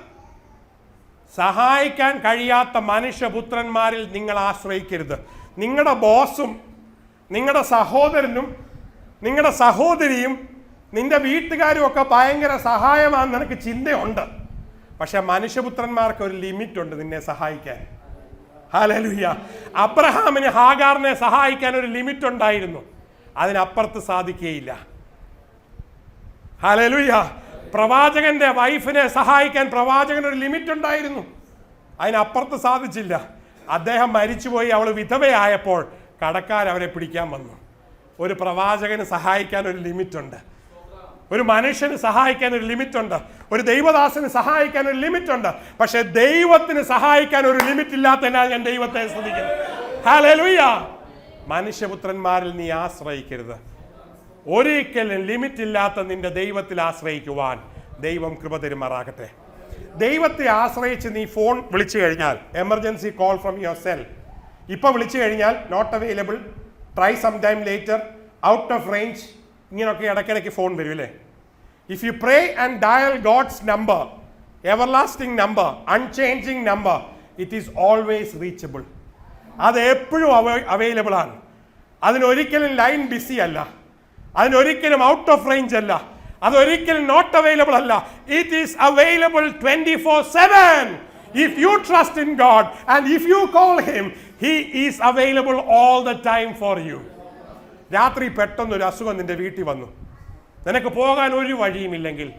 സഹായിക്കാൻ കഴിയാത്ത മനുഷ്യപുത്രന്മാരിൽ നിങ്ങൾ ആശ്രയിക്കരുത്. നിങ്ങളുടെ ബോസും നിങ്ങളുടെ സഹോദരനും നിങ്ങളുടെ സഹോദരിയും നിന്റെ വീട്ടുകാരും ഒക്കെ ഭയങ്കര സഹായമാണെന്ന് നിനക്ക് ചിന്തയുണ്ട്. പക്ഷെ മനുഷ്യപുത്രന്മാർക്ക് ഒരു ലിമിറ്റ് ഉണ്ട് നിന്നെ സഹായിക്കാൻ. ഹല്ലേലൂയ. അബ്രഹാമിന് ഹാഗാറിനെ സഹായിക്കാൻ ഒരു ലിമിറ്റ് ഉണ്ടായിരുന്നു, അതിനപ്പുറത്ത് സാധിക്കുകയില്ല. ഹല്ലേലൂയ. പ്രവാചകന്റെ വൈഫിനെ സഹായിക്കാൻ പ്രവാചകന് ഒരു ലിമിറ്റ് ഉണ്ടായിരുന്നു, അതിനപ്പുറത്ത് സാധിച്ചില്ല. അദ്ദേഹം മരിച്ചുപോയി, അവൾ വിധവയായപ്പോൾ കടക്കാരവരെ പിടിക്കാൻ വന്നു. ഒരു പ്രവാചകന് സഹായിക്കാൻ ഒരു ലിമിറ്റ് ഉണ്ട്, ഒരു മനുഷ്യന് സഹായിക്കാൻ ഒരു ലിമിറ്റ് ഉണ്ട്, ഒരു ദൈവദാസന് സഹായിക്കാൻ ഒരു ലിമിറ്റ് ഉണ്ട്. പക്ഷെ ദൈവത്തിന് സഹായിക്കാൻ ഒരു ലിമിറ്റ് ഇല്ലാത്തതിനാൽ ഞാൻ ദൈവത്തെ സ്തുതിക്കുന്നു. ഹല്ലേലൂയ. മനുഷ്യപുത്രന്മാരിൽ നീ ആശ്രയിക്കരുത്. ഒരിക്കലും ലിമിറ്റ് ഇല്ലാത്ത നിന്റെ ദൈവത്തിൽ ആശ്രയിക്കുവാൻ ദൈവം കൃപ തരുമാറാകട്ടെ. ദൈവത്തെ ആശ്രയിച്ച് നീ ഫോൺ വിളിച്ചു കഴിഞ്ഞാൽ, emergency call from your cell, ഇപ്പോൾ വിളിച്ചു കഴിഞ്ഞാൽ not available, try some time later, out of range, ഇങ്ങനെയൊക്കെ ഇടയ്ക്കിടയ്ക്ക് ഫോൺ വരും അല്ലേ. If you pray and dial God's number, everlasting number, unchanging number, it is always reachable. അത് എപ്പോഴും അവൈലബിൾ ആണ്. അതിനൊരിക്കലും ലൈൻ ബിസി അല്ല, അതിനൊരിക്കലും ഔട്ട് ഓഫ് റേഞ്ച് അല്ല, അതൊരിക്കലും നോട്ട് അവൈലബിൾ അല്ല. It is available 24/7. If you trust in God and if you call him, he is available all the time for you. രാത്രി പെട്ടെന്നൊരു അസുഖം നിന്റെ വീട്ടിൽ വന്നു, നിനക്ക് പോകാൻ ഒരു വഴിയുമില്ലെങ്കിൽ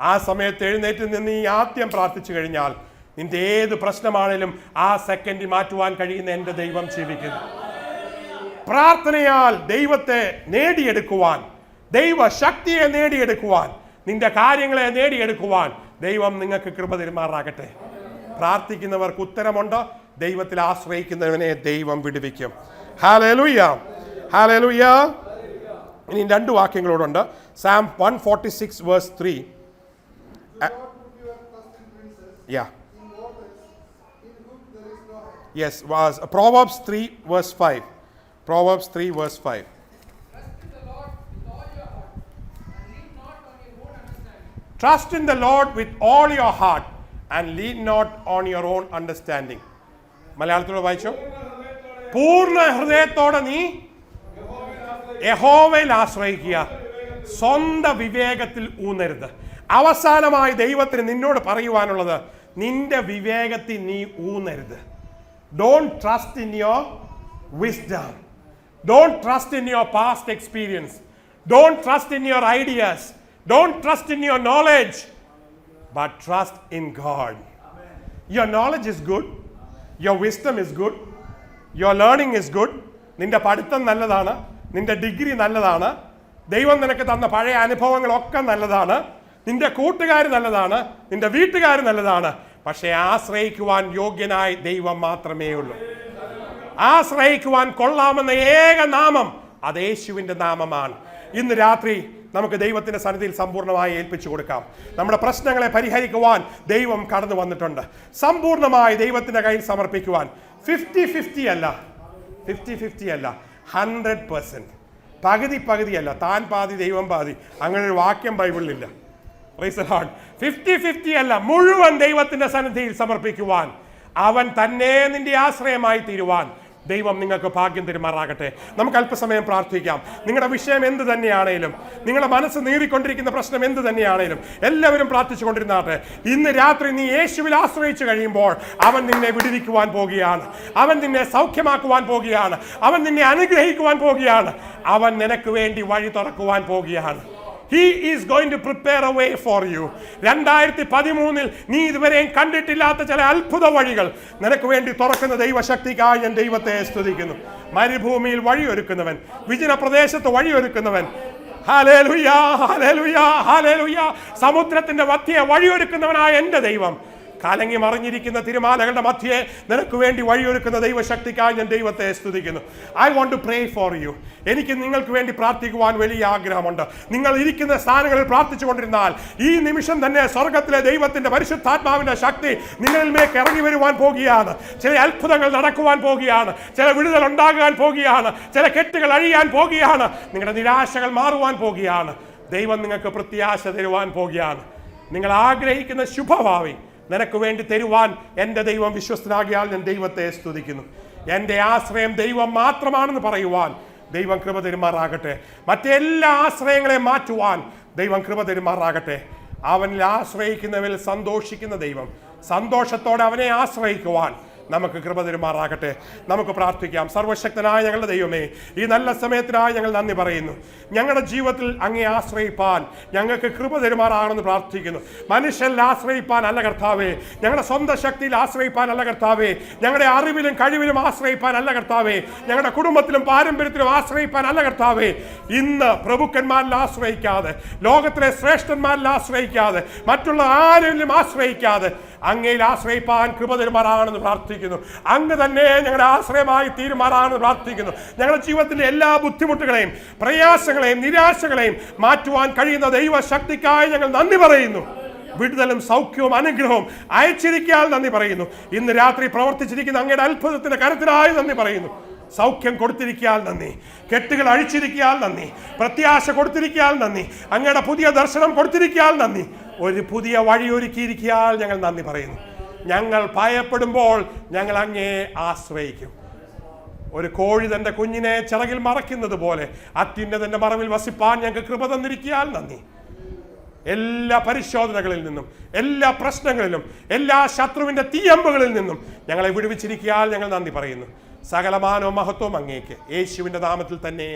ആ സമയത്ത് എഴുന്നേറ്റ് നിന്ന് നീ ആദ്യം പ്രാർത്ഥിച്ചു കഴിഞ്ഞാൽ നിന്റെ ഏത് പ്രശ്നമാണെങ്കിലും ആ സെക്കൻഡിൽ മാറ്റുവാൻ കഴിയുന്ന എൻ്റെ ദൈവം ജീവിക്കുന്നു. പ്രാർത്ഥനയാൽ ദൈവത്തെ നേടിയെടുക്കുവാൻ, ദൈവശക്തിയെ നേടിയെടുക്കുവാൻ, നിന്റെ കാര്യങ്ങളെ നേടിയെടുക്കുവാൻ ദൈവം നിങ്ങൾക്ക് കൃപ തരുമാറാകട്ടെ. പ്രാർത്ഥിക്കുന്നവർക്ക് ഉത്തരമുണ്ട്, ദൈവത്തിൽ ആശ്രയിക്കുന്നവനെ ദൈവം വിടുവിക്കും. Hallelujah, hallelujah. ഇനി 2 വാക്യങ്ങളോടുണ്ട്. Psalm 146 verse 3. Yes, was Proverbs 3 verse 5. Proverbs 3 verse 5. Trust in the Lord with all your heart and lean not on your own understanding. മലയാളത്തിലൂടെ വായിച്ചോ. പൂർണ്ണ ഹൃദയത്തോടെ നീ യഹോവയിൽ ആശ്രയിക്കുക, സ്വന്തം വിവേകത്തിൽ ഊന്നരുത്. അവസാനമായി ദൈവത്തിന് നിന്നോട് പറയുവാനുള്ളത്, നിന്റെ വിവേകത്തിൽ നീ ഊന്നരുത്. Don't trust in your wisdom. Don't trust in your past experience. Don't trust in your ideas. Don't trust in your knowledge. But trust in God. Your knowledge is good. Your wisdom is good. Your learning is good. നിന്റെ പഠിത്തം നല്ലതാണ്, നിന്റെ degree നല്ലതാണ്, ദൈവം നിനക്ക് തന്ന പഴയ അനുഭവങ്ങളൊക്കെ നല്ലതാണ്, നിന്റെ കൂട്ടുകാർ നല്ലതാണ്, നിന്റെ വീട്ടുകാർ നല്ലതാണ്. പക്ഷേ ആശ്രയിക്കുവാൻ യോഗ്യനായി ദൈവം മാത്രമേ ഉള്ളൂ. ആശ്രയിക്കുവാൻ കൊള്ളാമെന്ന ഏക നാമം അത് യേശുവിൻ്റെ നാമമാണ്. ഇന്ന് രാത്രി നമുക്ക് ദൈവത്തിൻ്റെ സന്നിധിയിൽ സമ്പൂർണ്ണമായി ഏൽപ്പിച്ചു കൊടുക്കാം. നമ്മുടെ പ്രശ്നങ്ങളെ പരിഹരിക്കുവാൻ ദൈവം കടന്നു വന്നിട്ടുണ്ട്. സമ്പൂർണ്ണമായി ദൈവത്തിൻ്റെ കയ്യിൽ സമർപ്പിക്കുവാൻ 50-50 അല്ല, 50-50 അല്ല, 100%. പകുതിയല്ല, താൻ പാതി ദൈവം പാതി, അങ്ങനെ ഒരു വാക്യം ബൈബിളിലില്ല. 50-50 അല്ല, മുഴുവൻ ദൈവത്തിന്റെ സന്നിധിയിൽ സമർപ്പിക്കുവാൻ, അവൻ തന്നെ നിന്റെ ആശ്രയമായി തീരുവാൻ ദൈവം നിങ്ങൾക്ക് ഭാഗ്യം തരുമാറാകട്ടെ. നമുക്ക് അല്പസമയം പ്രാർത്ഥിക്കാം. നിങ്ങളുടെ വിഷയം എന്ത് തന്നെയാണേലും, നിങ്ങളുടെ മനസ്സ് നീറിക്കൊണ്ടിരിക്കുന്ന പ്രശ്നം എന്ത് തന്നെയാണേലും എല്ലാവരും പ്രാർത്ഥിച്ചു കൊണ്ടിരുന്നാട്ടെ. ഇന്ന് രാത്രി നീ യേശുവിൽ ആശ്രയിച്ചു കഴിയുമ്പോൾ അവൻ നിന്നെ വിടുവിക്കുവാൻ പോകുകയാണ്, അവൻ നിന്നെ സൗഖ്യമാക്കുവാൻ പോകുകയാണ്, അവൻ നിന്നെ അനുഗ്രഹിക്കുവാൻ പോകുകയാണ്, അവൻ നിനക്ക് വേണ്ടി വഴി തുറക്കുവാൻ പോകുകയാണ്. He is going to prepare a way for you. 2013 നീ ഇതുവരെയും കണ്ടിട്ടില്ലാത്ത ചില അത്ഭുത വഴികൾ നിനക്ക് വേണ്ടി തുറക്കുന്ന ദൈവശക്തിക്കായി ഞാൻ ദൈവത്തെ സ്തുതിക്കുന്നു. മരുഭൂമിയിൽ വഴിയൊരുക്കുന്നവൻ, വിജന പ്രദേശത്ത് വഴിയൊരുക്കുന്നവൻ, ഹല്ലേലൂയ ഹല്ലേലൂയ ഹല്ലേലൂയ, സമുദ്രത്തിന്റെ മധ്യേ വഴിയൊരുക്കുന്നവനായ എൻ്റെ ദൈവം, കലങ്ങി മറിഞ്ഞിരിക്കുന്ന തിരുമാലകളുടെ മധ്യേ നിനക്ക് വേണ്ടി വഴിയൊരുക്കുന്ന ദൈവശക്തിക്കായി ഞാൻ ദൈവത്തെ സ്തുതിക്കുന്നു. I want to pray for you. എനിക്ക് നിങ്ങൾക്ക് വേണ്ടി പ്രാർത്ഥിക്കുവാൻ വലിയ ആഗ്രഹമുണ്ട്. നിങ്ങൾ ഇരിക്കുന്ന സ്ഥാനങ്ങളിൽ പ്രാർത്ഥിച്ചു കൊണ്ടിരുന്നാൽ ഈ നിമിഷം തന്നെ സ്വർഗത്തിലെ ദൈവത്തിന്റെ പരിശുദ്ധാത്മാവിന്റെ ശക്തി നിങ്ങളിലേക്ക് ഇറങ്ങി വരുവാൻ പോകുകയാണ്. ചില അത്ഭുതങ്ങൾ നടക്കുവാൻ പോകുകയാണ്, ചില വിടുതൽ ഉണ്ടാകാൻ പോകുകയാണ്, ചില കെട്ടുകൾ അഴിയാൻ പോകുകയാണ്, നിങ്ങളുടെ നിരാശകൾ മാറുവാൻ പോകുകയാണ്. ദൈവം നിങ്ങൾക്ക് പ്രത്യാശ തരുവാൻ പോകുകയാണ്. നിങ്ങൾ ആഗ്രഹിക്കുന്ന ശുഭഭാവി നിനക്ക് വേണ്ടി തരുവാൻ എൻ്റെ ദൈവം വിശ്വസ്തനാകിയാൽ ഞാൻ ദൈവത്തെ സ്തുതിക്കുന്നു. എൻ്റെ ആശ്രയം ദൈവം മാത്രമാണെന്ന് പറയുവാൻ ദൈവം കൃപ തരുമാറാകട്ടെ. മറ്റെല്ലാ ആശ്രയങ്ങളെയും മാറ്റുവാൻ ദൈവം കൃപ തരുമാറാകട്ടെ. അവനിൽ ആശ്രയിക്കുന്നവരിൽ സന്തോഷിക്കുന്ന ദൈവം, സന്തോഷത്തോടെ അവനെ ആശ്രയിക്കുവാൻ നമുക്ക് കൃപ തരുമാറാകട്ടെ. നമുക്ക് പ്രാർത്ഥിക്കാം. സർവശക്തനായ ഞങ്ങളുടെ ദൈവമേ, ഈ നല്ല സമയത്തിനായി ഞങ്ങൾ നന്ദി പറയുന്നു. ഞങ്ങളുടെ ജീവിതത്തിൽ അങ്ങേ ആശ്രയിപ്പാൻ ഞങ്ങൾക്ക് കൃപ തരുമാറാണെന്ന് പ്രാർത്ഥിക്കുന്നു. മനുഷ്യരിൽ ആശ്രയിപ്പാൻ അല്ല കർത്താവേ, ഞങ്ങളുടെ സ്വന്തം ശക്തിയിൽ ആശ്രയിപ്പാൻ അല്ല കർത്താവേ, ഞങ്ങളുടെ അറിവിലും കഴിവിലും ആശ്രയിപ്പാൻ അല്ല കർത്താവേ, ഞങ്ങളുടെ കുടുംബത്തിലും പാരമ്പര്യത്തിലും ആശ്രയിപ്പാൻ അല്ല കർത്താവേ. ഇന്ന് പ്രഭുക്കന്മാരിൽ ആശ്രയിക്കാതെ, ലോകത്തിലെ ശ്രേഷ്ഠന്മാരിൽ ആശ്രയിക്കാതെ, മറ്റുള്ള ആരിലും ആശ്രയിക്കാതെ അങ്ങയിൽ ആശ്രയിപ്പാൻ കൃപ തരുമാറാണെന്ന് പ്രാർത്ഥിക്കുന്നു. അങ്ങ് തന്നെ ഞങ്ങളുടെ ആശ്രയമായി തീരുമാറാണെന്ന് പ്രാർത്ഥിക്കുന്നു. ഞങ്ങളുടെ ജീവിതത്തിലെ എല്ലാ ബുദ്ധിമുട്ടുകളെയും പ്രയാസങ്ങളെയും നിരാശകളെയും മാറ്റുവാൻ കഴിയുന്ന ദൈവശക്തിക്കായി ഞങ്ങൾ നന്ദി പറയുന്നു. വിടുതലും സൗഖ്യവും അനുഗ്രഹവും അയച്ചിരിക്കാൻ നന്ദി പറയുന്നു. ഇന്ന് രാത്രി പ്രവർത്തിച്ചിരിക്കുന്ന അങ്ങയുടെ അത്ഭുതത്തിന്റെ കരുത്തിനായി നന്ദി പറയുന്നു. സൗഖ്യം കൊടുത്തിരിക്കാൻ നന്ദി, കെട്ടുകൾ അഴിച്ചിരിക്കാൻ നന്ദി, പ്രത്യാശ കൊടുത്തിരിക്കാൻ നന്ദി, അങ്ങയുടെ പുതിയ ദർശനം കൊടുത്തിരിക്കാൻ നന്ദി, ഒരു പുതിയ വഴി ഒരുക്കിയിരിക്കാൻ ഞങ്ങൾ നന്ദി പറയുന്നു. ഞങ്ങൾ ഭയപ്പെടുമ്പോൾ ഞങ്ങൾ അങ്ങേ ആശ്രയിക്കും. ഒരു കോഴി തൻ്റെ കുഞ്ഞിനെ ചിറകിൽ മറയ്ക്കുന്നത് പോലെ അത്യുന്നതന്റെ മറവിൽ വസിപ്പാൻ ഞങ്ങൾക്ക് കൃപ തന്നിരിക്കാൻ നന്ദി. എല്ലാ പരിശോധനകളിൽ നിന്നും, എല്ലാ പ്രശ്നങ്ങളിലും, എല്ലാ ശത്രുവിന്റെ തീയമ്പുകളിൽ നിന്നും ഞങ്ങളെ വിടുവിച്ചിരിക്കാൻ ഞങ്ങൾ നന്ദി പറയുന്നു. സകലമാനവും മഹത്വവും അങ്ങേക്ക് യേശുവിന്റെ നാമത്തിൽ തന്നെ.